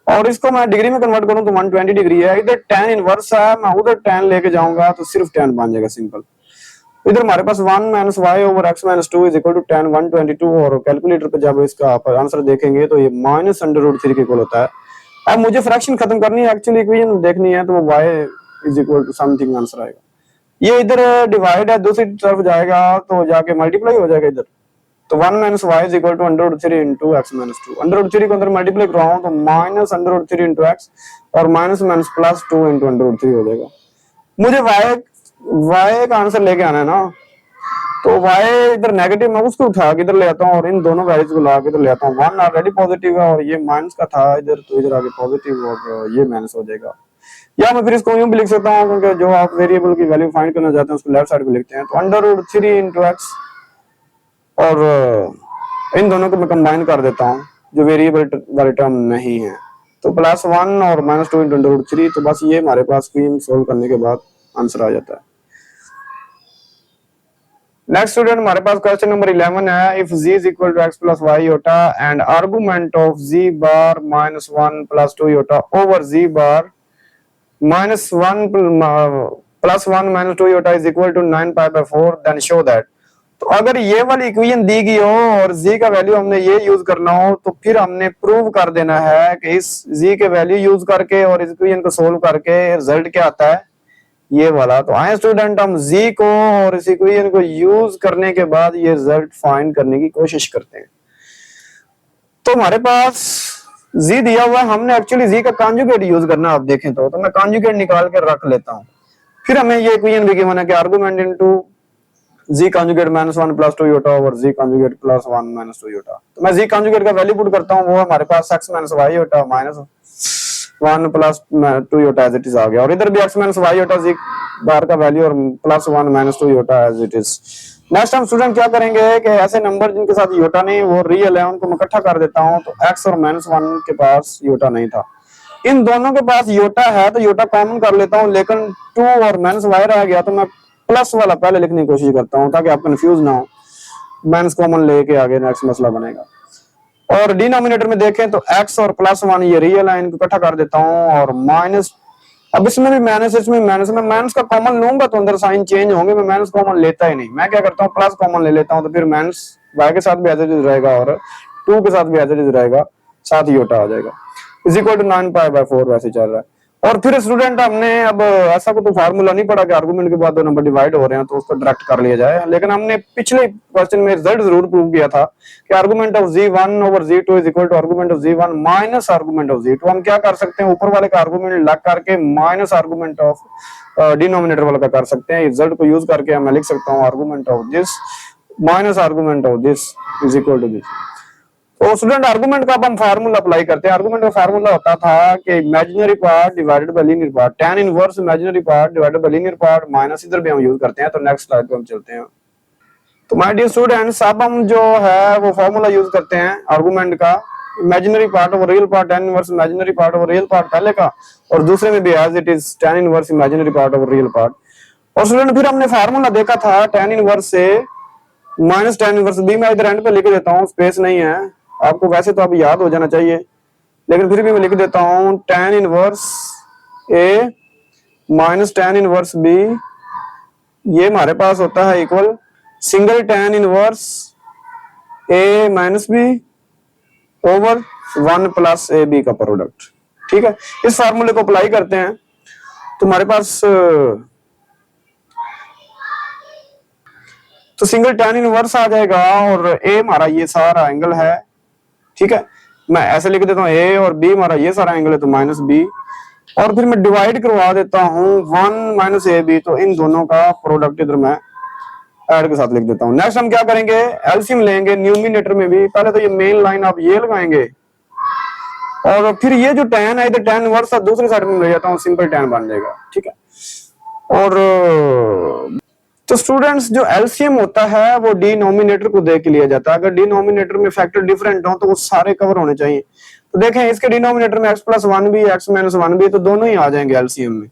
और इसको मैं डिग्री में कन्वर्ट करूं तो 120 डिग्री है। इधर tan इनवर्स है, मैं उधर tan लेके जाऊंगा तो सिर्फ tan बन जाएगा सिंपल। इधर हमारे पास 1 minus y over x-2 is equal to tan 122 और कैलकुलेटर पे जब इसका आप आंसर देखेंगे तो ये -√3 के इक्वल होता है। अब मुझे फ्रैक्शन खत्म करनी है, एक्चुअली इक्वेशन देखनी है, तो वो y is equal to something answer आएगा। ये इधर डिवाइड है, दूसरी तरफ जाएगा तो जाके मल्टीप्लाई हो जाएगा इधर, तो 1 minus y is equal to √3 into x-2। √3 को अंदर मल्टीप्लाई कराऊं तो -√3 इंटू x और माइनस माइनस प्लस 2 इंटू √3 हो जाएगा। मुझे y का आंसर लेके आना है ना, तो y इधर नेगेटिव मैं उसको उठा के इधर ले आता हूँ और इन दोनों वैल्यूज को ला के इधर ले आता हूँ। 1 ऑलरेडी पॉजिटिव है और ये माइनस का था इधर, तो इधर आगे पॉजिटिव और ये माइनस हो जाएगा। या मैं फिर इसको यूं भी लिख सकता हूँ, क्योंकि जो आप वेरिएबल की वैल्यू फाइंड करना चाहते हैं उसको लेफ्ट साइड पे लिखते हैं, तो √3 इंटू x और इन दोनों को मैं कंबाइन कर देता हूँ जो वेरिएबल वाली टर्म नहीं है, तो +1 और -2 इंटू √3, तो बस ये हमारे पास स्क्रीन सोल्व करने के बाद आंसर आ जाता है। नेक्स्ट स्टूडेंट हमारे पास क्वेश्चन नंबर 11 है, if z is equal to x plus y iota and argument of z bar -1 plus 2 iota over z bar -1 plus 1 minus 2 iota is equal to 9 π/4 then show that. तो अगर ये वाली इक्वेशन दी गई हो और z का वैल्यू हमने ये यूज करना हो, तो फिर हमने प्रूव कर देना है कि इस z के वैल्यू यूज करके और इस इक्वेशन को सोल्व करके रिजल्ट क्या आता है, ये वाला। तो आए स्टूडेंट हम z को और इस इक्वेशन को यूज करने के बाद ये रिजल्ट फाइंड करने की कोशिश करते हैं। तो हमारे पास z दिया हुआ है, हमने एक्चुअली z का कॉन्जुगेट यूज करना, आप देखें तो मैं कॉन्जुगेट निकाल के रख लेता हूं। फिर हमें ये इक्वेशन भी गिवन है कि argument into z conjugate -1 plus 2 iota over z conjugate +1 minus 2 iota. तो मैं z कॉन्जुगेट का वैल्यू पुट करता हूं, वो हमारे पास x minus y iota -1 plus 2 iota as it is आ गया, और इधर भी x minus y iota z bar का वैल्यू और +1 minus 2 iota as it is. Next हम स्टूडेंट क्या करेंगे कि ऐसे नंबर जिनके साथ योटा नहीं वो रियल है उनको मैं इकट्ठा कर देता हूं, तो x और -1 के पास योटा नहीं था, इन दोनों के पास योटा है तो योटा कॉमन कर लेता हूं, लेकिन 2 और -y रह गया तो मैं प्लस वाला पहले लिखने की कोशिश करता हूं ताकि आप कंफ्यूज ना हो, माइनस कॉमन लेके आगे नेक्स्ट मसला बनेगा। और डिनोमिनेटर में देखें तो x और +1 ये रियल है, इनको इकट्ठा कर देता हूं और माइनस, अब इसमें भी माइनस, इसमें माइनस, में माइनस का कॉमन लूंगा तो अंदर साइन चेंज होंगे, मैं माइनस कॉमन लेता ही नहीं, मैं क्या करता हूँ प्लस कॉमन ले लेता हूँ, तो फिर माइनस y के साथ भी एज इट इज रहेगा और 2 के साथ भी एज इट इज रहेगा, साथ ही योटा आ जाएगा, इज इक्वल टू 9 π/4 वैसे चल रहा है। और फिर स्टूडेंट हमने अब ऐसा कोई तो फार्मूला नहीं पढ़ा कि आर्गुमेंट के बाद दो नंबर डिवाइड हो रहे हैं तो उसको डायरेक्ट कर लिया जाए, लेकिन हमने पिछले क्वेश्चन में रिजल्ट जरूर प्रूव किया था कि argument of z1 over z2 is equal to argument of z1 minus argument of z2। हम क्या कर सकते हैं, ऊपर वाले का आर्गुमेंट लग करके माइनस आर्गुमेंट ऑफ डिनोमिनेटर वाला का कर सकते हैं, रिजल्ट को यूज करके मैं लिख सकता हूँ argument of this minus argument of this is equal to this. तो स्टूडेंट आर्गुमेंट का अब हम फार्मूला अप्लाई करते हैं। आर्गुमेंट का फार्मूला होता था कि imaginary part divided by linear part, tan inverse imaginary part divided by linear part minus, इधर भी हम यूज करते हैं। तो नेक्स्ट स्लाइड पे हम चलते हैं। तो माय डियर स्टूडेंट्स, अब हम जो है वो फार्मूला यूज करते हैं आर्गुमेंट का, imaginary part over real part, tan inverse imaginary part over real part पहले का, और दूसरे में भी as it is tan inverse imaginary part over real part. और स्टूडेंट फिर हमने फार्मूला देखा था tan इनवर्स से माइनस tan इनवर्स बी, मैं इधर एंड पे लिख देता हूँ, स्पेस नहीं है आपको, वैसे तो अब याद हो जाना चाहिए, लेकिन फिर भी मैं लिख देता हूँ tan inverse a minus tan inverse b, ये हमारे पास होता है equal single tan inverse a minus b over 1 plus a b का प्रोडक्ट। ठीक है, इस फार्मूले को अप्लाई करते हैं तो हमारे पास तो सिंगल tan इनवर्स आ जाएगा, और ए हमारा ये सारा एंगल है। ठीक है, मैं ऐसे लिख देता हूँ ए, और बी हमारा ये सारा एंगल है तो माइनस बी, और फिर मैं डिवाइड करवा देता हूँ 1 माइनस ए बी, तो इन दोनों का प्रोडक्ट इधर मैं ऐड के साथ लिख देता हूँ। नेक्स्ट हम क्या करेंगे, एलसीएम लेंगे न्यूमिनेटर में भी। पहले तो ये मेन लाइन आप ये लगाएंगे, और फिर ये जो tan है इधर tan इनवर्स दूसरी साइड में ले जाता हूँ, सिंपल tan बन जाएगा। ठीक है, और तो स्टूडेंट्स जो एलसीएम होता है वो डिनोमिनेटर को देख के लिया जाता है। अगर डिनोमिनेटर में फैक्टर डिफरेंट हो तो वो सारे कवर होने चाहिए। तो देखें इसके डिनोमिनेटर में x प्लस 1 भी x माइनस 1 भी, तो दोनों ही आ जाएंगे एलसीएम में।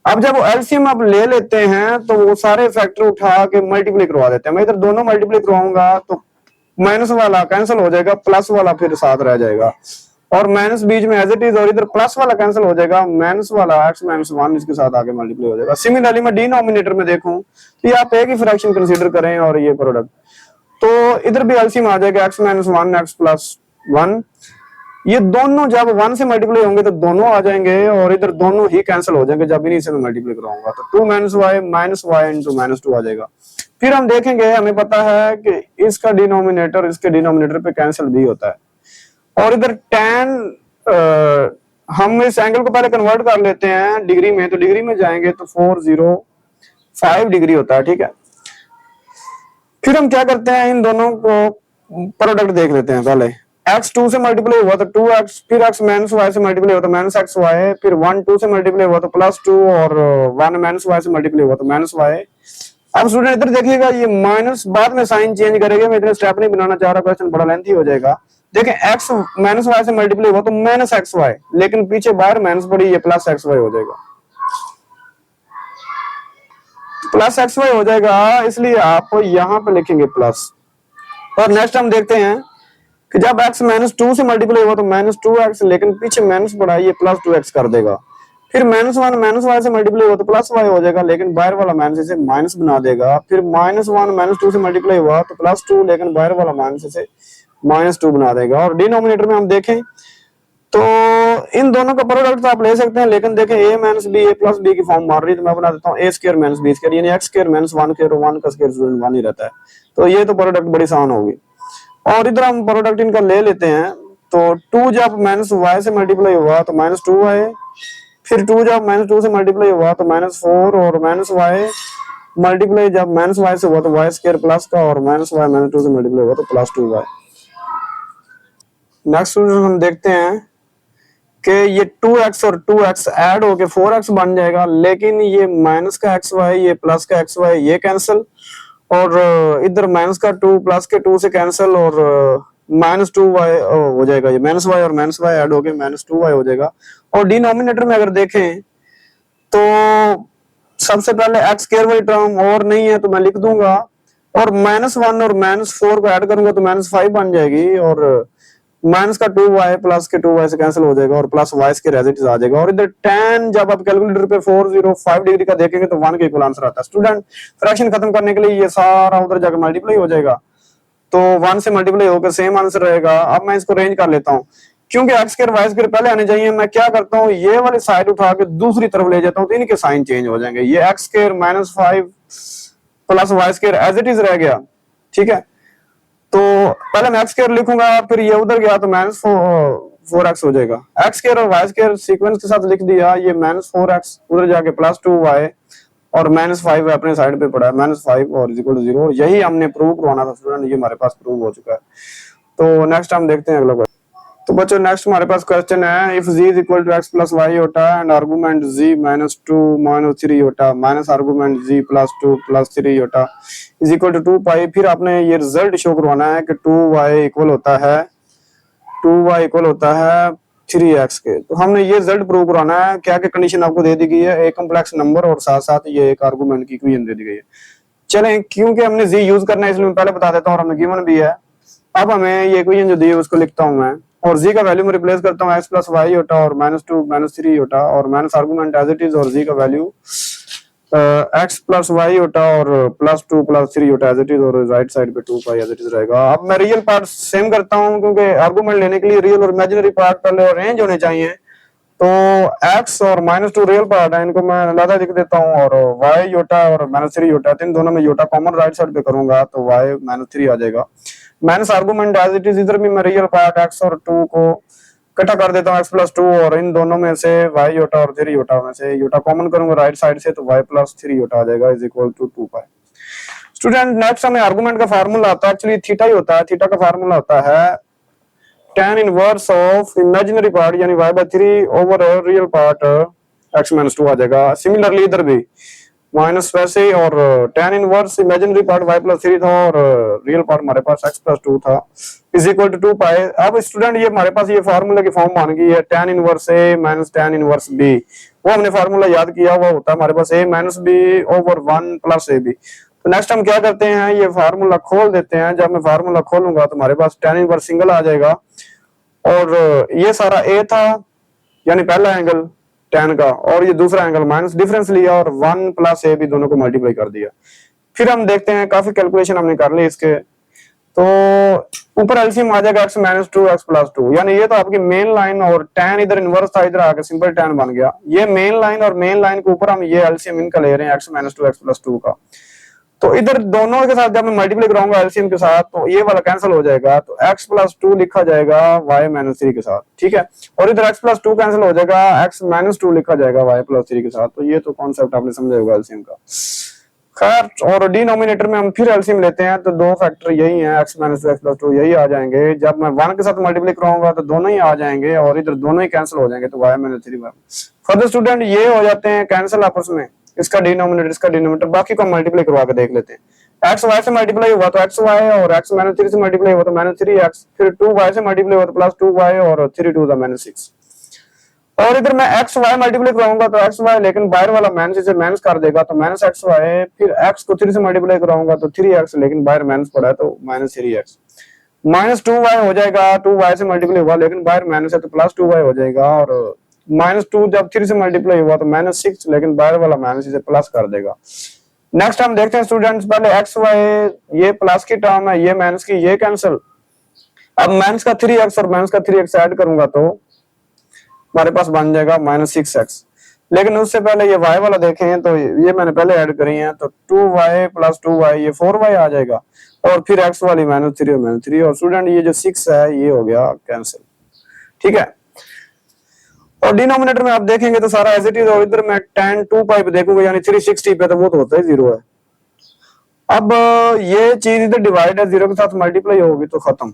अब जब वो एलसीएम आप ले लेते हैं तो वो सारे फैक्टर उठा के मल्टीप्लाई करवा देते हैं। मैं इधर दोनों मल्टीप्लाई करवाऊंगा तो माइनस वाला कैंसिल हो जाएगा, प्लस वाला फिर साथ रह जाएगा, और माइनस बीच में एज इट इज, और इधर प्लस वाला कैंसिल हो जाएगा, माइनस वाला x माइनस 1 इसके साथ आगे मल्टीप्लाई हो जाएगा। सिमिलरली मैं डिनोमिनेटर में देखूं तो ये आप एक ही फ्रैक्शन कंसीडर करें और ये प्रोडक्ट, तो इधर भी एलसीएम आ जाएगा x माइनस 1 x प्लस 1, ये दोनों जब 1 से मल्टीप्लाई होंगे तो दोनों आ जाएंगे, और इधर दोनों ही कैंसिल हो जाएंगे जब इन्हीं से मैं मल्टीप्लाई कराऊंगा, तो 2 माइनस y इंटू माइनस 2 आ जाएगा। फिर हम देखेंगे, हमें पता है कि इसका डिनोमिनेटर इसके डिनोमिनेटर पे कैंसिल भी होता है, और इधर tan हम इस एंगल को पहले कन्वर्ट कर लेते हैं डिग्री में, तो डिग्री में जाएंगे तो 405 डिग्री होता है। ठीक है, फिर हम क्या करते हैं, इन दोनों को प्रोडक्ट देख लेते हैं। पहले x 2 से मल्टीप्लाई हुआ तो 2x, फिर x माइनस y से मल्टीप्लाई हुआ तो माइनस xy, फिर 1 2 से मल्टीप्लाई हुआ तो प्लस 2, और 1 माइनस y से मल्टीप्लाई हुआ तो माइनस y। अब स्टूडेंट इधर देखिएगा, ये माइनस बाद में साइन चेंज करेंगे, मैं इतने स्टेप नहीं बनाना चाह रहा, क्वेश्चन बड़ा लेंथी हो जाएगा। देखें x माइनस y से मल्टीप्लाई हुआ तो माइनस xy, लेकिन पीछे बाहर माइनस पड़ी, ये प्लस xy हो जाएगा, प्लस xy हो जाएगा, इसलिए आप यहाँ पे लिखेंगे प्लस। और नेक्स्ट हम देखते हैं कि जब x माइनस 2 से मल्टीप्लाई हुआ तो माइनस 2x, लेकिन पीछे माइनस पड़ा, ये प्लस 2x कर देगा। फिर माइनस 1 माइनस y से मल्टीप्लाई हुआ तो प्लस y हो जाएगा, लेकिन बाहर वाला माइनस इसे माइनस बना देगा। फिर माइनस 1 माइनस 2 से मल्टीप्लाई हुआ तो प्लस 2, लेकिन बाहर वाला माइनस इसे माइनस 2 बना देगा। और डिनोमिनेटर में हम देखें तो इन दोनों का प्रोडक्ट तो आप ले सकते हैं, लेकिन देखें a minus b a plus b की फॉर्म मार रही है, तो मैं बना देता हूँ a square minus b square, यानी x स्क्वायर माइनस 1 स्क्वायर, 1 का स्क्वायर स्टूडेंट 1 ही रहता है, तो ये तो प्रोडक्ट बड़ी आसान होगी। और इधर हम प्रोडक्ट इनका ले लेते हैं, तो 2 जब माइनस y से मल्टीप्लाई हुआ तो माइनस 2y, फिर 2 जब माइनस 2 से मल्टीप्लाई हुआ तो माइनस 4, और माइनस y मल्टीप्लाई जब माइनस y से हुआ तो y स्क्वायर प्लस का, और माइनस y माइनस 2 से मल्टीप्लाई हुआ तो प्लस 2y। नेक्स्ट हम देखते हैं कि ये 2x और 2x ऐड होके 4x बन जाएगा, लेकिन ये माइनस का xy, ये प्लस का xy, ये कैंसिल, और इधर माइनस का 2 प्लस के 2 से कैंसिल, और माइनस 2y हो जाएगा, ये माइनस y और माइनस y ऐड होके माइनस 2y हो जाएगा। और डिनोमिनेटर में अगर देखें तो सबसे पहले x स्क्वायर वाली टर्म और नहीं है तो मैं लिख दूंगा, और माइनस 1 और माइनस 4 को ऐड करूंगा तो माइनस 5 बन जाएगी, और माइनस का 2y प्लस के 2y से कैंसिल हो जाएगा, और प्लस y के रेजिट आ जाएगा। और इधर tan जब आप कैलकुलेटर पे 405 डिग्री का देखेंगे तो 1 के इक्वल आंसर आता है। स्टूडेंट फ्रैक्शन खत्म करने के लिए ये सारा उधर जाकर मल्टीप्लाई हो जाएगा, तो 1 से मल्टीप्लाई होकर सेम आंसर रहेगा। अब मैं इसको रेंज कर लेता हूँ, क्योंकि x स्क्वायर y स्क्वायर पहले आने चाहिए, मैं क्या करता हूँ, ये वाली साइड उठा के दूसरी तरफ ले जाता हूँ, तो इनके साइन चेंज हो जाएंगे। ये x square minus 5 plus y square as it is रह गया। ठीक है, तो पहले मैं x स्क्वायर लिखूंगा, फिर ये उधर गया तो माइनस 4x हो जाएगा। x स्क्वायर और y स्क्वायर सीक्वेंस के साथ लिख दिया, ये माइनस 4x उधर जाके प्लस 2y, और माइनस 5 अपने साइड पे पड़ा है, माइनस 5 और इक्वल टू 0। यही हमने प्रूव करवाना था स्टूडेंट, ये हमारे पास प्रूव हो चुका है। तो नेक्स्ट हम देखते हैं अगला क्वेश्चन। तो बच्चों नेक्स्ट हमारे पास क्वेश्चन है, if z equal to x plus y iota and argument z minus two minus three iota minus argument z plus two plus three iota is equal to two pi. फिर आपने ये रिजल्ट शो करवाना है कि टू वाई इक्वल होता है थ्री एक्स के। तो हमने ये रिजल्ट प्रूव कराना है। क्या क्या कंडीशन आपको दे दी गई है, एक कम्प्लेक्स नंबर और साथ साथ ये एक आर्गुमेंट की इक्वेशन दे दी गई है। चलें, क्योंकि हमने z यूज करना है इसलिए मैं पहले बता देता हूँ और हमने गिवन भी है। अब हमें ये इक्वेशन जो दी है उसको लिखता हूँ मैं, और z का वैल्यू में रिप्लेस करता हूँ एक्स प्लस वाई होता और माइनस टू माइनस थ्री होता और minus argument as it is और z का वैल्यू एक्स प्लस वाई होता और प्लस टू प्लस थ्री होता एज इट इज और राइट साइड पे two pi as it is रहेगा। अब मैं रियल पार्ट सेम करता हूँ क्योंकि आर्गुमेंट लेने के लिए रियल और इमेजिनरी पार्ट पहले अरेंज होने चाहिए। तो x और माइनस टू रियल पार्ट है, इनको मैं अलग लिख देता हूँ और y योटा और माइनस थ्री योटा, इन दोनों में योटा कॉमन राइट साइड पे करूंगा तो y माइनस थ्री आ जाएगा। Minus argument as it is, इधर भी मैं रियल पार्ट x और टू को इकट्ठा कर देता हूँ x प्लस टू और इन दोनों में से y योटा और थ्री योटा में से योटा कॉमन करूंगा राइट साइड से तो y प्लस थ्री योटा आ जाएगा is equal to two pi. Student next हमें आर्गुमेंट का फार्मूला आता है, एक्चुअली थीटा ही होता है। थीटा का फार्मूला होता है tan inverse of imaginary part यानी y by three over real part x minus two आ जाएगा। सिमिलरली इधर भी माइनस वैसे ही और tan inverse imaginary part y plus three था और रियल पार्ट हमारे पास x प्लस टू था is equal to two pi. अब स्टूडेंट ये हमारे पास ये फार्मूला की फॉर्म बन गई है, tan inverse a minus tan inverse b। वो हमने फार्मूला याद किया हुआ होता है हमारे पास a minus b over one plus a b. तो नेक्स्ट हम क्या करते हैं, ये फार्मूला खोल देते हैं। जब मैं फार्मूला खोलूंगा तो हमारे पास tan इनवर्स सिंगल आ जाएगा और ये सारा a था यानी पहला एंगल tan का और ये दूसरा एंगल माइनस डिफरेंस लिया और वन प्लस ए भी दोनों को मल्टीप्लाई कर दिया। फिर हम देखते हैं, काफी कैलकुलेशन हमने कर ली इसके। तो ऊपर एलसीएम आ जाएगा x minus to x plus two, यानी ये तो आपकी मेन लाइन और tan इधर इनवर्स था, इधर आके सिंपल tan बन गया। ये मेन लाइन और मेन लाइन के ऊपर हम ये एलसीएम इनका ले रहे हैं x minus to x plus two का। तो इधर दोनों के साथ जब मैं मल्टीप्लाई कराऊंगा एलसीएम के साथ तो ये वाला कैंसिल हो जाएगा तो x प्लस टू लिखा जाएगा y माइनस थ्री के साथ, ठीक है। और इधर x प्लस टू कैंसिल हो जाएगा, x माइनस टू लिखा जाएगा y प्लस थ्री के साथ। तो ये तो कॉन्सेप्ट आपने समझा होगा एलसीएम का। खैर, और डिनोमिनेटर में हम फिर एलसीएम लेते हैं तो दो फैक्टर यही हैं, x minus to x plus two यही आ जाएंगे। जब मैं वन के साथ मल्टीप्लाई कराऊंगा तो दोनों ही आ जाएंगे और इधर दोनों ही कैंसिल हो जाएंगे तो y minus three. Further student ये हो जाते हैं कैंसिल आपस में, इसका डिनोमिनेटर इसका डिनोमिनेटर, बाकी को मल्टीप्लाई करवा के देख लेते हैं। x y से मल्टीप्लाई हुआ तो x y और x माइनस थ्री से मल्टीप्लाई हुआ तो माइनस थ्री एक्स, फिर टू वाई से मल्टीप्लाई हुआ तो प्लस टू वाई और थ्री टू माइनस सिक्स। और इधर मैं एक्स वाई मल्टीप्लाई कराऊंगा तो एक्स वाई, लेकिन बाहर वाला माइनस इसे माइनस कर देगा तो माइनस एक्स वाई, फिर एक्स को थ्री से मल्टीप्लाई कराऊंगा तो थ्री एक्स, लेकिन बाहर माइनस पड़ा है तो minus three x. Minus two y हो जाएगा, टू वाई से मल्टीप्लाई हुआ लेकिन बाहर माइनस है तो प्लस टू वाई हो जाएगा। और माइनस टू जब थ्री से मल्टीप्लाई हुआ तो माइनस सिक्स, लेकिन बाहर वाला माइनस इसे प्लस कर देगा। नेक्स्ट हम देखते हैं स्टूडेंट्स, पहले एक्स वाई ये प्लस की टर्म है, ये माइनस की, ये कैंसिल। अब माइनस का थ्री एक्स और माइनस का थ्री एक्स ऐड करूंगा तो हमारे पास बन जाएगा माइनस सिक्स एक्स। लेकिन उससे पहले ये y वाला देखें तो ये मैंने पहले ऐड करी है तो two y plus two y ये फोर वाई आ जाएगा और फिर x वाली माइनस थ्री और स्टूडेंट ये जो सिक्स है ये हो गया कैंसिल, ठीक है। और डिनोमिनेटर में आप देखेंगे तो सारा एज इट इज और इधर मैं tan टू पाई पे देखूंगा यानी 360 पे तो वो तो होता है जीरो है। अब ये चीज इधर डिवाइड है, जीरो के साथ मल्टीप्लाई होगी तो खत्म।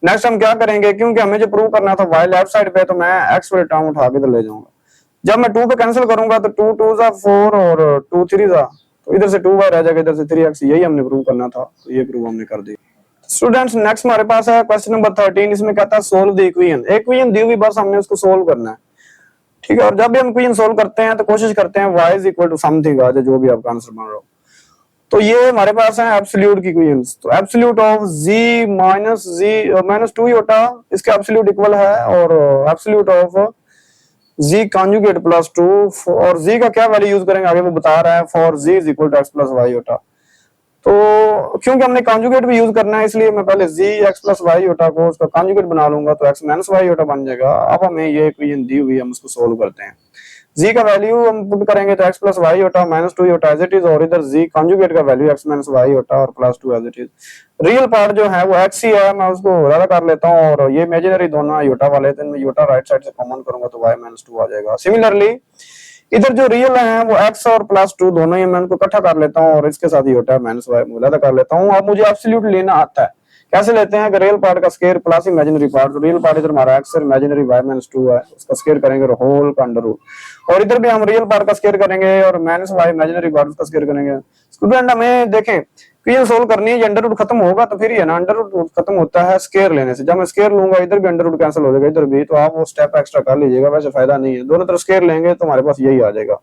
नेक्स्ट हम क्या करेंगे, क्योंकि हमें जो प्रूव करना था y लेफ्ट साइड पे तो मैं x वाली टर्म उठा के इधर ले जाऊंगा। जब मैं टू पे कैंसिल करूंगा तो टू टू जा फोर और टू थ्री जा, तो इधर से टू वाई रह जाएगा, इधर से थ्री एक्स। यही हमने प्रूव करना था तो ये प्रूव हमने कर दिया। स्टूडेंट्स नेक्स्ट हमारे पास है क्वेश्चन नंबर 13। इसमें कहता है सोल्व द इक्वेशन। इक्वेशन दी हुई बस हमने उसको सोल्व करना है, ठीक है। और जब भी हम इक्वेशन सोल्व करते हैं तो कोशिश करते हैं y is equal to something आ जाए, जो भी आपका आंसर बन रहा हो। तो ये हमारे पास है एब्सोल्यूट की इक्वेशंस। तो absolute of z minus two ही होता इसका एब्सोल्यूट इक्वल है और absolute of z conjugate plus two, और z का क्या वैल्यू यूज करेंगे आगे वो बता रहा है, for z is equal to x plus y होता। तो क्योंकि हमने कॉन्जुगेट भी यूज करना है इसलिए मैं पहले z x प्लस वाई होता को उसका कॉन्जुगेट बना लूंगा तो x माइनस वाई होता बन जाएगा। अब हमें ये इक्वेशन दी हुई है, हम उसको सोल्व करते हैं। z का वैल्यू हम पुट करेंगे तो x प्लस वाई होता माइनस टू होता एज इट इज, और इधर z कॉन्जुगेट का वैल्यू x माइनस वाई होता और plus two as it is. Real part जो है वो x ही है, मैं उसको ज्यादा कर लेता हूँ और ये इमेजिनरी दोनों योटा वाले थे, मैं योटा राइट साइड से कॉमन करूंगा तो y माइनस टू आ जाएगा। सिमिलरली इधर जो रियल है वो x और प्लस टू दोनों ही मैं उनको इकट्ठा कर लेता हूँ और इसके साथ ही होता है माइनस वाई मुलादा कर लेता हूँ। अब मुझे एब्सोल्यूट लेना आता है कैसे लेते हैं कि रियल पार्ट का स्क्वायर प्लस इमेजिनरी पार्ट, तो रियल पार्ट इधर हमारा x है, इमेजिनरी y माइनस 2 है, उसका स्क्वायर करेंगे और होल का अंडर रूट, और इधर भी हम रियल पार्ट का स्क्वायर करेंगे और माइनस y इमेजिनरी पार्ट का स्क्वायर करेंगे। स्टूडेंट हमें देखें क्वेश्चन सोल्व करनी है, ये अंडर रूट खत्म होगा तो फिर ये ना अंडर रूट खत्म होता है स्क्वायर लेने से, जब मैं स्क्वायर लूंगा इधर भी अंडर रूट कैंसिल हो जाएगा इधर भी, तो आप वो स्टेप एक्स्ट्रा कर लीजिएगा, वैसे फायदा नहीं है, दोनों तरफ स्क्वायर लेंगे तो हमारे पास यही आ जाएगा।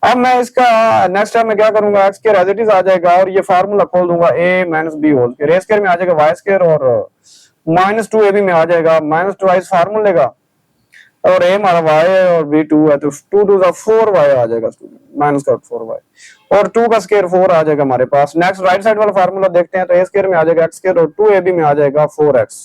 अब मैं इसका नेक्स्ट स्टेप में क्या करूंगा, x square as it is आ जाएगा और ये फार्मूला खोल दूंगा a minus b whole square, a square में आ जाएगा वाई स्क्वायर और माइनस 2 ab में आ जाएगा माइनस 2 इस फार्मूले का, और a हमारा y है और b 2 है, तो 2 2 4y आ जाएगा स्टूडेंट, माइनस का 4y, और 2 का स्क्वायर 4 आ जाएगा हमारे पास। नेक्स्ट राइट साइड वाला फार्मूला देखते हैं, तो a स्क्वायर में आ जाएगा x स्क्वायर और 2ab में आ जाएगा 4x,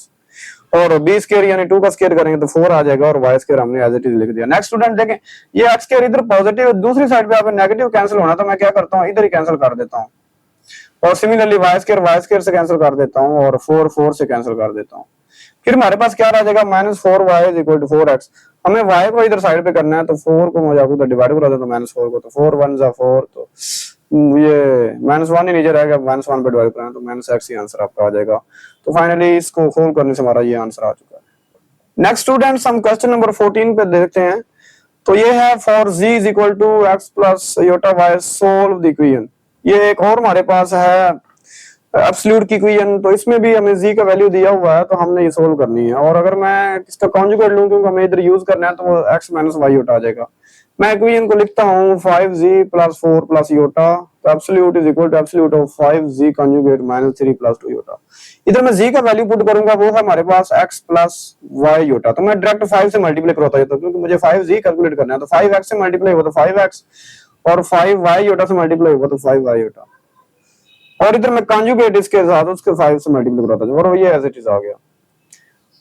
और b स्क्वायर यानी 2 का स्क्वायर करेंगे तो 4 आ जाएगा, और y स्क्वायर हमने एज इट इज लिख दिया। नेक्स्ट स्टूडेंट देखें ये x स्क्वायर इधर पॉजिटिव है, दूसरी साइड पे आप नेगेटिव कैंसिल होना, तो मैं क्या करता हूँ इधर ही कैंसिल कर देता हूँ, और सिमिलरली y स्क्वायर से कैंसिल कर देता हूँ और 4 से कैंसिल कर देता हूँ। फिर हमारे पास क्या रह जाएगा minus 4y is equal to 4x, हमें y को इधर साइड पे करना है, तो 4 को मैं उधर डिवाइड करा देता हूं माइनस 4 को, तो 4 1 जा 4, तो ये माइनस 1 ही नीचे रहेगा, माइनस 1 पे डिवाइड करना है तो माइनस x ही आंसर आपका आ जाएगा। तो फाइनली इसको सोल्व करने से हमारा ये आंसर आ चुका है। नेक्स्ट स्टूडेंट्स हम क्वेश्चन नंबर 14 पे देखते हैं, तो ये है for z is equal to x plus iota y solve the equation, ये एक और हमारे पास है एब्सोल्यूट की इक्वेशन, तो इसमें भी हमें z का वैल्यू दिया हुआ है तो हमने ये सोल्व करनी है, और अगर मैं इसका कॉन्जुगेट लूं क्योंकि हमें इधर यूज करना है तो वो x माइनस वाई योटा आ जाएगा। मैं इक्वेशन को लिखता हूं 5z प्लस 4 प्लस योटा, तो absolute is equal to absolute of 5z conjugate minus 3 plus 2 iota. इधर मैं z का वैल्यू पुट करूंगा, वो है हमारे पास x प्लस y योटा, तो मैं डायरेक्ट 5 से मल्टीप्लाई करता हूं क्योंकि मुझे 5z कैलकुलेट करना है, तो 5x से मल्टीप्लाई हुआ तो 5x, और 5y योटा से मल्टीप्लाई हुआ तो 5y योटा, और इधर मैं कॉन्जुगेट इसके साथ उसके 5 से मल्टीप्लाई कराता हूं और ये एज इट इज आ गया,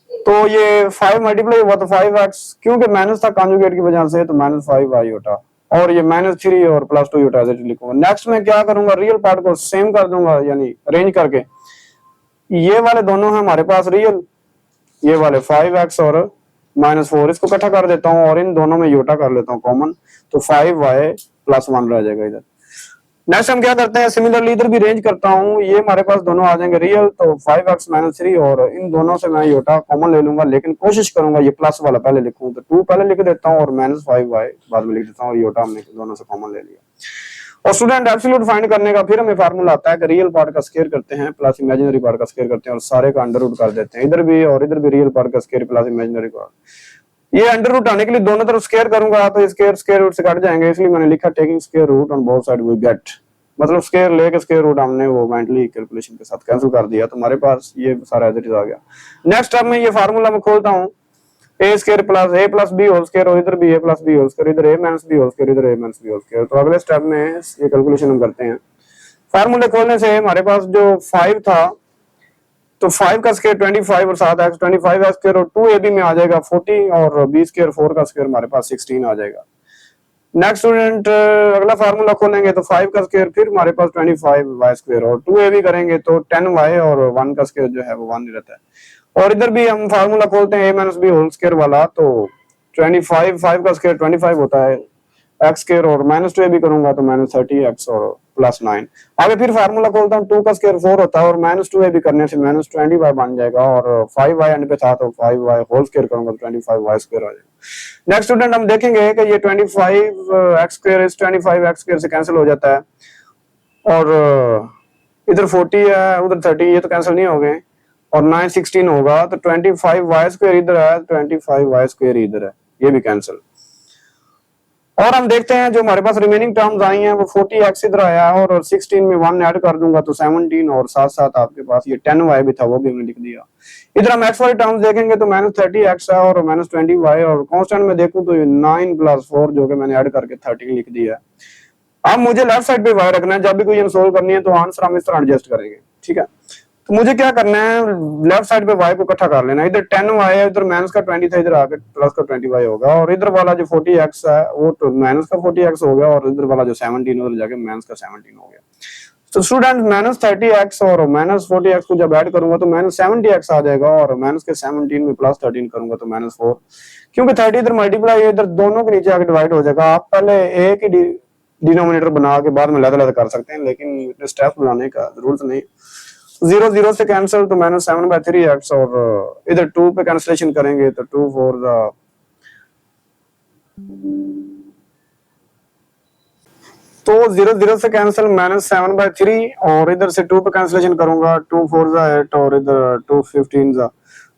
तो ये 5 मल्टीप्लाई हुआ तो 5x, क्योंकि माइनस था कॉन्जुगेट की वजह से तो माइनस 5y योटा, और ये माइनस 3 और plus 2 iota as it is लिखूंगा। नेक्स्ट मैं क्या करूंगा, रियल पार्ट को सेम कर दूंगा, यानी अरेंज करके ये वाले दोनों हैं हमारे पास रियल, ये वाले 5x और माइनस 4 इसको इकट्ठा कर देता हूँ और इन दोनों में योटा कर लेता हूँ कॉमन, तो 5y प्लस 1 रह जाएगा इधर। नेक्स्ट हम क्या करते हैं, सिमिलरली इधर भी रेंज करता हूं, ये हमारे पास दोनों आ जाएंगे रियल, तो 5x माइनस 3 और इन दोनों से मैं योटा कॉमन ले लूंगा, लेकिन कोशिश करूंगा ये प्लस वाला पहले लिखूं, तो 2 पहले लिख देता हूं और माइनस 5y बाद में लिख देता हूं, और योटा हमने दोनों से कॉमन ले लिया। और स्टूडेंट एब्सोल्यूट फाइंड करने का फिर हमें फार्मूला आता है कि रियल पार्ट का स्क्वायर करते हैं प्लस इमेजिनरी पार्ट का स्क्वायर करते हैं और सारे का अंडर रूट कर देते हैं, इधर भी और इधर भी रियल पार्ट का स्क्वायर प्लस इमेजिनरी पार्ट, ये अंडर रूट आने के लिए दोनों तरफ स्क्वायर करूंगा तो स्क्वायर रूट से कट जाएंगे, इसलिए मैंने लिखा taking square root on both side we get, मतलब स्क्वायर लेके स्क्वायर रूट हमने वो मेंटली कैलकुलेशन के साथ कैंसिल कर दिया, तो हमारे पास ये सारा एज इट इज आ गया। नेक्स्ट अब मैं ये फार्मूला में खोलता हूँ, a square plus a plus b whole square, और इधर भी a plus b whole square, इधर a minus b whole square, इधर a minus b whole square, तो अगले स्टेप में ये कैलकुलेशन हम करते हैं। फार्मूले खोलने से हमारे पास जो 5 था, तो 5 का स्क्वायर 25 और 7x 25 स्क्वायर और 2ab में आ जाएगा 40, और b स्क्वायर 4 का स्क्वायर हमारे पास 16 आ जाएगा। नेक्स्ट स्टूडेंट अगला फार्मूला खोलेंगे तो 5 का स्क्वायर फिर हमारे पास 25y स्क्वायर, और 2ab करेंगे तो 10y और 1 का स्क्वायर जो है वो 1 ही रहता है, और इधर भी हम फार्मूला खोलते हैं a minus b whole square वाला, तो 25 5 का स्क्वायर 25 होता है x स्क्वायर, और माइनस 2ab करूंगा तो माइनस 30x और प्लस 9। आगे फिर फार्मूला खोलता हूँ, 2 का स्क्वायर 4 होता है और माइनस 2ab करने से माइनस 20y बन जाएगा, और 5y एंड पे था तो 5y होल स्क्वायर करूंगा तो 25y स्क्वायर आ जाएगा। नेक्स्ट स्टूडेंट हम देखेंगे कि ये 25x स्क्वायर इस 25x स्क्वायर से कैंसिल हो जाता है, और इधर 40 है उधर 30, ये तो कैंसिल नहीं हो गए, और 9 16 होगा, तो 25y स्क्वायर इधर है 25y स्क्वायर इधर है, ये भी कैंसिल। और हम देखते हैं जो हमारे पास रिमेनिंग टर्म्स आई हैं वो 40x इधर आया है, और 16 में 1 ऐड कर दूंगा तो 17, और साथ साथ आपके पास ये 10y भी था वो भी हमने लिख दिया। इधर हम x वाली टर्म्स देखेंगे तो माइनस 30x है और माइनस 20y, और कांस्टेंट में देखूं तो 9 प्लस 4 जो कि मैंने ऐड करके 13 लिख दिया है। अब मुझे लेफ्ट साइड पे y रखना है, जब भी कोई सोल्व करनी है तो आंसर हम इस तरह एडजस्ट करेंगे, ठीक है। तो मुझे क्या करना है, लेफ्ट साइड पे y को इकट्ठा कर लेना, इधर 10y है इधर माइनस का 20 था, इधर आके प्लस का 20y होगा, और इधर वाला जो 40x है वो तो माइनस का 40x हो गया, और इधर वाला जो 17 उधर जाके माइनस का 17 हो गया। तो स्टूडेंट माइनस 30x और माइनस 40x को जब ऐड करूंगा तो माइनस 70x आ जाएगा, और माइनस के 17 में प्लस 13 करूंगा तो माइनस 4, क्योंकि 30 इधर मल्टीप्लाई है इधर दोनों के नीचे आके डिवाइड हो जाएगा। आप पहले एक ही डिनोमिनेटर बना के बाद में लैदा कर सकते हैं, लेकिन स्टेप बनाने का जरूरत नहीं। जीरो जीरो से कैंसिल तो -7/3x, और इधर 2 पे कैंसिलेशन करेंगे तो 2 4 द, तो 0 0 से कैंसिल -7/3, और इधर से 2 पे कैंसिलेशन करूंगा 2 4 ज़ा 8, और इधर 2 15 ज़ा,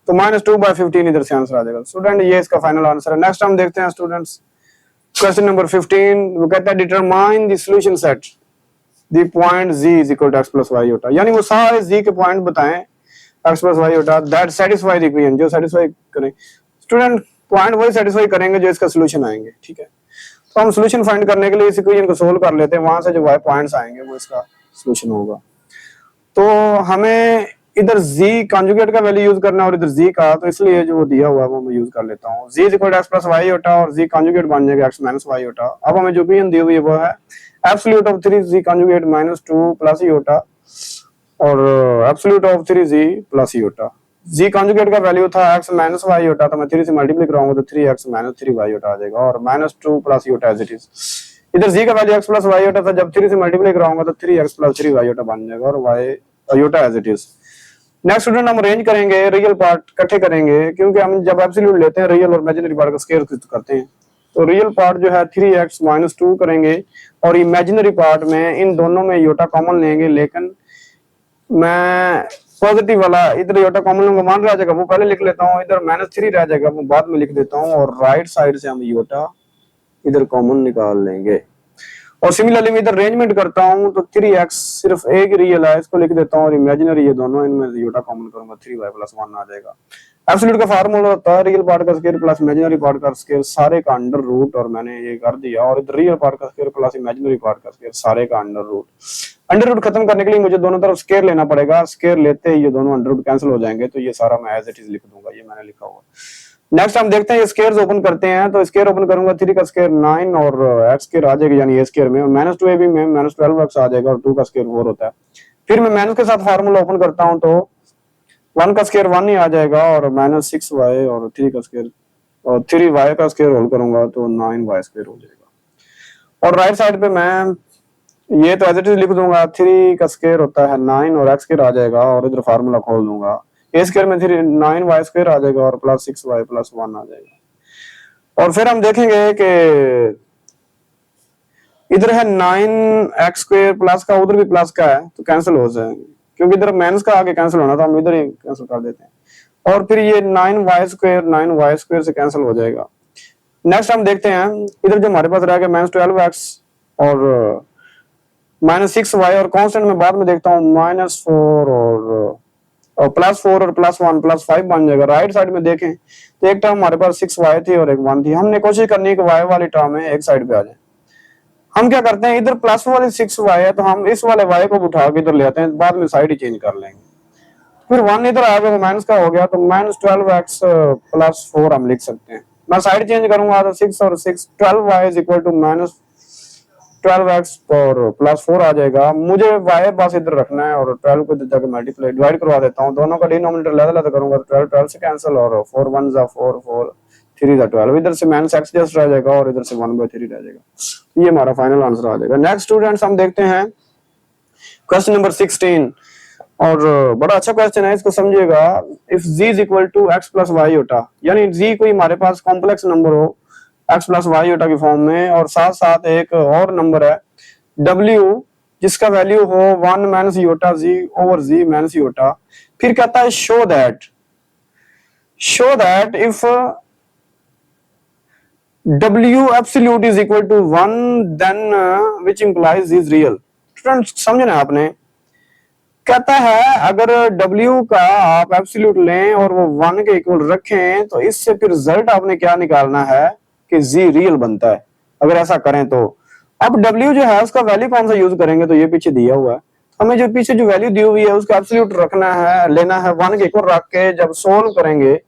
तो -2/15 इधर से आंसर आ जाएगा स्टूडेंट। ये इसका फाइनल आंसर है। नेक्स्ट हम देखते हैं स्टूडेंट्स क्वेश्चन नंबर 15। वो कहता है determine the solution set the point z is equal to x plus y होता, यानी वो सारे z के पॉइंट बताएं x प्लस y होता दैट सेटिस्फाई द इक्वेशन, जो सेटिस्फाई करें। स्टूडेंट पॉइंट वही सेटिस्फाई करेंगे जो इसका सॉल्यूशन आएंगे, ठीक है। तो हम सॉल्यूशन फाइंड करने के लिए इस इक्वेशन को सोल्व कर लेते हैं, वहां से जो y पॉइंट्स आएंगे वो इसका सॉल्यूशन होगा। तो हमें इधर z कॉन्जुगेट का वैल्यू यूज करना और इधर z का, तो इसलिए जो दिया हुआ है वो मैं यूज कर लेता हूँ। z equal to x plus y होता और z कॉन्जुगेट बन जाएगा x माइनस y होता। अब हमें जो इक्वेशन दी हुई है वो है absolute of 3z conjugate -2 plus y होता, और absolute of 3z plus y होता। z कॉन्जुगेट का वैल्यू था x माइनस y होता, तो मैं 3 से मल्टीप्लाई कराऊंगा तो 3x माइनस 3y होता आ जाएगा, और -2 प्लस y होता एज इट इज। इधर z का वैल्यू x प्लस y होता था, जब 3 से मल्टीप्लाई कराऊंगा तो 3x प्लस 3y होता बन जाएगा, और y होता as it is. Next student हम अरेंज करेंगे, रियल पार्ट इकट्ठे करेंगे, क्योंकि हम जब एब्सोल्यूट लेते हैं रियल और इमेजिनरी पार्ट का स्क्वायर करते हैं। तो रियल पार्ट जो है 3x माइनस 2 करेंगे, और इमेजिनरी पार्ट में इन दोनों में योटा कॉमन लेंगे, लेकिन मैं पॉजिटिव वाला इधर योटा कॉमन लूंगा, मान रह जाएगा वो पहले लिख लेता हूँ, इधर -3 रह जाएगा वो बाद में लिख देता हूँ, और राइट साइड से हम योटा इधर कॉमन निकाल लेंगे। और सिमिलरली मैं इधर अरेंजमेंट करता हूँ तो 3x सिर्फ एक रियल है, इसको लिख देता हूँ, और इमेजिनरी ये दोनों, इनमें योटा कॉमन करूंगा 3y प्लस 1 आ जाएगा। एब्सोल्यूट का फार्मूला होता है रियल पार्ट का स्क्वायर प्लस इमेजिनरी पार्ट का स्क्वायर सारे का अंडर रूट, और मैंने ये कर दिया, और इधर रियल पार्ट का स्क्वायर प्लस इमेजिनरी पार्ट का स्क्वायर सारे का अंडर रूट। अंडर रूट खत्म करने के लिए मुझे दोनों तरफ स्क्वायर लेना पड़ेगा, स्क्वायर लेते ही ये दोनों अंडर रूट कैंसिल हो जाएंगे, तो ये सारा मैं एज इट इज लिख दूंगा, ये मैंने लिखा हुआ। नेक्स्ट हम देखते हैं स्क्वायर्स ओपन करते हैं, तो स्क्वायर ओपन करूंगा 3 का स्क्वायर 9 और x स्क्वायर आ जाएगा, यानी a स्क्वायर में -2ab में -12x आ जाएगा, और 2 का स्क्वायर 4 होता है। फिर मैं माइनस के साथ फार्मूला ओपन करता हूं तो 1 का स्क्वायर 1 ही आ जाएगा, और -6y, और 3 का स्क्वायर और 3y का स्क्वायर होल करूंगा तो 9y स्क्वायर हो जाएगा। और राइट साइड पे मैं ये तो एज इट इज लिख दूंगा, 3 का स्क्वायर होता है 9 और x स्क्वायर आ जाएगा, और इधर फार्मूला खोल दूंगा, ए स्क्वायर में 9y स्क्वायर आ जाएगा, और प्लस 6y प्लस 1 आ जाएगा। और फिर हम देखेंगे कि इधर है 9x स्क्वायर प्लस का, उधर भी प्लस का है, तो कैंसिल हो जाएंगे, क्योंकि इधर माइनस का आगे कैंसिल होना था, हम इधर ही कैंसिल कर देते हैं। और फिर ये 9y स्क्वायर से कैंसिल हो जाएगा। नेक्स्ट हम देखते हैं, इधर जो हमारे पास रह गया -12x और -6y, और कांस्टेंट में बाद में देखता हूँ -4 और +4 और +1 +5 बन जाएगा। राइट साइड में देखें तो एक टर्म हमारे पास 6y थी और एक 1 थी, हमने कोशिश करनी है कि y वाली टर्म है एक साइड पे आ जाए। हम क्या करते हैं, इधर प्लस वाली 6y है तो हम इस वाले y को उठा के इधर ले आते हैं, बाद में साइड ही चेंज कर लेंगे। फिर 1 इधर आ गया तो माइनस का हो गया, तो -12x + 4 हम लिख सकते हैं। मैं साइड चेंज करूंगा तो 6 और 6 12y = -12x और +4 आ जाएगा। मुझे y पास इधर रखना है और 12 को इधर जाके मल्टीप्लाई डिवाइड करवा देता हूँ, दोनों का डिनोमिनेटर अलग-अलग करूंगा तो 12 से कैंसिल, और 4 1 = 4 4 3 = 12, इधर से -x जस्ट रह जाएगा और इधर से 1/3 रह जाएगा। ये हमारा फाइनल आंसर आ जाएगा। नेक्स्ट स्टूडेंट्स हम देखते हैं क्वेश्चन नंबर 16, और बड़ा अच्छा क्वेश्चन है, इसको समझिएगा। इफ z = x + y होता, यानी z कोई हमारे पास कॉम्प्लेक्स नंबर हो x + y होता की फॉर्म में, और साथ साथ एक और नंबर है w जिसका वैल्यू हो 1 - z/z - z। फिर कहता है show that if w absolute is equal to 1 then which implies is real। Student समझना है आपने, कहता है अगर w का आप एब्सोल्यूट लें और वो 1 के इक्वल रखें तो इससे फिर रिजल्ट आपने क्या निकालना है कि z रियल बनता है। अगर ऐसा करें तो अब w जो है उसका वैल्यू कौन सा यूज करेंगे, तो ये पीछे दिया हुआ है, हमें जो पीछे जो वैल्यू दी हुई है उसका एब्सोल्यूट रखना है, लेना है 1 के इक्वल रख के जब सोल्व करेंगे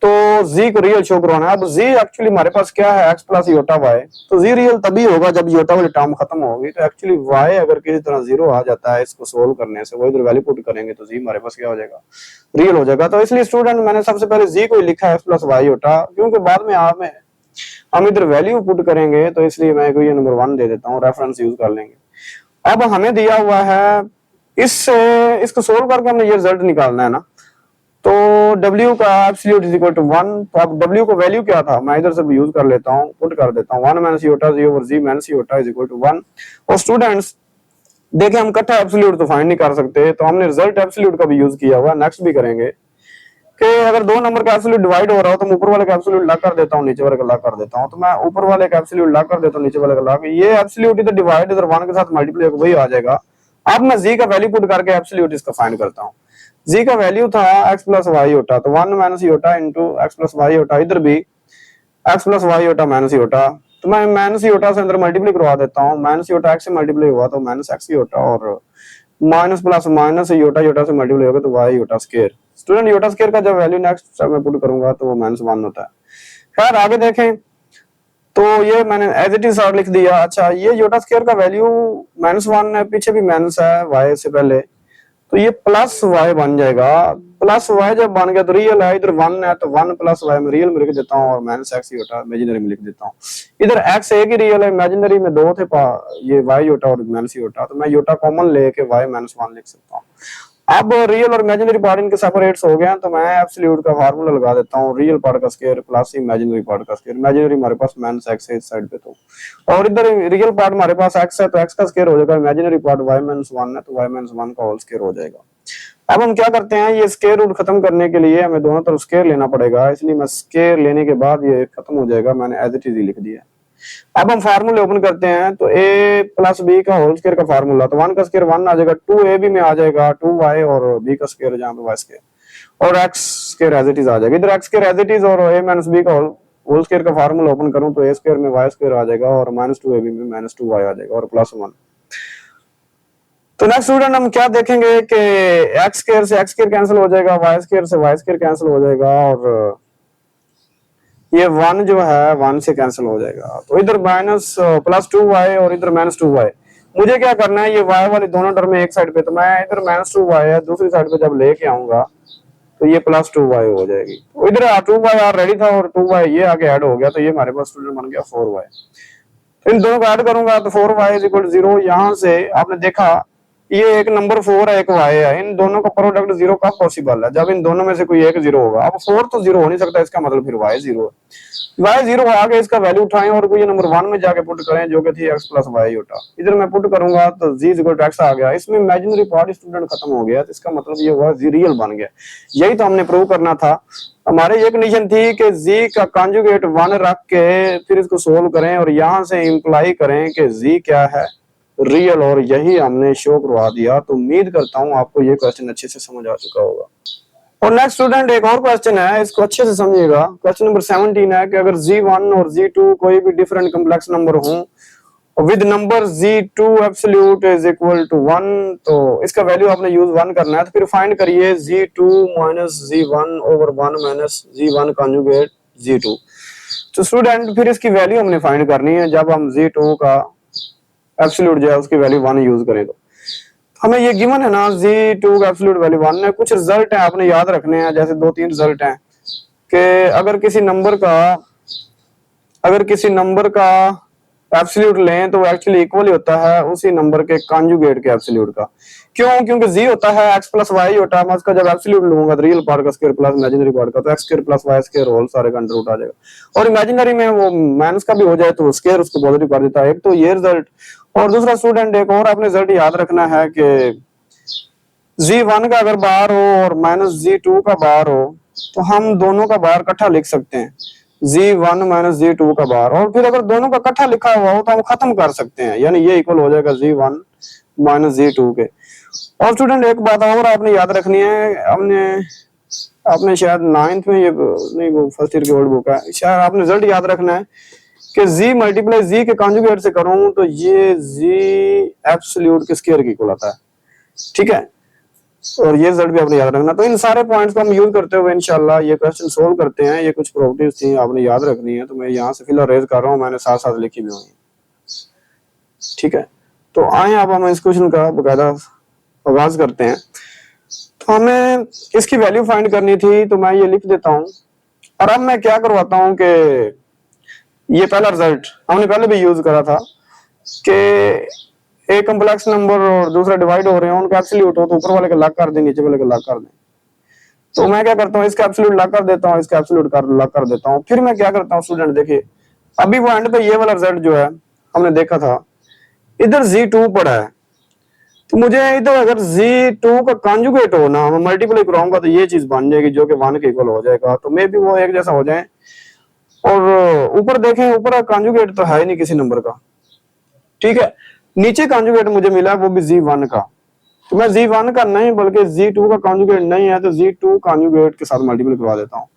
तो z को रियल शो करवाना है। अब z एक्चुअली हमारे पास क्या है, x + y, तो z रियल तभी होगा जब योटा वाली टर्म खत्म होगी। तो एक्चुअली y अगर किसी तरह 0 आ जाता है इसको सोल्व करने से, वो इधर वैल्यू पुट करेंगे तो z हमारे पास क्या हो जाएगा, रियल हो जाएगा। तो इसलिए स्टूडेंट मैंने सबसे पहले z को ही लिखा है x + y होता, क्योंकि बाद में हम इधर वैल्यू पुट करेंगे, तो इसलिए मैं इक्वेशन नंबर 1 दे देता हूँ, रेफरेंस यूज कर लेंगे। अब हमें दिया हुआ है इसको सोल्व करके हमने ये रिजल्ट निकालना है ना। तो W का एब्सोल्यूट इज इक्वल टू 1। तो अब W को वैल्यू क्या था, मैं इधर से यूज कर लेता हूँ, पुट कर देता हूँ 1 minus iota z over z minus iota is equal to 1। और स्टूडेंट्स देखिए हम इकट्ठा एब्सोल्यूट तो फाइंड नहीं कर सकते, तो हमने रिजल्ट एब्सोल्यूट का भी यूज किया हुआ, नेक्स्ट भी करेंगे कि अगर दो नंबर का एब्सोल्यूट डिवाइड हो रहा हो तो मैं ऊपर वाले का एब्सोल्यूट लॉक कर देता हूँ, नीचे वाले का लॉक कर देता हूँ। तो मैं ऊपर वाले का एब्सोल्यूट लॉक कर देता हूँ, नीचे वाले का लॉक। ये एब्सोल्यूट इधर डिवाइड इधर 1 के साथ मल्टीप्लाई होकर वही आ जाएगा। अब मैं जी का वैल्यू पुट करके एब्सोल्यूट इसका फाइंड करता हूँ। जी का वैल्यू था एक्स प्लस वाई योटा, तो 1 minus iota into x plus y iota, इधर भी x plus y iota minus iota. तो मैं माइनस योटा से अंदर मल्टीप्लाई करवा देता हूँ, माइनस योटा एक्स से मल्टीप्लाई हुआ तो माइनस एक्स योटा, और minus plus minus iota iota से मल्टीप्लाई होगा तो y iota square. Student iota square का जब वैल्यू नेक्स्ट स्टेप में पुट करूंगा तो वो -1 होता है। खैर आगे देखें तो ये मैंने एज इट इज और लिख दिया। अच्छा ये योटा स्क्वायर का वैल्यू -1 है, पीछे भी माइनस है वाई से पहले, तो ये प्लस वाई बन जाएगा। प्लस वाई जब बन गया तो रियल है, इधर 1 है तो 1 प्लस वाई में रियल में लिख देता हूँ और माइनस एक्स योटा इमेजिनरी में लिख देता हूँ। इधर एक्स एक ही रियल है, इमेजिनरी में 2 थे ये वाई योटा और माइनस योटा, तो मैं योटा कॉमन लेके वाई -1 लिख सकता हूँ। अब रियल और इमेजिनरी पार्ट इनके सेपरेट्स हो गए, तो मैं एब्सोल्यूट का फार्मूला लगा देता हूँ, रियल पार्ट का स्क्वायर प्लस इमेजिनरी पार्ट का स्क्वायर। इमेजिनरी हमारे पास माइनस एक्स है इस साइड पे, तो और इधर रियल पार्ट हमारे पास एक्स है तो एक्स का स्क्वायर हो जाएगा, इमेजिनरी पार्ट वाई -1 है तो वाई -1 का होल स्क्वायर हो जाएगा। अब हम क्या करते हैं, ये स्क्वायर रूट खत्म करने के लिए हमें दोनों तरफ स्क्वायर लेना पड़ेगा, इसलिए मैं स्क्वायर लेने के बाद ये खत्म हो जाएगा, मैंने एज इट इज लिख दिया। अब हम फार्मूले ओपन करते हैं, तो a प्लस बी का होल स्क्वायर का फार्मूला, तो 1 का स्क्वायर 1 आ जाएगा, 2ab में आ जाएगा 2y, और b का स्क्वायर जहां पे y स्क्वायर, और x square as it is आ जाएगा। इधर x square as it is और a माइनस b का होल स्क्वायर का फार्मूला ओपन करूं तो a स्क्वायर में y स्क्वायर आ जाएगा, और -2ab में -2y आ जाएगा, और +1। तो नेक्स्ट स्टूडेंट हम क्या देखेंगे कि x स्क्वायर से x स्क्वायर कैंसिल हो जाएगा, y स्क्वायर से y स्क्वायर कैंसिल हो जाएगा, और ये 1 जो है 1 से कैंसिल हो जाएगा। तो इधर +2y और इधर -2y। मुझे क्या करना है, ये y वाली दोनों टर्म एक साइड पे, तो मैं इधर -2y है दूसरी साइड पे जब लेके आऊंगा तो ये +2y हो जाएगी। तो इधर 2y ऑलरेडी था और 2y ये आगे ऐड हो गया, तो ये हमारे पास स्टूडेंट बन गया 4y। तो इन दोनों को ऐड करूंगा तो 4y = 0। यहाँ से आपने देखा ये एक नंबर 4 है एक y है, इन दोनों का प्रोडक्ट 0 कब पॉसिबल है, जब इन दोनों में से कोई एक 0 होगा। अब 4 तो 0 हो नहीं सकता, इसका मतलब फिर y 0 है। y 0 आगे इसका वैल्यू उठाएं और कोई नंबर 1 में जाके पुट करें जो कि थी x प्लस वाई योटा। इधर मैं पुट करूंगा तो z = x आ गया, इसमें इमेजिनरी पार्ट स्टूडेंट खत्म हो गया, तो इसका मतलब ये हुआ z रियल बन गया। यही तो हमने प्रूव करना था। हमारे ये कंडीशन थी कि z का कॉन्जुगेट 1 रख के फिर इसको सोल्व करें और यहाँ से इंप्लाई करें कि z क्या है, रियल, और यही हमने शो करवा दिया। तो उम्मीद करता हूँ आपको ये क्वेश्चन अच्छे से समझ आ चुका होगा। और नेक्स्ट स्टूडेंट एक और क्वेश्चन है, इसको अच्छे से समझिएगा। क्वेश्चन नंबर 17 है कि अगर z1 और z2 कोई भी डिफरेंट कॉम्प्लेक्स नंबर हो with number z2 absolute is equal to 1, तो इसका वैल्यू आपने यूज 1 करना है। तो फिर फाइंड करिए z2 minus z1 over 1 minus z1 conjugate z2। तो स्टूडेंट फिर इसकी वैल्यू हमने फाइंड करनी है, जब हम z2 का एब्सोल्यूट जो है उसकी वैल्यू 1 यूज करें तो हमें ये गिवन है ना z2 का एब्सोल्यूट वैल्यू 1 है। कुछ रिजल्ट है आपने याद रखने हैं, जैसे 2-3 रिजल्ट हैं कि अगर किसी नंबर का एब्सोल्यूट लें तो वो एक्चुअली इक्वल ही होता है उसी नंबर के कॉन्जुगेट के एब्सोल्यूट का। क्यों? क्योंकि z होता है x प्लस वाई होता है, मैं उसका जब एब्सोल्यूट लूंगा तो रियल पार्ट का स्क्वायर प्लस इमेजिनरी पार्ट का, तो x square plus y square whole सारे का अंडर रूट आ जाएगा, और इमेजिनरी में वो माइनस का भी हो जाए तो स्क्वायर उसको पॉजिटिव कर देता है। एक तो ये रिजल्ट, और दूसरा स्टूडेंट एक और आपने रिजल्ट याद रखना है कि z1 का अगर बाहर हो और -z2 का बाहर हो तो हम दोनों का बाहर इकट्ठा लिख सकते हैं, z1 माइनस z2 का बाहर, और फिर अगर दोनों का इकट्ठा लिखा हुआ हो तो हम खत्म कर सकते हैं, यानी ये इक्वल हो जाएगा z1 माइनस z2 के। और स्टूडेंट एक बात और आपने याद रखनी है, आपने शायद 9th में ये नहीं, वो फर्स्ट ईयर की ओल्ड बुक है, शायद आपने रिजल्ट याद रखना है कि z मल्टीप्लाई z के कॉन्जुगेट से करूं तो ये z एब्सोल्यूट के स्क्वायर के इक्वल आता है, ठीक है। और ये रिजल्ट भी आपने याद रखना। तो इन सारे पॉइंट्स को हम यूज करते हुए इंशाल्लाह ये क्वेश्चन सोल्व करते हैं। ये कुछ प्रॉपर्टीज थी आपने याद रखनी है, तो मैं यहाँ से फिलहाल रेज कर रहा हूँ, मैंने साथ साथ लिखी भी हुई, ठीक है। तो आए अब हम इस क्वेश्चन का बकायदा आगाज करते हैं। तो हमें इसकी वैल्यू फाइंड करनी थी, तो मैं ये लिख देता हूँ। और अब मैं क्या करवाता हूँ कि ये पहला रिजल्ट हमने पहले भी यूज करा था कि एक कम्प्लेक्स नंबर और दूसरा डिवाइड हो रहे हैं, उनका एब्सोल्यूट हो तो ऊपर वाले का लॉक कर दें, नीचे वाले का लॉक कर दें। तो मैं क्या करता हूँ, इसका एब्सोल्यूट लॉक कर देता हूँ, इसका एब्सोल्यूट लॉक कर देता हूँ। फिर मैं क्या करता हूँ स्टूडेंट, देखिए अभी वो एंड पे ये वाला रिजल्ट जो है हमने देखा था, इधर Z2 पड़ा है, तो मुझे इधर अगर Z2 का कॉन्जुगेट हो ना, मैं मल्टीप्लाई कराऊंगा तो ये चीज बन जाएगी जो कि 1 के इक्वल हो जाएगा, तो मे भी वो एक जैसा हो जाए। और ऊपर देखें, ऊपर का कॉन्जुगेट तो है ही नहीं किसी नंबर का, ठीक है। नीचे कॉन्जुगेट मुझे मिला वो भी Z1 का, तो मैं Z1 का नहीं बल्कि Z2 का कॉन्जुगेट नहीं है तो Z2 कॉन्जुगेट के साथ मल्टीप्लाई करवा देता हूँ।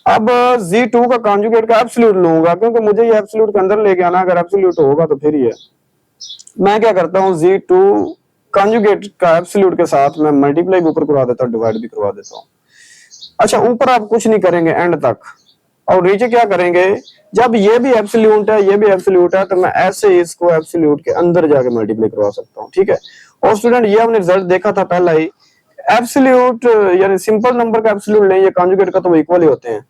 अब Z2 का कॉन्जुगेट का एब्सोल्यूट लूंगा क्योंकि मुझे ये एब्सोल्यूट के अंदर लेके आना, अगर एब्सोल्यूट होगा तो फिर ही है। मैं क्या करता हूँ, Z2 कॉन्जुगेट का एब्सोल्यूट के साथ मैं मल्टीप्लाई भी ऊपर करवा देता हूँ, डिवाइड भी करवा देता हूँ। अच्छा, ऊपर आप कुछ नहीं करेंगे एंड तक, और नीचे क्या करेंगे, जब ये भी एब्सोल्यूट है ये भी एब्सोल्यूट है तो मैं ऐसे इसको एब्सोल्यूट के अंदर जाके मल्टीप्लाई करवा सकता हूँ, ठीक है। और स्टूडेंट ये हमने रिजल्ट देखा था पहला ही, एब्सोल्यूट यानी सिंपल नंबर का एब्सोल्यूट नहीं है, कॉन्जुगेट का तो वो इक्वल ही होते हैं।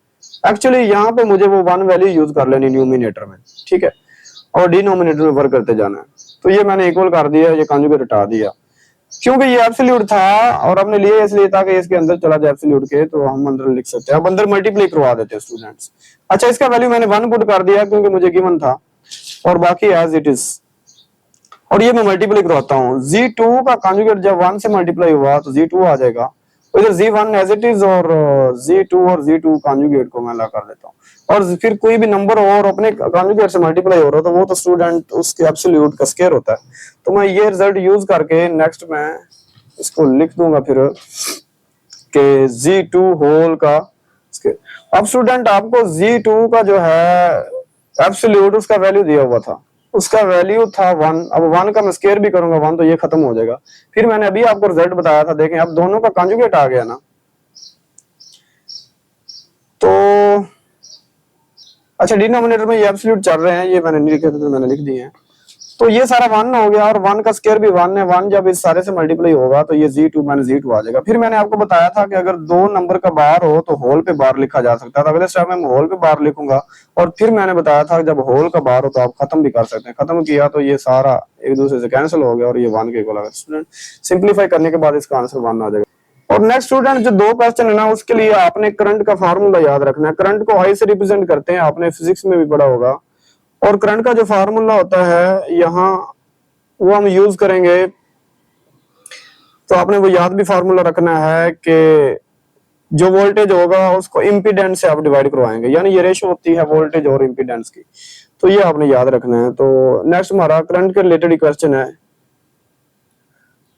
एक्चुअली यहाँ पे मुझे वो 1 वैल्यू यूज कर लेनी न्यूमिनेटर में, ठीक है, और डिनोमिनेटर में वर्क करते जाना है। तो ये मैंने इक्वल कर दिया, ये कॉन्जुगेट हटा दिया क्योंकि ये एब्सोल्यूट था और हमने लिए इसलिए था कि इसके अंदर चला जाए एब्सोल्यूट के, तो हम अंदर लिख सकते हैं। अब अंदर मल्टीप्लाई करवा देते हैं स्टूडेंट्स। अच्छा, इसका वैल्यू मैंने 1 पुट कर दिया क्योंकि मुझे गिवन था, और बाकी एज इट इज। और ये मैं मल्टीप्लाई करवाता हूँ, Z2 का कॉन्जुगेट जब 1 से मल्टीप्लाई हुआ तो Z2 आ जाएगा, इधर Z1 एज इट इज और Z2 और Z2 कॉन्जुगेट को मैं ला कर देता हूँ। और फिर कोई भी नंबर और अपने कॉन्जुगेट से मल्टीप्लाई हो रहा है तो वो तो स्टूडेंट उसके एब्सोल्यूट का स्क्वायर होता है। तो मैं ये रिजल्ट यूज करके नेक्स्ट मैं इसको लिख दूंगा फिर कि Z2 होल का स्क्वायर। अब स्टूडेंट आपको Z2 का जो है एब्सोल्यूट उसका वैल्यू दिया हुआ था, उसका वैल्यू था 1। अब 1 का मैं स्क्वायर भी करूंगा 1 तो ये खत्म हो जाएगा। फिर मैंने अभी आपको रिजल्ट बताया था, देखें अब दोनों का कॉन्जुगेट आ गया ना। तो अच्छा, डिनोमिनेटर में ये एब्सोल्यूट चल रहे हैं, ये मैंने नहीं लिखे थे तो मैंने लिख दिए हैं। तो ये सारा 1 हो गया और 1 का स्क्वायर भी 1 है। 1 जब इस सारे से मल्टीप्लाई होगा तो ये Z2 माइनस Z2 आ जाएगा। फिर मैंने आपको बताया था कि अगर दो नंबर का बार हो तो होल पे बार लिखा जा सकता है। अगले स्टेप में मैं होल पे बार लिखूंगा। और फिर मैंने बताया था जब होल का बार हो तो आप खत्म भी कर सकते हैं। खत्म किया तो ये सारा एक दूसरे से कैंसिल हो गया और ये 1 के इक्वल आ गया। स्टूडेंट सिंप्लीफाई करने के बाद इसका आंसर 1 आ जाएगा। और नेक्स्ट स्टूडेंट जो 2 क्वेश्चन है ना, उसके लिए आपने करंट का फार्मूला याद रखना है। करंट को आई से रिप्रेजेंट करते हैं, आपने फिजिक्स में भी पढ़ा होगा। और करंट का जो फार्मूला होता है यहाँ वो हम यूज करेंगे, तो आपने वो याद भी फार्मूला रखना है कि जो वोल्टेज होगा उसको इम्पीडेंस से आप डिवाइड करवाएंगे, यानी ये रेशो होती है वोल्टेज और इम्पीडेंस की, तो ये आपने याद रखना है। तो नेक्स्ट हमारा करंट के रिलेटेड क्वेश्चन है।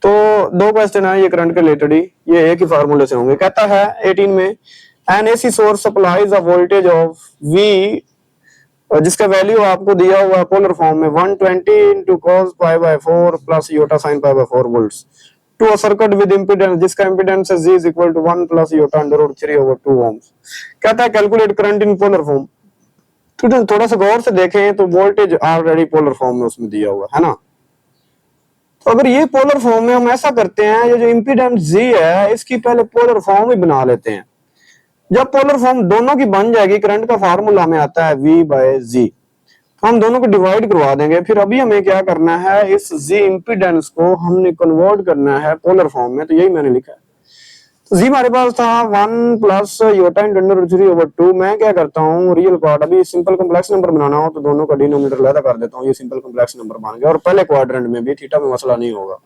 तो 2 क्वेश्चन है ये करंट के रिलेटेड ही, ये एक ही फार्मूले से होंगे। कहता है 18 में N AC source supplies a voltage of V, जिसका वैल्यू आपको दिया हुआ है पोलर फॉर्म में 120 into cos π/4 plus iota sin π/4 volts to a circuit with impedance जिसका इंपीडेंस है G is equal to 1 plus iota under root 3 over 2 ohms। कहता है calculate current in polar form. तो थोड़ा सा गौर से देखें तो वोल्टेज ऑलरेडी पोलर फॉर्म में उसमें दिया हुआ है ना। तो अगर ये पोलर फॉर्म में हम ऐसा करते हैं, ये जो इंपीडेंस G है इसकी पहले पोलर फॉर्म ही बना लेते हैं। जब पोलर फॉर्म दोनों की बन जाएगी, करंट का फार्मूला में आता है V/G, तो हम दोनों को डिवाइड करवा देंगे। फिर अभी हमें क्या करना है, इस G इंपीडेंस को हमने कन्वर्ट करना है पोलर फॉर्म में, तो यही मैंने लिखा है। तो G हमारे पास था 1 plus iota into under root 3 over 2। मैं क्या करता हूँ, रियल पार्ट अभी सिंपल कॉम्प्लेक्स नंबर बनाना हो तो दोनों का डिनोमिनेटर अलग कर देता हूँ, ये सिंपल कॉम्प्लेक्स नंबर बन गया। और पहले क्वाड्रेंट में भी थीटा में मसला नहीं होगा।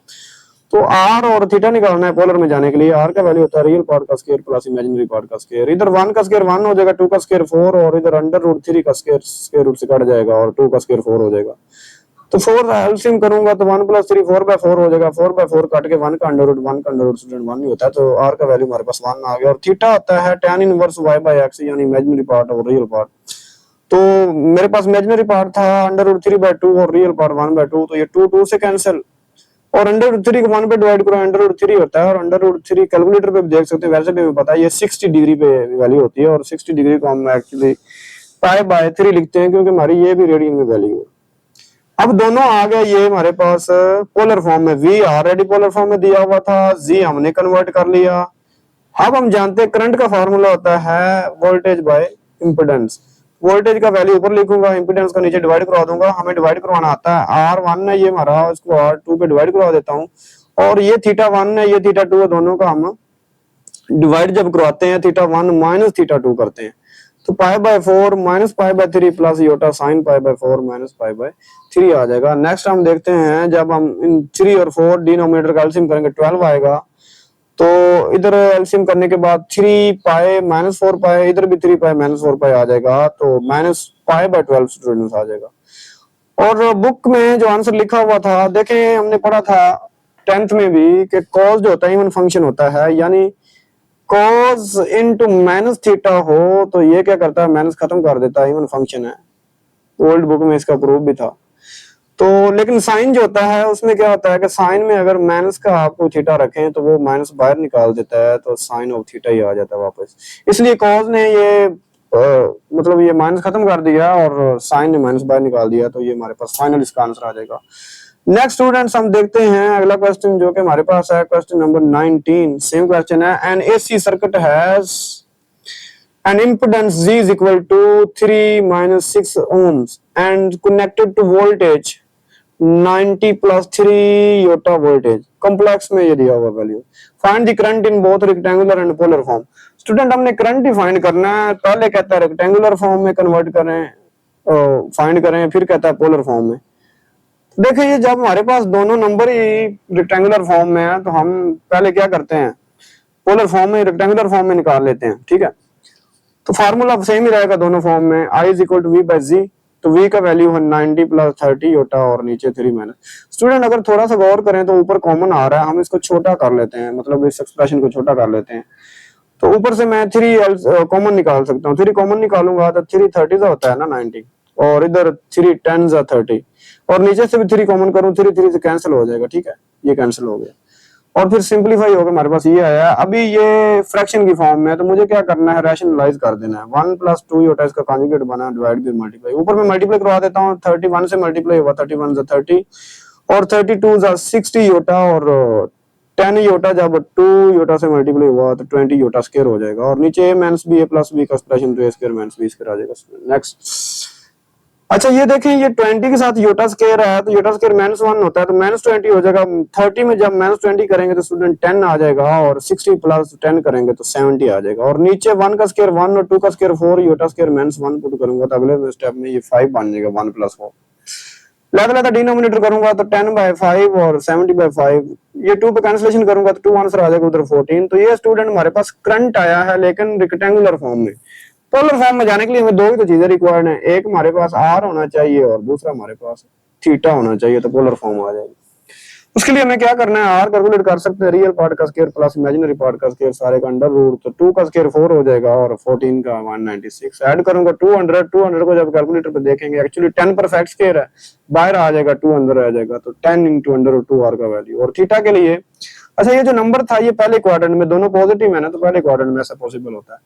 तो R और थीटा निकालना है पोलर में जाने के लिए। R का वैल्यू होता है रियल पार्ट का स्क्वायर प्लस इमेजिनरी पार्ट का स्क्वायर। इधर 1 का स्क्वायर 1 हो जाएगा, 2 का स्क्वायर 4, और इधर अंडर रूट 3 का स्क्वायर रूट से कट जाएगा और 2 का स्क्वायर 4 हो जाएगा। तो 4 एलसीएम करूंगा तो 1 प्लस 3 4/4 हो जाएगा। 4/4 काट के 1 का अंडर रूट 1 नहीं होता है, तो R का वैल्यू हमारे पास 1 आ गया। और थीटा होता है tan इनवर्स y/x यानी इमेजिनरी पार्ट और रियल पार्ट। तो मेरे पास इमेजिनरी पार्ट था अंडर रूट 3/2 और रियल पार्ट 1/2, तो ये 2 से कैंसिल। और अंडर रूट 3 को 1 पे डिवाइड करो, अंडर रूट 3 होता है। और अंडर रूट 3 कैलकुलेटर पे भी देख सकते हैं, वैसे भी हमें पता है ये 60 डिग्री पे वैल्यू होती है। और 60 डिग्री को हम एक्चुअली π/3 लिखते हैं क्योंकि हमारी ये भी रेडियन में वैल्यू है। अब दोनों आ गए ये हमारे पास पोलर फॉर्म में। V ऑलरेडी पोलर फॉर्म में दिया हुआ था, G हमने कन्वर्ट कर लिया। अब हम जानते हैं करंट का फार्मूला होता है वोल्टेज बाय इंपीडेंस। वोल्टेज का वैल्यू ऊपर लिखूंगा, इंपीडेंस को नीचे डिवाइड करवा दूंगा, हमें डिवाइड करवाना आता है। R1 है ये हमारा, इसको R2 पे डिवाइड करवा देता हूँ, और ये θ1 है ये θ2 है, दोनों का हम डिवाइड जब करवाते हैं θ1 माइनस θ2 करते हैं, तो π/4 minus π/3 plus iota sine π/4 minus π/3 आ जाएगा। नेक्स्ट हम देखते हैं, जब हम इन 3 और 4 डिनोमिनेटर का एलसीएम करेंगे 12 आएगा, तो इधर एलसीएम करने के बाद 3π माइनस 4π, इधर भी 3π माइनस 4π आ जाएगा, तो माइनस π/12 स्टूडेंट्स आ जाएगा। और बुक में जो आंसर लिखा हुआ था, देखें हमने पढ़ा था 10th में भी कि कॉस जो होता है इवन फंक्शन होता है, यानी cos इनटू माइनस थीटा हो तो ये क्या करता है, माइनस खत्म कर देता है, इवन फंक्शन है, ओल्ड बुक में इसका प्रूफ भी था। तो लेकिन साइन जो होता है उसमें क्या होता है कि साइन में अगर माइनस का आपको थीटा रखें तो वो माइनस बाहर निकाल देता है, तो साइन ऑफ थीटा ही आ जाता है वापस। इसलिए cos ने ये मतलब ये माइनस खत्म कर दिया और साइन ने माइनस बाहर निकाल दिया, तो ये हमारे पास फाइनल इसका आंसर आ जाएगा। नेक्स्ट स्टूडेंट्स हम देखते हैं अगला क्वेश्चन जो कि हमारे पास है, क्वेश्चन नंबर 19। सेम क्वेश्चन है, N AC circuit has an impedance G is equal to 3 minus 6 ohms and connected to voltage 90 plus 3 iota voltage. Complex में ये दिया हुआ value. Find the current in both rectangular and polar form. Student हमने करंट ही फाइंड करना है, पहले कहता है रेक्टेंगुलर फॉर्म में कन्वर्ट करें, फाइंड करें, फिर कहता है पोलर फॉर्म में। देखिए ये जब हमारे पास दोनों नंबर ही रेक्टेंगुलर फॉर्म में है तो हम पहले क्या करते हैं, पोलर फॉर्म में रेक्टेंगुलर फॉर्म में निकाल लेते हैं, ठीक है। तो फार्मूला सेम ही रहेगा दोनों फॉर्म में, I is equal to v by z, तो v का वैल्यू है 90 प्लस 30 योटा और नीचे 3 माइनस। स्टूडेंट अगर थोड़ा सा गौर करें तो ऊपर कॉमन आ रहा है, हम इसको छोटा कर लेते हैं, मतलब इस एक्सप्रेशन को छोटा कर लेते हैं, तो ऊपर से मैं 3 कॉमन निकाल सकता हूँ। 3 कॉमन निकालूंगा तो 3 30 होता है ना 90, और इधर 3 10 30, और नीचे से भी 3 कॉमन करूं, 3 से कैंसिल हो जाएगा, ठीक है, ये कैंसिल हो गया, और फिर सिंपलीफाई होकर हमारे पास ये आया। अभी ये फ्रैक्शन की फॉर्म में है, तो मुझे क्या करना है, रैशनलाइज कर देना है। 1 प्लस 2 योटा इसका कॉन्जुगेट बना, डिवाइड बाय मल्टीप्लाई, ऊपर में मल्टीप्लाई करवा देता हूँ, 31 से मल्टीप्लाई हुआ, 31 से 30 और 32 से 60 योटा, और 10 योटा जब 2 योटा से मल्टीप्लाई हुआ तो 20 योटा स्क्वायर हो जाएगा, और नीचे a minus b a plus b का एक्सप्रेशन तो a square minus b square आ जाएगा। नेक्स्ट, अच्छा ये देखें, ये 20 के साथ योटा स्क्वायर है, तो योटा स्क्वायर -1 होता है, तो -20 हो जाएगा। 30 में जब -20 करेंगे तो स्टूडेंट 10 आ जाएगा, और 60 प्लस 10 करेंगे तो 70 आ जाएगा, और नीचे 1 का स्क्वायर 1 और 2 का स्क्वायर 4, योटा स्क्वायर -1 पुट करूंगा तो अगले स्टेप में ये 5 बन जाएगा, 1 प्लस 4। लाता डिनोमिनेटर करूंगा तो 10/5 और 70/5, ये 2 पे कैंसिलेशन करूंगा तो 2 आंसर आ जाएगा, उधर 14। तो ये स्टूडेंट हमारे पास करंट आया है, लेकिन रेक्टेंगुलर फॉर्म में। पोलर फॉर्म में जाने के लिए हमें दो ही तो चीजें रिक्वायर्ड है, एक हमारे पास आर होना चाहिए और दूसरा हमारे पास थीटा होना चाहिए, तो पोलर फॉर्म आ जाएगी। उसके लिए हमें क्या करना है, आर कैलकुलेट कर सकते हैं, रियल पार्ट का स्क्वायर प्लस इमेजिनरी पार्ट का स्क्वायर, सारे का अंडर रूट, तो 2 का स्क्वायर 4 हो जाएगा और 14 का 196। ऐड करूंगा 200 को जब कैलकुलेटर पे देखेंगे, एक्चुअली 10 परफेक्ट स्क्वायर है, बाहर आ जाएगा 2 अंदर आ जाएगा, तो 10 इंटू अंडर रूट 2 आर का वैल्यू। और थीटा के लिए, अच्छा ये जो नंबर था ये पहले क्वाड्रेंट में, दोनों पॉजिटिव है ना, तो पहले क्वाड्रेंट में ऐसा पॉसिबल होता है,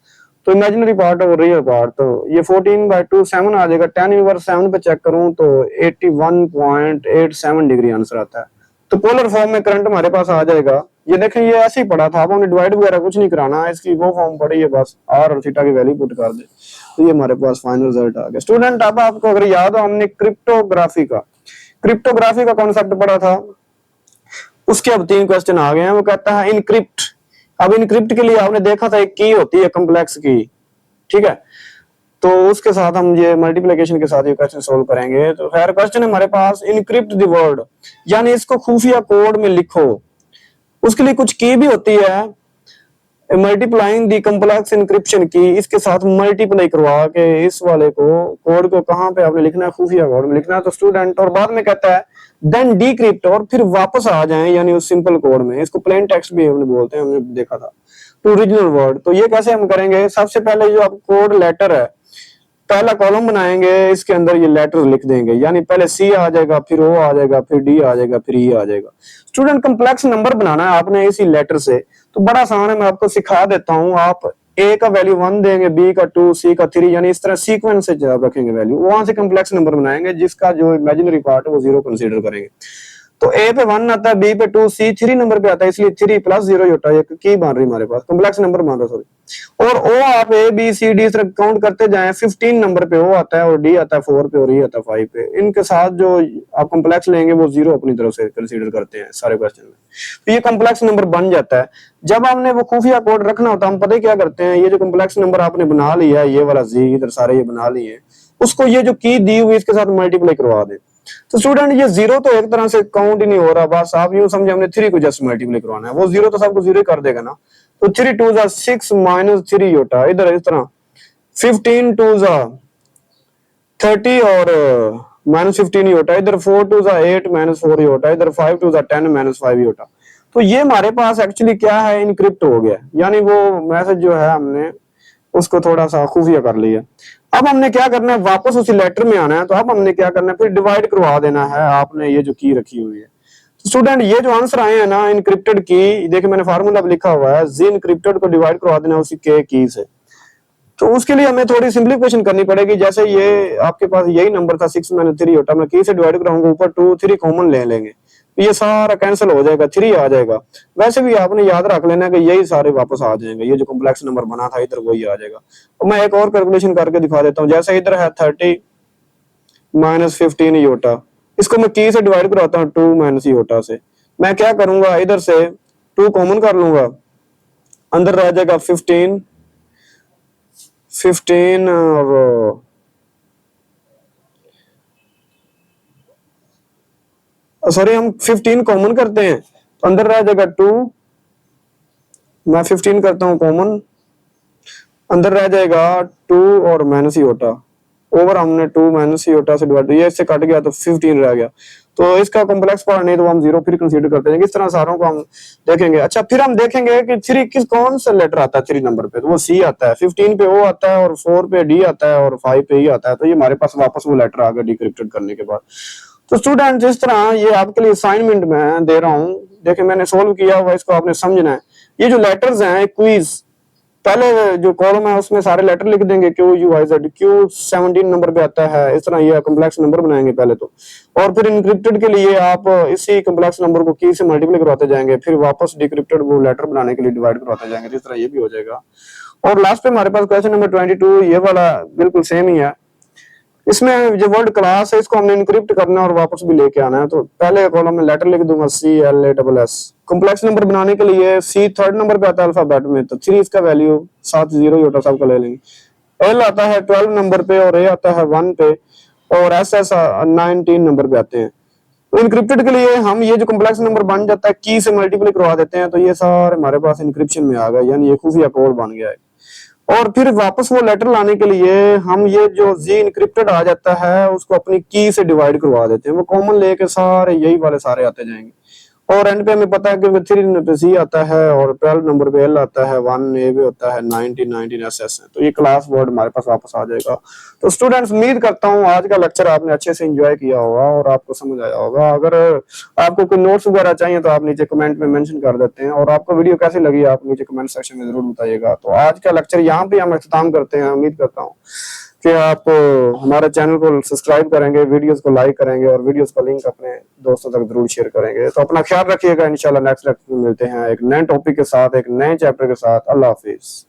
तो इमेजिनरी पार्ट और रियल पार्ट, तो ये 14/2 7 आ जाएगा। 10 इनवर्स 7 पे चेक करूं तो 81.87 डिग्री आंसर आता है। तो पोलर फॉर्म में करंट हमारे पास आ जाएगा। ये देखें, ये ऐसे ही पड़ा था, अब हमने डिवाइड वगैरह कुछ नहीं कराना, इसकी वो फॉर्म पड़ी है, बस आर और थीटा की वैल्यू पुट कर दे, तो ये हमारे पास फाइनल रिजल्ट आ गया। स्टूडेंट अब आपको अगर याद हो, हमने क्रिप्टोग्राफी का कॉन्सेप्ट पढ़ा था, उसके अब 3 क्वेश्चन आ गए हैं। वो कहता है इनक्रिप्ट। अब इनक्रिप्ट के लिए आपने देखा था एक की होती है कॉम्प्लेक्स की, ठीक है, तो उसके साथ हम ये मल्टीप्लिकेशन के साथ ये क्वेश्चन सोल्व करेंगे। तो खैर क्वेश्चन है हमारे पास, इनक्रिप्ट द वर्ड, यानी इसको खुफिया कोड में लिखो। उसके लिए कुछ की भी होती है, मल्टीप्लाइंग दी कॉम्प्लेक्स इनक्रिप्शन की, इसके साथ मल्टीप्लाई करवा के इस वाले को कोड को कहां पे आपने लिखना है, खुफिया कोड में लिखना है। तो स्टूडेंट, और बाद में कहता है देन डिक्रिप्ट, और फिर वापस आ जाएं यानी उस सिंपल कोड में, इसको प्लेन टेक्स्ट भी हमने बोलते हैं, हमने देखा था, टू ओरिजिनल वर्ड। तो ये कैसे हम करेंगे, सबसे पहले जो आप कोड लेटर है, पहला कॉलम बनाएंगे, इसके अंदर ये लेटर लिख देंगे, यानी पहले सी आ जाएगा, फिर ओ आ जाएगा, फिर डी आ जाएगा, फिर ई आ जाएगा। स्टूडेंट कॉम्प्लेक्स नंबर बनाना है आपने इसी लेटर से, तो बड़ा आसान है, मैं आपको सिखा देता हूँ। आप ए का वैल्यू 1 देंगे, बी का 2, सी का 3, यानी इस तरह सीक्वेंस से आप रखेंगे वैल्यू, वहां से कॉम्प्लेक्स नंबर बनाएंगे, जिसका जो इमेजिनरी पार्ट है वो 0 कंसीडर करेंगे। तो ए पे 1 आता है, बी पे 2, सी 3 नंबर पे आता है, इसलिए 3 प्लस 0 ही होता है। की बन रही हमारे पास कॉम्प्लेक्स नंबर बन रहा, सॉरी। और ओ आप ए बी सी डी तरह काउंट करते जाएं, 15 नंबर पे ओ आता है और डी आता है 4 पे और ई आता है 5 पे। इनके साथ जो आप कॉम्प्लेक्स लेंगे वो 0 अपनी तरफ से कंसीडर करते हैं सारे क्वेश्चन में, तो ये कॉम्प्लेक्स नंबर बन जाता है। जब हमने वो खुफिया कोड रखना होता है, हम पता ही क्या करते हैं, ये जो कॉम्प्लेक्स नंबर आपने बना लिया है, ये वाला जी इधर सारे ये बना लिए, उसको ये जो की दी हुई इसके साथ मल्टीप्लाई करवा दें। तो स्टूडेंट ये 0 तो एक तरह से काउंट ही नहीं हो रहा, बस आप यूं समझे हमने 3 को जस्ट मल्टीप्लाई करवाना है, वो 0 तो सबको 0 ही कर देगा ना। तो 3 2 जा 6 माइनस 3 होता है, इधर इस तरह 15 2 जा 30 और माइनस 15 ही होता है, इधर 4 2 जा 8 माइनस 4 ही होता है, इधर 5 2 जा 10 माइनस 5 ही होता। तो ये हमारे पास एक्चुअली क्या है, इनक्रिप्ट हो गया, यानी वो मैसेज जो है हमने उसको थोड़ा सा खुफिया कर लिया। अब हमने क्या करना है, वापस उसी लेटर में आना है। तो अब हमने क्या करना है, फिर डिवाइड करवा देना है आपने ये जो की रखी हुई है। तो स्टूडेंट ये जो आंसर आए हैं ना इनक्रिप्टेड की, देखिए मैंने फार्मूला भी लिखा हुआ है, जी इनक्रिप्टेड को डिवाइड करवा देना उसी के की से। तो उसके लिए हमें थोड़ी सिंप्लीफिकेशन करनी पड़ेगी। जैसे ये आपके पास यही नंबर था 6 माइनस 3 होता, मैं की से डिवाइड कराऊंगा, ऊपर 2 3 कॉमन ले लेंगे, तो ये सारा कैंसिल हो जाएगा, 3 आ जाएगा। वैसे भी आपने याद रख लेना कि यही सारे वापस आ जाएंगे, ये जो कॉम्प्लेक्स नंबर बना था इधर वही आ जाएगा। तो मैं एक और कैलकुलेशन करके दिखा देता हूँ। जैसे इधर है 30 माइनस 15 योटा, इसको मैं की से डिवाइड कराता हूँ 2 माइनस योटा से। मैं क्या करूंगा, इधर से 2 कॉमन कर लूंगा, अंदर रह जाएगा 15 और सॉरी हम 15 कॉमन करते हैं तो अंदर रह जाएगा 2, मैं 15 करता हूं कॉमन, अंदर रह जाएगा 2 और माइनस योटा, ओवर हमने 2 माइनस योटा से डिवाइड, ये इससे कट गया तो 15 रह गया। तो इसका कॉम्प्लेक्स पार्ट नहीं तो हम 0 फिर कंसीडर करते हैं। इस तरह सारों को हम देखेंगे। अच्छा फिर हम देखेंगे कि 3 किस कौन सा लेटर आता है 3 नंबर पे, तो वो सी आता है, 15 पे ओ आता है और 4 पे डी आता है और 5 पे ई आता है। तो ये हमारे पास वापस वो लेटर आ गया डिक्रिप्टेड करने के बाद। तो स्टूडेंट जिस तरह ये आपके लिए असाइनमेंट में दे रहा हूँ, देखिए मैंने सोल्व किया हुआ, इसको आपने समझना है। ये जो लेटर्स हैं क्विज, पहले जो कॉलम है उसमें सारे लेटर लिख देंगे, Q U I Z, Q 17 number पे आता है, इस तरह ये कॉम्प्लेक्स नंबर बनाएंगे पहले तो, और फिर इनक्रिप्टेड के लिए आप इसी कॉम्प्लेक्स नंबर को की से मल्टीप्लाई करवाते जाएंगे, फिर वापस डिक्रिप्टेड वो लेटर बनाने के लिए डिवाइड करवाते जाएंगे, इस तरह ये भी हो जाएगा। और लास्ट पे हमारे पास क्वेश्चन नंबर 22, ये वाला बिल्कुल सेम ही है। इसमें जो वर्ड क्लास है इसको हमने इनक्रिप्ट करना है और वापस भी लेके आना है। तो पहले कॉलम में लेटर लिख दूंगा CLASS। कॉम्प्लेक्स नंबर बनाने के लिए C 3rd नंबर पे आता है अल्फाबेट में, तो 3 इसका वैल्यू 7 0 होता सबका ले लेंगे। L आता है 12 नंबर पे और A आता है 1 पे और SS 19 नंबर पे आते हैं। तो इनक्रिप्टेड के लिए हम ये जो कॉम्प्लेक्स नंबर बन जाता है की से मल्टीप्लाई करवा देते हैं, तो ये सारे हमारे पास इनक्रिप्शन में आ गए, यानी ये खुफिया कोड बन गया है। और फिर वापस वो लेटर लाने के लिए हम ये जो जी इनक्रिप्टेड आ जाता है उसको अपनी की से डिवाइड करवा देते हैं, वो कॉमन लेके सारे यही वाले सारे आते जाएंगे। और एंड पे हमें पता है कि 3 पे सी आता है और 12 नंबर पे एल आता है, 1 ए भी होता है, 19 एसएस है। तो ये क्लास वर्ड हमारे पास वापस आ जाएगा। तो स्टूडेंट्स उम्मीद करता हूँ आज का लेक्चर आपने अच्छे से एंजॉय किया होगा और आपको समझ आया होगा। अगर आपको कोई नोट्स वगैरह चाहिए तो आप नीचे कमेंट में मेंशन कर देते हैं, और आपको वीडियो कैसी लगी आप नीचे कमेंट सेक्शन में जरूर बताइएगा। तो आज का लेक्चर यहाँ पे हम अख्ताम करते हैं। उम्मीद करता हूँ कि आप हमारे चैनल को सब्सक्राइब करेंगे, वीडियोस को लाइक करेंगे और वीडियोस का लिंक अपने दोस्तों तक जरूर शेयर करेंगे। तो अपना ख्याल रखिएगा। इंशाल्लाह नेक्स्ट लेक्चर में मिलते हैं एक नए टॉपिक के साथ, एक नए चैप्टर के साथ। अल्लाह हाफिज।